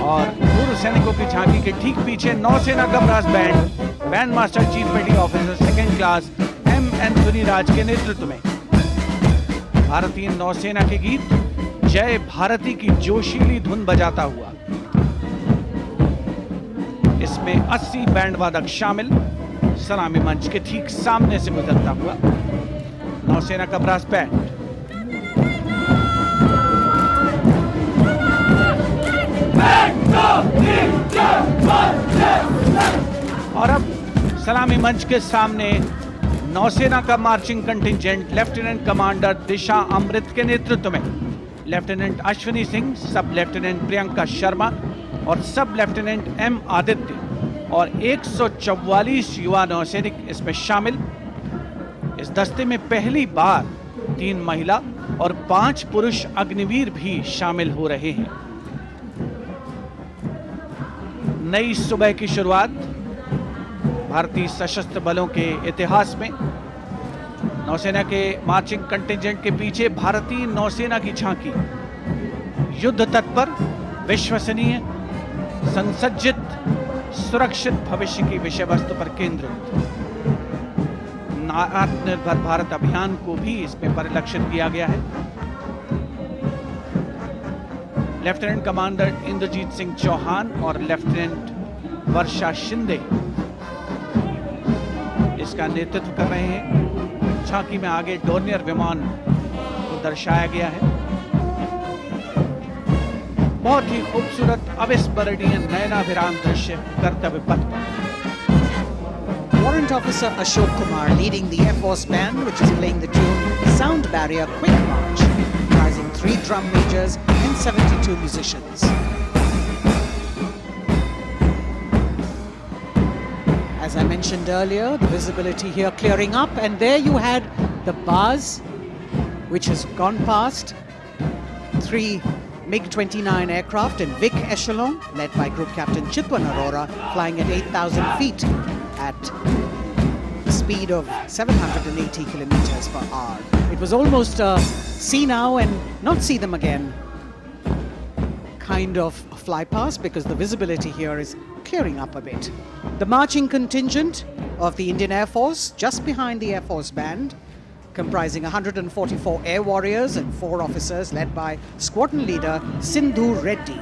और पूर्व सैनिकों की झांकी के ठीक पीछे नौसेना का brass band master chief petty officer 2nd class M Anthony Raj के नेतृत्व में भारतीय नौसेना के गीत जय भारती की जोशीली धुन बजाता हुआ। इसमें 80 बैंड वादक शामिल, सलामी मंच के ठीक सामने से गुजरता हुआ नौसेना का ब्रास बैंड। और अब सलामी मंच के सामने नौसेना का मार्चिंग कंटिंजेंट लेफ्टिनेंट कमांडर दिशा अमृत के नेतृत्व में लेफ्टिनेंट अश्विनी सिंह, सब लेफ्टिनेंट प्रियंका शर्मा और सब लेफ्टिनेंट एम आदित्य और 144 युवा नौसैनिक इसमें शामिल। इस दस्ते में पहली बार 3 महिला और 5 पुरुष अग्निवीर भी शामिल हो रहे हैं। नई सुबह की शुरुआत भारतीय सशस्त्र बलों के इतिहास में। नौसेना के मार्चिंग कंटिंजेंट के पीछे भारतीय नौसेना की झांकी युद्ध तत्पर, विश्वसनीय, संसज्जित, सुरक्षित भविष्य की विषय वस्तु पर केंद्रित। आत्मनिर्भर भारत अभियान को भी इसमें परिलक्षित किया गया है। लेफ्टिनेंट कमांडर इंद्रजीत सिंह चौहान और लेफ्टिनेंट वर्षा शिंदे इसका नेतृत्व कर रहे हैं। झांकी में आगे डोर्नियर विमान को दर्शाया गया है। बहुत ही खूबसूरत अविस्मरणीय नयनाभिराम दृश्य कर्तव्य पथ पर। Warrant Officer Ashok Kumar leading the Air Force Band, which is playing the tune Sound Barrier Quick March, comprising 3 drum majors and 72 musicians. As I mentioned earlier, the visibility here clearing up, and there you had the bars, which has gone past 3 MiG-29 aircraft in Vic Echelon, led by Group Captain Chitwan Arora, flying at 8,000 feet at a speed of 780 kilometers per hour. It was almost a see now and not see them again kind of fly past, because the visibility here is clearing up a bit. The marching contingent of the Indian Air Force, just behind the Air Force Band, comprising 144 air warriors and 4 officers, led by squadron leader Sindhu Reddy.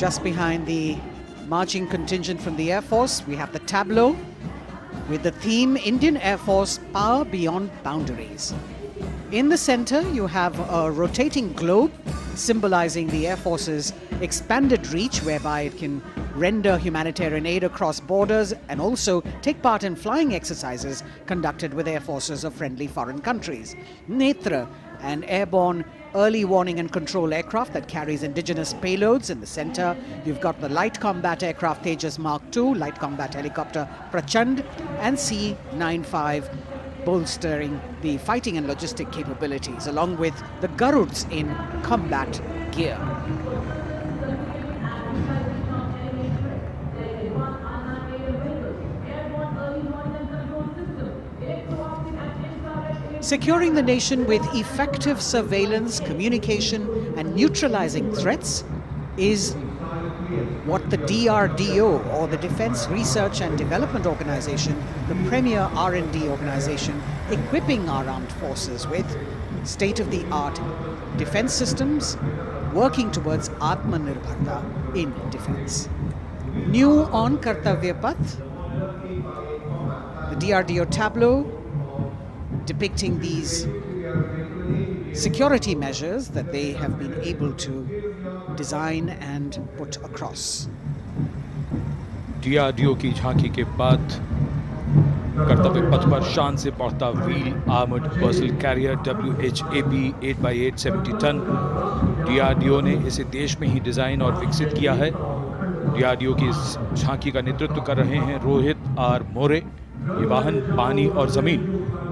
Just behind the marching contingent from the Air Force, we have the tableau with the theme Indian Air Force Power Beyond Boundaries. In the center, you have a rotating globe symbolizing the Air Force's expanded reach, whereby it can render humanitarian aid across borders and also take part in flying exercises conducted with air forces of friendly foreign countries. Netra, an airborne early warning and control aircraft that carries indigenous payloads in the center. You've got the light combat aircraft Tejas Mark II, light combat helicopter Prachand, and C-95 bolstering the fighting and logistic capabilities, along with the Garuds in combat gear. Securing the nation with effective surveillance, communication, and neutralizing threats is what the DRDO, or the Defense Research and Development Organization, the premier R&D organization, equipping our armed forces with state-of-the-art defense systems, working towards Atmanirbharta in defense. New on KartavyaPath, the DRDO tableau depicting these security measures that they have been able to design and put across. DRDO की झांकी के बाद कर्तव्य पथ पर शान से पहुंचता wheel armoured personnel carrier WHAP 8x8 70 ton. DRDO ने इसे देश में ही डिजाइन और विकसित किया है। DRDO की इस झांकी का नेतृत्व कर रहे हैं रोहित आर मोरे। ये वाहन पानी और जमीन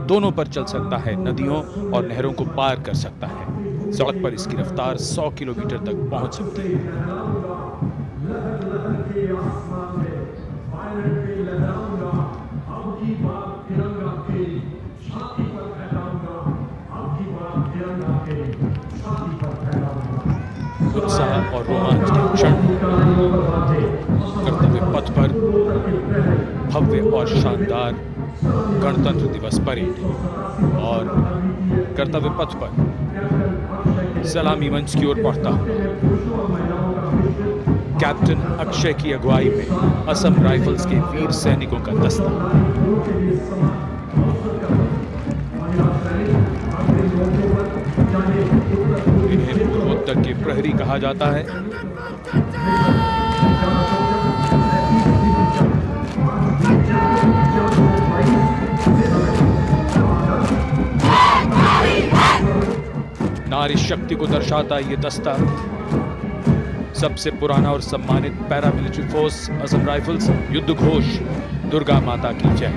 दोनों पर चल सकता है, नदियों और नहरों को पार कर सकता है। सड़क पर इसकी रफ्तार 100 किलोमीटर तक पहुंच सकती है। उत्साह और रोमांच के क्षण, कर्तव्य पथ पर भव्य और शानदार गणतंत्र दिवस परेड और कर्तव्य पथ पर सलामी मंच की ओर बढ़ता कैप्टन अक्षय की अगुवाई में असम राइफल्स के वीर सैनिकों का दस्ता। इन्हें पूर्वोत्तर के प्रहरी कहा जाता है। नारी शक्ति को दर्शाता ये दस्ता सबसे पुराना और सम्मानित पैरामिलिट्री फोर्स असम राइफल्स। युद्ध घोष दुर्गा माता की जय।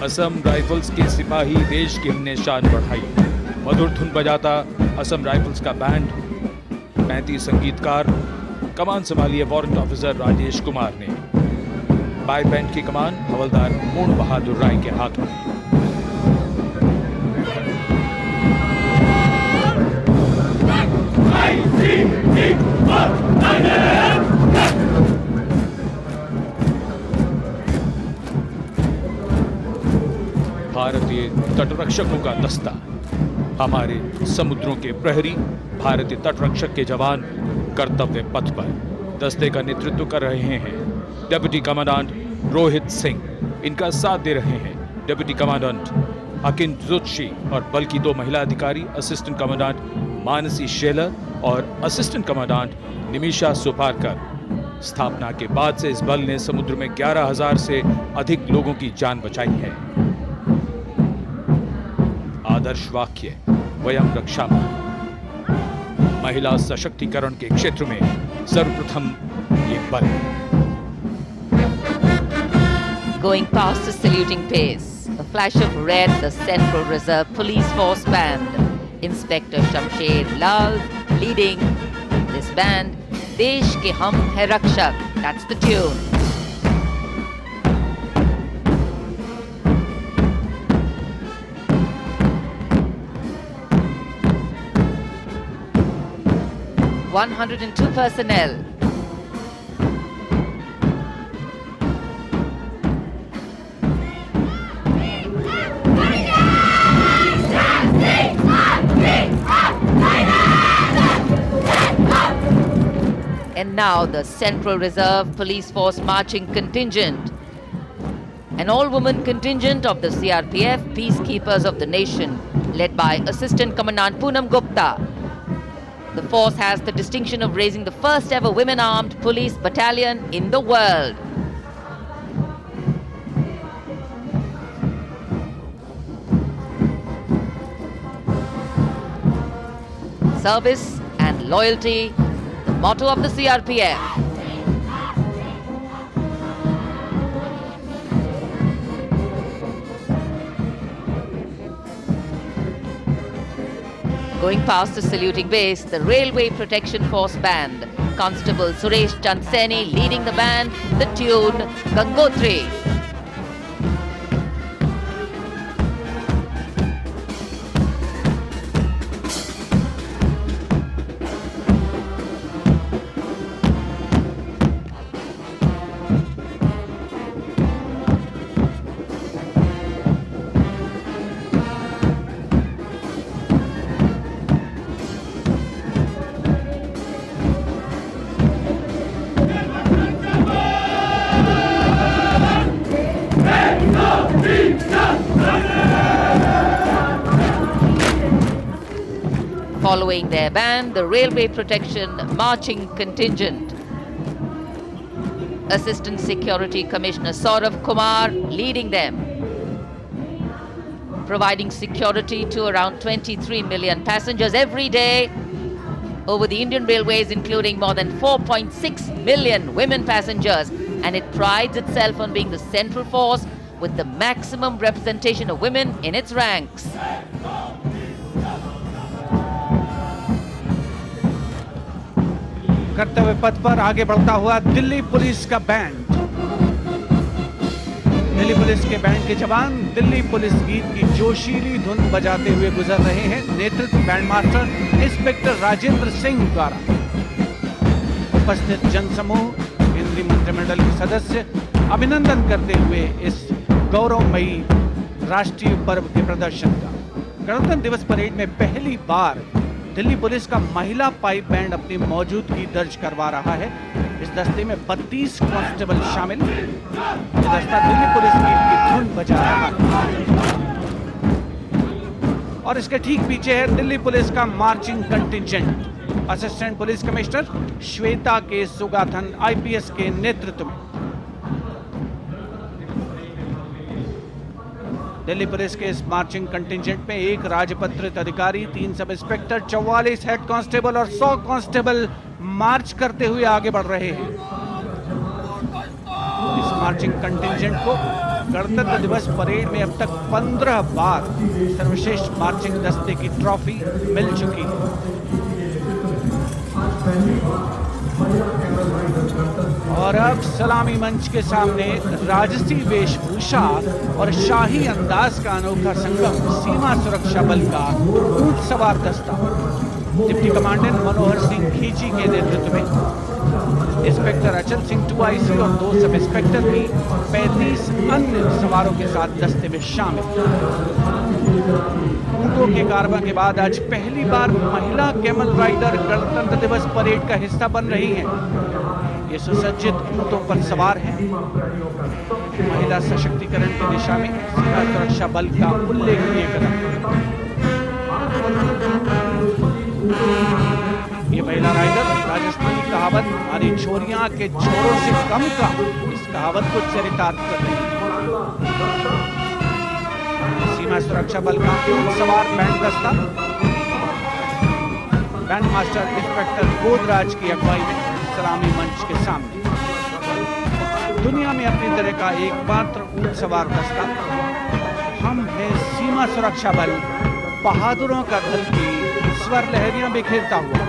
असम राइफल्स के सिपाही देश की हमने शान बढ़ाई। मधुर धुन बजाता असम राइफल्स का बैंड, 35 संगीतकार। कमान संभाली है वारंट ऑफिसर राजेश कुमार ने। बाय बैंड की कमान हवलदार पूर्ण बहादुर राय के हाथ में। भारतीय तटरक्षकों का दस्ता, हमारे समुद्रों के प्रहरी, भारतीय तटरक्षक के जवान कर्तव्य पथ पर। दस्ते का नेतृत्व कर रहे हैं डिप्टी कमांडेंट रोहित सिंह। इनका साथ दे रहे हैं डिप्टी कमांडेंट अकिन जोशी और बल की 2 महिला अधिकारी, असिस्टेंट कमांडेंट मानसी शेलर और असिस्टेंट कमांडेंट निमिषा सुपारकर। स्थापना के बाद से इस बल ने समुद्र में 11,000 से अधिक लोगों की जान बचाई है। आदर्श वाक्य वयम रक्षामः। महिला सशक्तिकरण के क्षेत्र में सर्वप्रथम ये बल। Going past the saluting pace, a flash of red, the Central Reserve Police Force Band. Inspector Shamsher Lal leading this band. Desh ke hum hai rakshak. That's the tune. 102 personnel. And now the Central Reserve Police Force marching contingent, an all-woman contingent of the CRPF, Peacekeepers of the Nation, led by Assistant Commandant Poonam Gupta. The force has the distinction of raising the first ever women-armed police battalion in the world. Service and loyalty, the motto of the CRPF. Going past the saluting base, the Railway Protection Force Band. Constable Suresh Chandseni leading the band, the tune Gangotri. Following their band, the Railway Protection Marching Contingent. Assistant Security Commissioner Saurav Kumar leading them, providing security to around 23 million passengers every day over the Indian Railways, including more than 4.6 million women passengers. And it prides itself on being the central force with the maximum representation of women in its ranks. कर्तव्य पथ पर आगे बढ़ता हुआ Delhi police का band. Delhi police के band के जवान दिल्ली पुलिस गीत की जोशीली धुन बजाते हुए गुजर रहे हैं। नेतृत्व band master inspector Rajendra Singh द्वारा। उपस्थित जनसमूह, केंद्रीय मंत्रिमंडल के सदस्य अभिनंदन करते हुए इस गौरवमयी राष्ट्रीय पर्व के प्रदर्शन का। गणतंत्र दिवस परेड में पहली बार दिल्ली पुलिस का महिला पाइप बैंड अपनी मौजूदगी दर्ज करवा रहा है। इस दस्ते में 32 कांस्टेबल शामिल। ये दस्ता दिल्ली पुलिस गीत की धुन बजा रहा है और इसके ठीक पीछे है दिल्ली पुलिस का marching contingent. Assistant police commissioner Shweta के सुगाथन आईपीएस के नेतृत्व में। दिल्ली पुलिस के इस मार्चिंग कंटिंजेंट में एक राजपत्रित अधिकारी, 3 सब इंस्पेक्टर, 44 हेड कांस्टेबल और 100 कांस्टेबल मार्च करते हुए आगे बढ़ रहे हैं। इस मार्चिंग कंटिंजेंट को गणतंत्र दिवस परेड में अब तक 15 बार सर्वश्रेष्ठ मार्चिंग दस्ते की ट्रॉफी मिल चुकी है। और अब सलामी मंच के सामने राजसी वेशभूषा और शाही अंदाज का अनोखा संगम, सीमा सुरक्षा बल का ऊंट सवार दस्ता डिप्टी कमांडेंट मनोहर सिंह खींची के नेतृत्व में इंस्पेक्टर अचल सिंह 2IC और 2 सब इंस्पेक्टर भी 35 अन्य सवारों के साथ दस्ते में शामिल। ऊंटों के कारवां के बाद आज पहली बार महिला कैमल राइडर गणतंत्र दिवस परेड का हिस्सा बन रही हैं। ये सुसज्जित ऊंटों पर सवार हैं। महिला सशक्तिकरण की दिशा में सीमा सुरक्षा बल का उल्लेखनीय कदम। ये महिला राइडर राजस्थानी कहावत हमारी छोरियां के छोरों से कम का, इस कहावत को चरितार्थ कर रही है। सीमा सुरक्षा बल का सवार बैंड दस्ता बैंड मास्टर इंस्पेक्टर गोदराज की अगुवाई में सलामी मंच के सामने। दुनिया में अपनी तरह का एकमात्र ऊंट सवार दस्ता हम हैं सीमा सुरक्षा बल, बहादुरों का दल की स्वर लहरियां बिखेरता हुआ।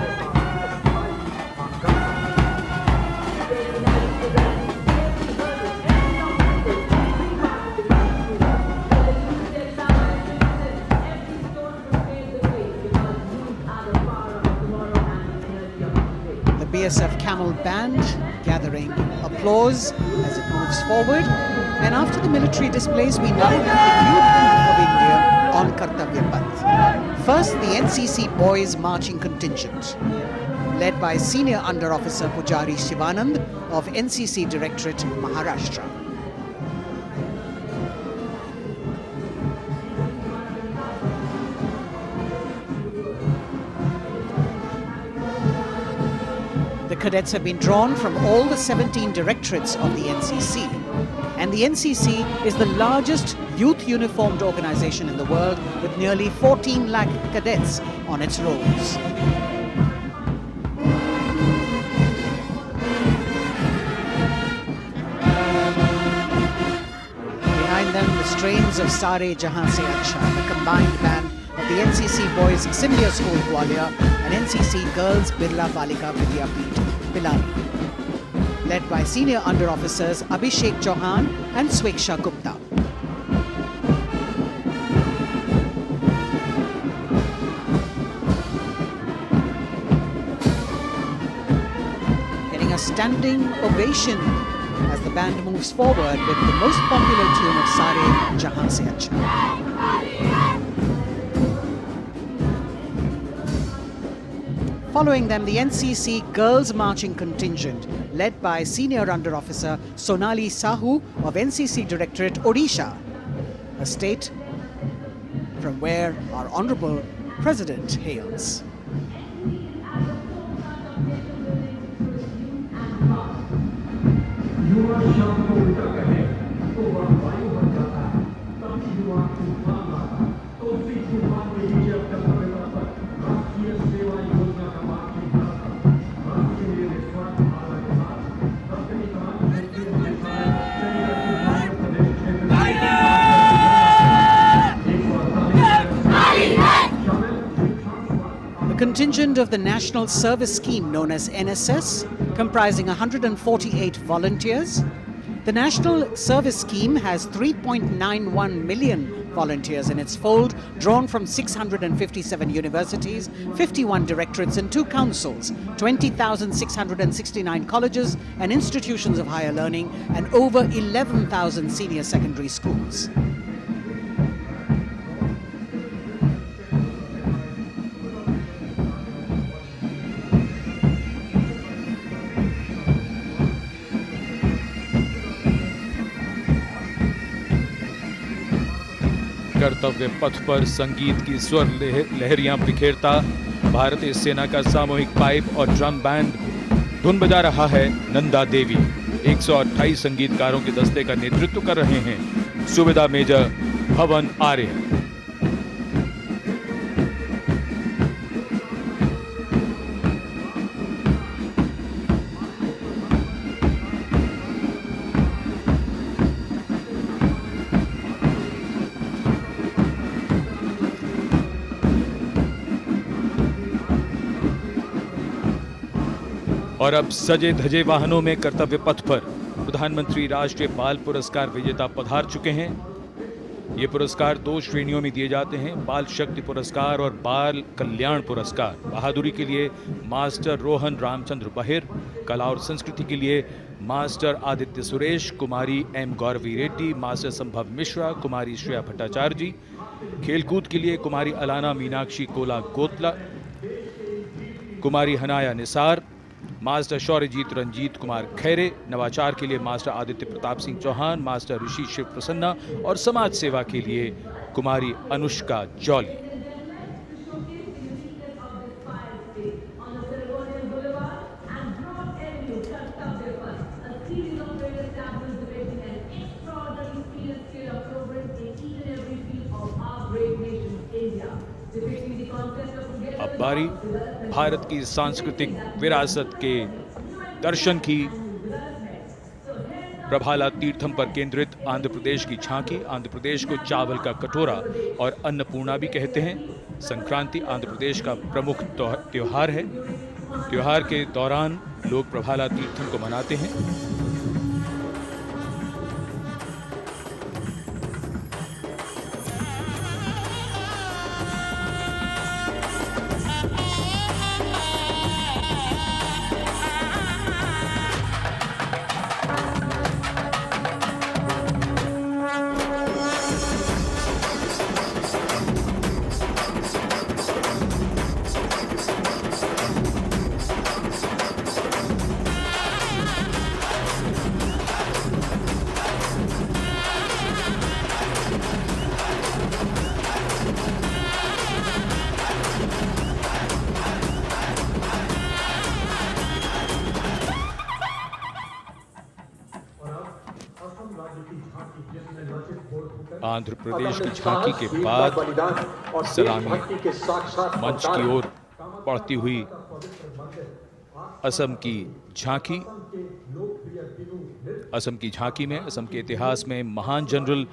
BSF Camel Band gathering applause as it moves forward. And after the military displays, we now have the Youth of India on KartavyaPath. First, the NCC Boys Marching Contingent, led by Senior Under Officer Pujari Shivanand of NCC Directorate, Maharashtra. The cadets have been drawn from all the 17 directorates of the NCC. And the NCC is the largest youth uniformed organization in the world, with nearly 14 lakh cadets on its rolls. Behind them, the strains of Sare Jahan Se Acha, the combined band of the NCC Boys Simlia School Gwalior and NCC Girls Birla Balika Vidyapeeth Pilani, led by Senior Under Officers Abhishek Chauhan and Sweksha Gupta. Getting a standing ovation as the band moves forward with the most popular tune of Sare Jahan Se Acha. Following them, the NCC Girls Marching Contingent, led by Senior Under Officer Sonali Sahu of NCC Directorate, Odisha, a state from where our Honorable President hails. Contingent of the National Service Scheme known as NSS, comprising 148 volunteers. The National Service Scheme has 3.91 million volunteers in its fold, drawn from 657 universities, 51 directorates and 2 councils, 20,669 colleges and institutions of higher learning, and over 11,000 senior secondary schools. कर्तव्य पथ पर संगीत की स्वर लहरियां बिखेरता भारतीय सेना का सामूहिक पाइप और ड्रम बैंड धुन बजा रहा है। नंदा देवी 128 संगीतकारों के दस्ते का नेतृत्व कर रहे हैं। सुबेदार मेजर भवन आर्य। और अब सजे धजे वाहनों में कर्तव्य पथ पर प्रधानमंत्री राष्ट्रीय बाल पुरस्कार विजेता पधार चुके हैं। ये पुरस्कार 2 श्रेणियों में दिए जाते हैं, बाल शक्ति पुरस्कार और बाल कल्याण पुरस्कार। बहादुरी के लिए मास्टर रोहन रामचंद्र बहिर, कला और संस्कृति के लिए मास्टर आदित्य सुरेश, कुमारी एम गौरवी रेड्डी, मास्टर संभव मिश्रा, कुमारी श्रेया भट्टाचार्य जी, खेलकूद के लिए कुमारी अलाना मीनाक्षी कोला गोतला, कुमारी हनाया निसार, मास्टर शौर्यजीत रंजीत कुमार खैरे, नवाचार के लिए मास्टर आदित्य प्रताप सिंह चौहान, मास्टर ऋषि शिव प्रसन्ना और समाज सेवा के लिए कुमारी अनुष्का जौली। अब बारी भारत की सांस्कृतिक विरासत के दर्शन की। प्रभाला तीर्थम पर केंद्रित आंध्र प्रदेश की झांकी। आंध्र प्रदेश को चावल का कटोरा और अन्नपूर्णा भी कहते हैं। संक्रांति आंध्र प्रदेश का प्रमुख त्योहार है। त्योहार के दौरान लोग प्रभाला तीर्थम को मनाते हैं। आंध्र प्रदेश की झांकी के बाद सलामी मंच की ओर बढ़ती हुई असम की झांकी। असम की झांकी में असम के इतिहास में महान जनरल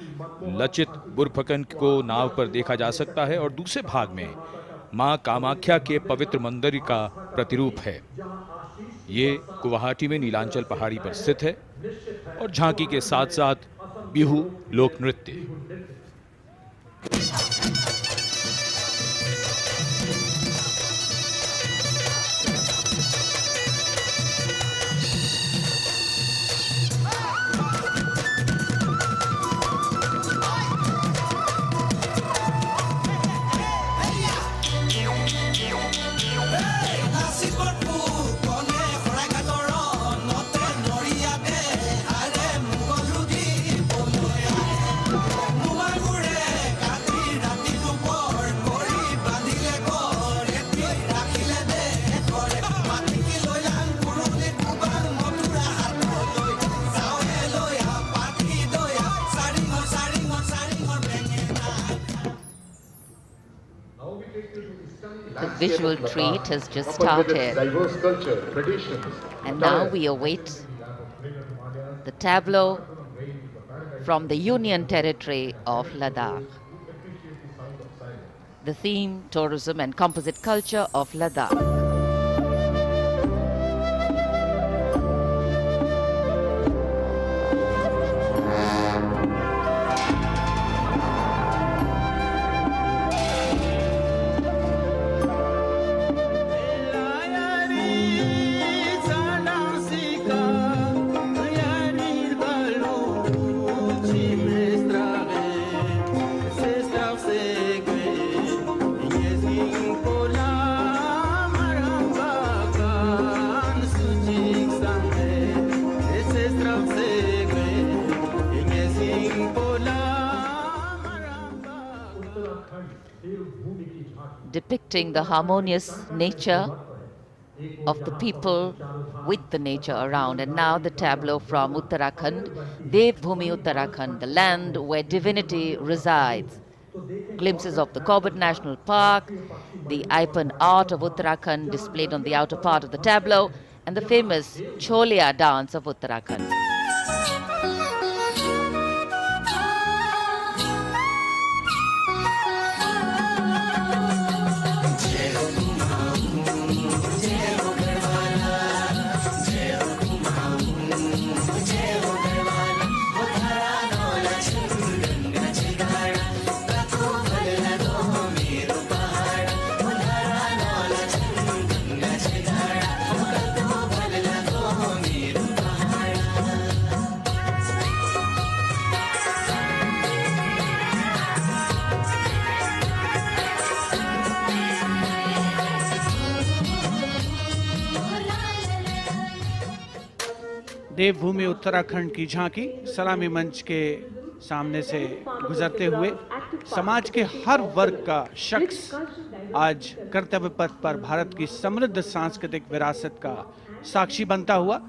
लचित बुरफकन को नाव पर देखा जा सकता है और दूसरे भाग में मां कामाख्या के पवित्र मंदिर का प्रतिरूप है। ये गुवाहाटी में नीलांचल पहाड़ी पर स्थित है और झांकी के साथ साथ बिहू लोक नृत्य। The visual treat has just started, and now we await the tableau from the Union Territory of Ladakh. The theme, tourism and composite culture of Ladakh. Depicting the harmonious nature of the people with the nature around. And now the tableau from Uttarakhand, Devbhumi Uttarakhand, the land where divinity resides. Glimpses of the Corbett National Park, the Ipan art of Uttarakhand displayed on the outer part of the tableau, and the famous Cholia dance of Uttarakhand. देवभूमि उत्तराखंड की झांकी सलामी मंच के सामने से गुजरते हुए समाज के हर वर्ग का शख्स आज कर्तव्य पथ पर भारत की समृद्ध सांस्कृतिक विरासत का साक्षी बनता हुआ।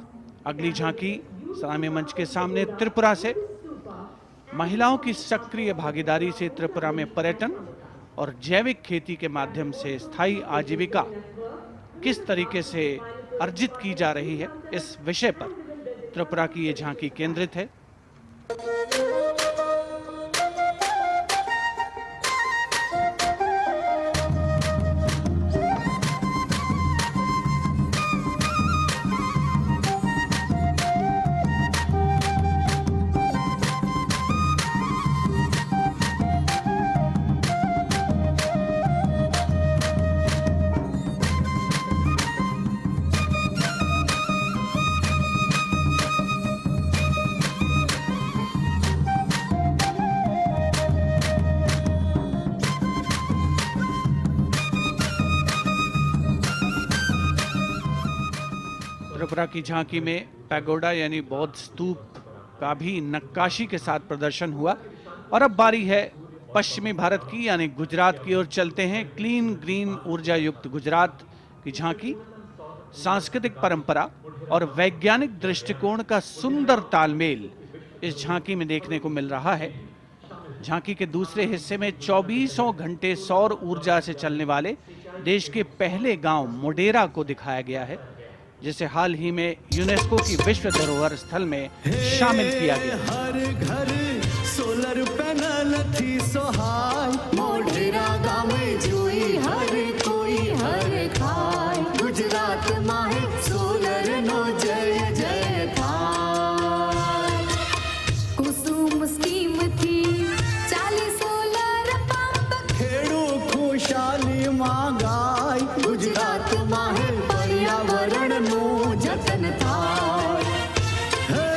अगली झांकी सलामी मंच के सामने त्रिपुरा से महिलाओं की सक्रिय भागीदारी से त्रिपुरा में पर्यटन और जैविक खेती के माध्यम से स्थायी आजीविका किस तरीके से अर्जित की जा रही है, इस विषय पर त्रिपुरा की ये झांकी केंद्रित है। त्रिपुरा की झांकी में पैगोडा यानी बौद्ध स्तूप का भी नक्काशी के साथ प्रदर्शन हुआ। और अब बारी है पश्चिमी भारत की यानी गुजरात की ओर चलते हैं। क्लीन ग्रीन ऊर्जा युक्त गुजरात की झांकी सांस्कृतिक परंपरा और वैज्ञानिक दृष्टिकोण का सुंदर तालमेल इस झांकी में देखने को मिल रहा है। झांकी के दूसरे हिस्से में 24 घंटे सौर ऊर्जा से चलने वाले देश के पहले गांव मोडेरा को दिखाया गया है, जिसे हाल ही में यूनेस्को की विश्व धरोहर स्थल में शामिल किया गया। हर घर सोलर पैनल थी सोहाय, मोढेरा गाँव में जोई हर कोई हर खाय, गुजरात माहे सोलर नो जय जय थाय। कुसुम स्कीम थी 40 सोलर पंप, खेड़ू खुशाली मांगाय, गुजरात माहे पर्यावरण नो जतन थाय। हे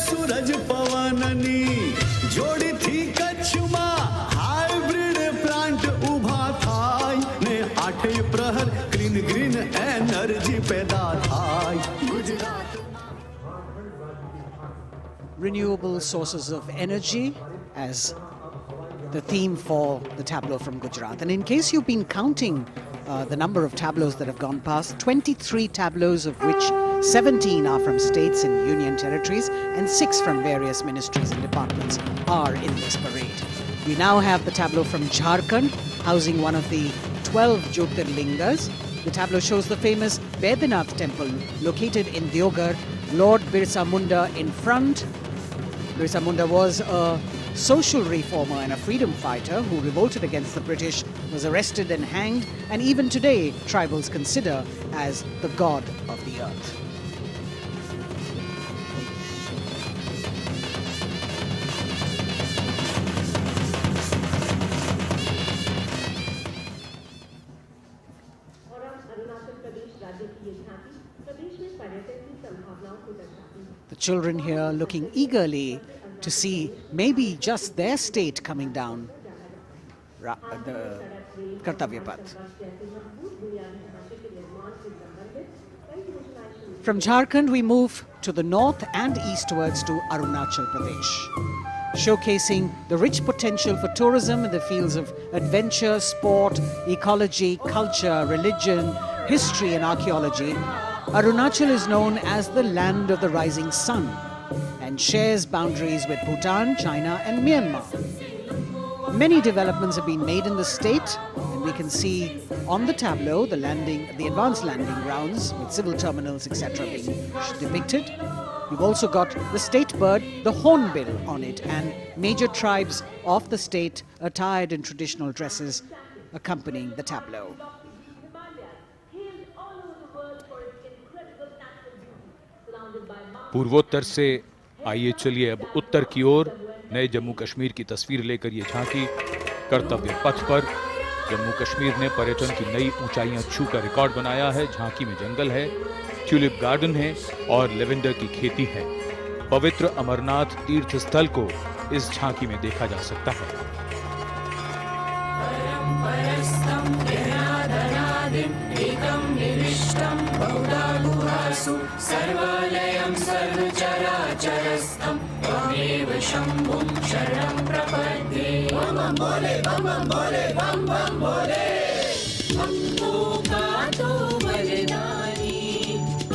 सूरज पवननी जोड़ी थी कच्छ में, हाइब्रिड प्लांट उभा थाय ने 8 प्रहर ग्रीन एनर्जी पैदा थाय। Gujarat renewable sources of energy as the theme for the tableau from Gujarat. And in case you've been counting the number of tableaus that have gone past, 23 tableaus, of which 17 are from states and union territories and 6 from various ministries and departments are in this parade. We now have the tableau from Jharkhand, housing one of the 12 Jyotirlingas. The tableau shows the famous Baidyanath temple located in Deoghar, Lord Birsa Munda in front. Birsa Munda was a social reformer and a freedom fighter who revolted against the British, was arrested and hanged, and even today tribals consider as the god of the earth. The children here looking eagerly to see maybe just their state coming down the KartavyaPath. From Jharkhand we move to the north and eastwards to Arunachal Pradesh, showcasing the rich potential for tourism in the fields of adventure, sport, ecology, culture, religion, history and archaeology. Arunachal is known as the land of the rising sun and shares boundaries with Bhutan, China and Myanmar. Many developments have been made in the state, and we can see on the tableau the advanced landing grounds with civil terminals, etc. being depicted. You've also got the state bird, the hornbill, on it, and major tribes of the state attired in traditional dresses accompanying the tableau. पूर्वोत्तर से आइए चलिए अब उत्तर की ओर नए जम्मू कश्मीर की तस्वीर लेकर ये झांकी कर्तव्य पथ पर। जम्मू कश्मीर ने पर्यटन की नई ऊंचाइयां छूकर रिकॉर्ड बनाया है। झांकी में जंगल है, ट्यूलिप गार्डन है और लेवेंडर की खेती है। पवित्र अमरनाथ तीर्थ स्थल को इस झांकी में देखा जा सकता है। सर्वलयं सर्वचराचरस्थं त्वमेव शम्भुं शरणं प्रपद्ये। बम बम बोले बम बम बोले बम बम बोले। हमको का तो बलिदानी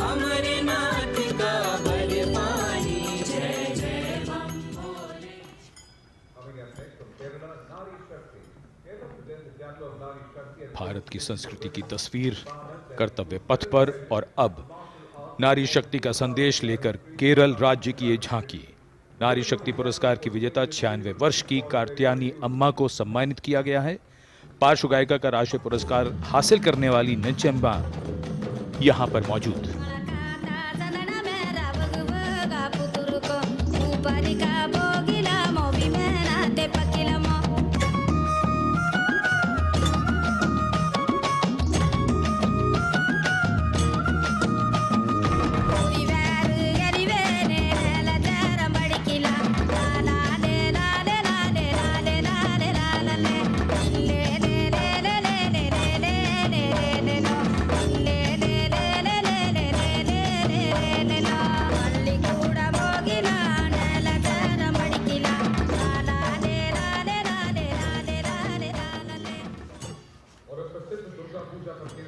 अमरनाथ का बलवानी, जय जय बम बोले। भारत की संस्कृति की तस्वीर कर्तव्य पथ पर और अब नारी शक्ति का संदेश लेकर केरल राज्य की ये झांकी। नारी शक्ति पुरस्कार की विजेता 96 वर्ष की कार्त्यानी अम्मा को सम्मानित किया गया है। पार्श्व गायिका का राष्ट्रीय पुरस्कार हासिल करने वाली नंचम्बा यहां पर मौजूद।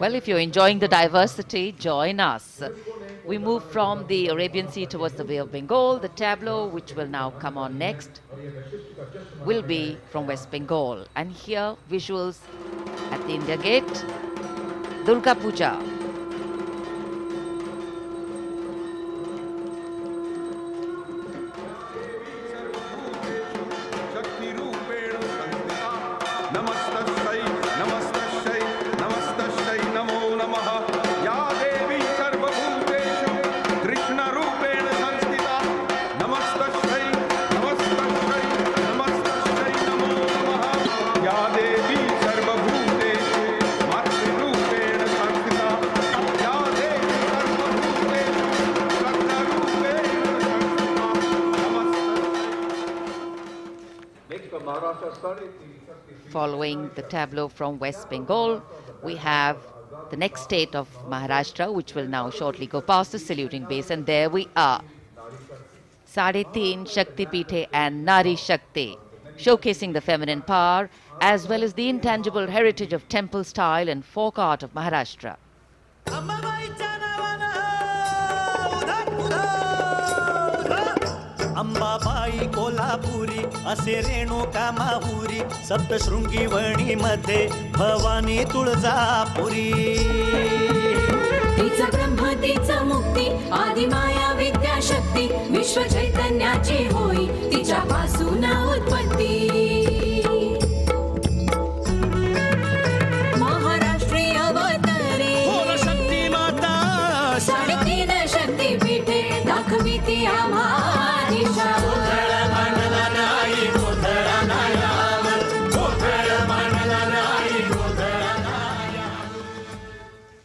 Well, if you're enjoying the diversity, join us. We move from the Arabian Sea towards the Bay of Bengal. The tableau, which will now come on next, will be from West Bengal. And here, visuals at the India Gate, Durga Puja. Following the tableau from West Bengal, we have the next state of Maharashtra, which will now shortly go past the saluting base. And there we are. Sade Teen Shakti Pithe and Nari Shakti, showcasing the feminine power as well as the intangible heritage of temple style and folk art of Maharashtra. Ambabai Kolhapuri असे रेणुका माहुरी सप्तशृंगी वणी मध्ये भवानी तुळजापुरी तिचा ब्रह्म तिचा मुक्ती आदि माया विद्याशक्ती विश्व चैतन्याची होई तिच्यापासून उत्पत्ती महाराष्ट्रीय अवतरे शक्ती माता साडेतीन शक्ती पीठे दाखविती आम्हा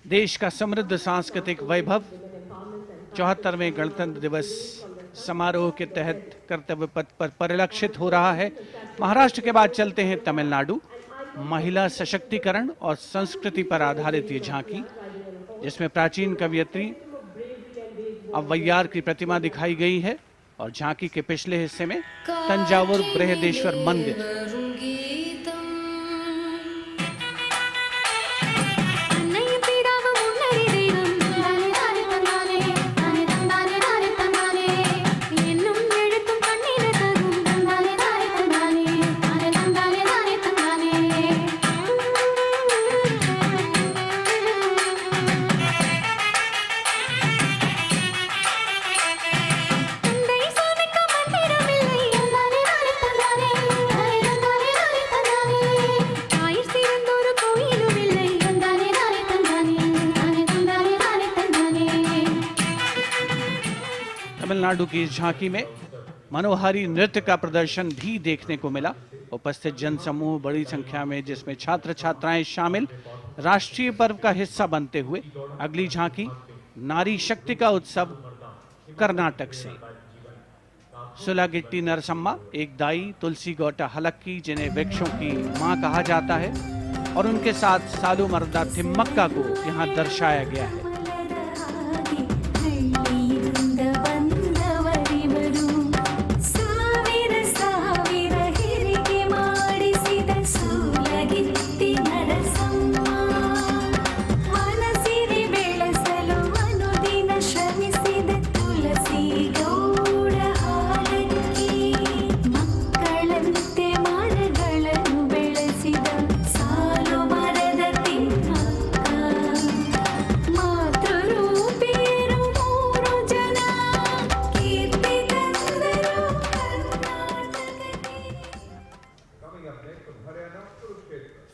देश का समृद्ध सांस्कृतिक वैभव 74वें गणतंत्र दिवस समारोह के तहत कर्तव्य पथ पर परिलक्षित हो रहा है। महाराष्ट्र के बाद चलते हैं तमिलनाडु। महिला सशक्तिकरण और संस्कृति पर आधारित ये झांकी, जिसमें प्राचीन कवयित्री अव्वैयार की प्रतिमा दिखाई गई है और झांकी के पिछले हिस्से में तंजावुर बृहदेश्वर मंदिर। तमिलनाडु की इस झांकी में मनोहारी नृत्य का प्रदर्शन भी देखने को मिला। उपस्थित जनसमूह बड़ी संख्या में, जिसमें छात्र छात्राएं शामिल, राष्ट्रीय पर्व का हिस्सा बनते हुए। अगली झांकी नारी शक्ति का उत्सव कर्नाटक से। सुलागिट्टी नरसम्मा एक दाई तुलसी गौटा हलक्की, जिन्हें वृक्षों की मां कहा जाता है, और उनके साथ सालू मर्दा थिम्मक्का को यहाँ दर्शाया गया है।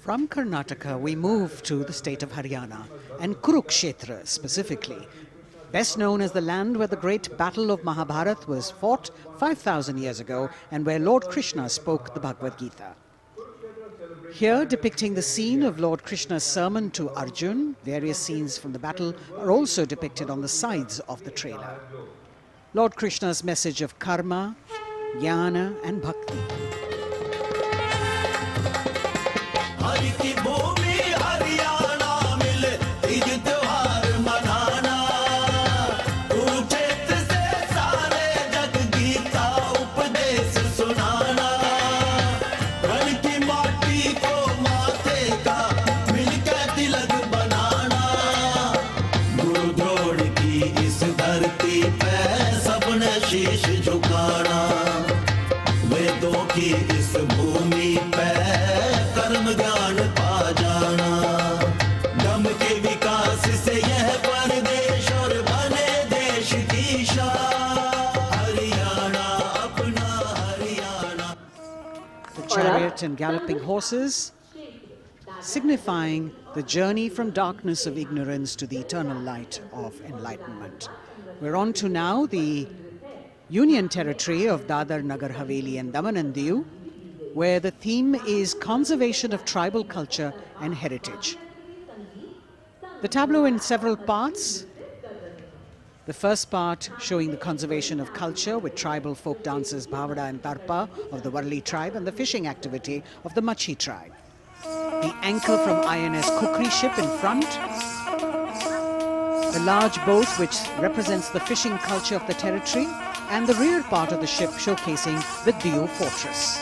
From Karnataka, we move to the state of Haryana, and Kurukshetra specifically, best known as the land where the great battle of Mahabharata was fought 5,000 years ago and where Lord Krishna spoke the Bhagavad Gita. Here, depicting the scene of Lord Krishna's sermon to Arjun, various scenes from the battle are also depicted on the sides of the trailer. Lord Krishna's message of karma, jnana and bhakti. इस and galloping horses, signifying the journey from darkness of ignorance to the eternal light of enlightenment. We're on to now the Union Territory of Dadar, Nagar Haveli and Daman and Diu, where the theme is conservation of tribal culture and heritage. The tableau in several parts. The first part showing the conservation of culture with tribal folk dances Bhavada and Tarpa of the Warli tribe and the fishing activity of the Machi tribe. The anchor from INS Kukri ship in front. The large boat which represents the fishing culture of the territory, and the rear part of the ship showcasing the Diu fortress.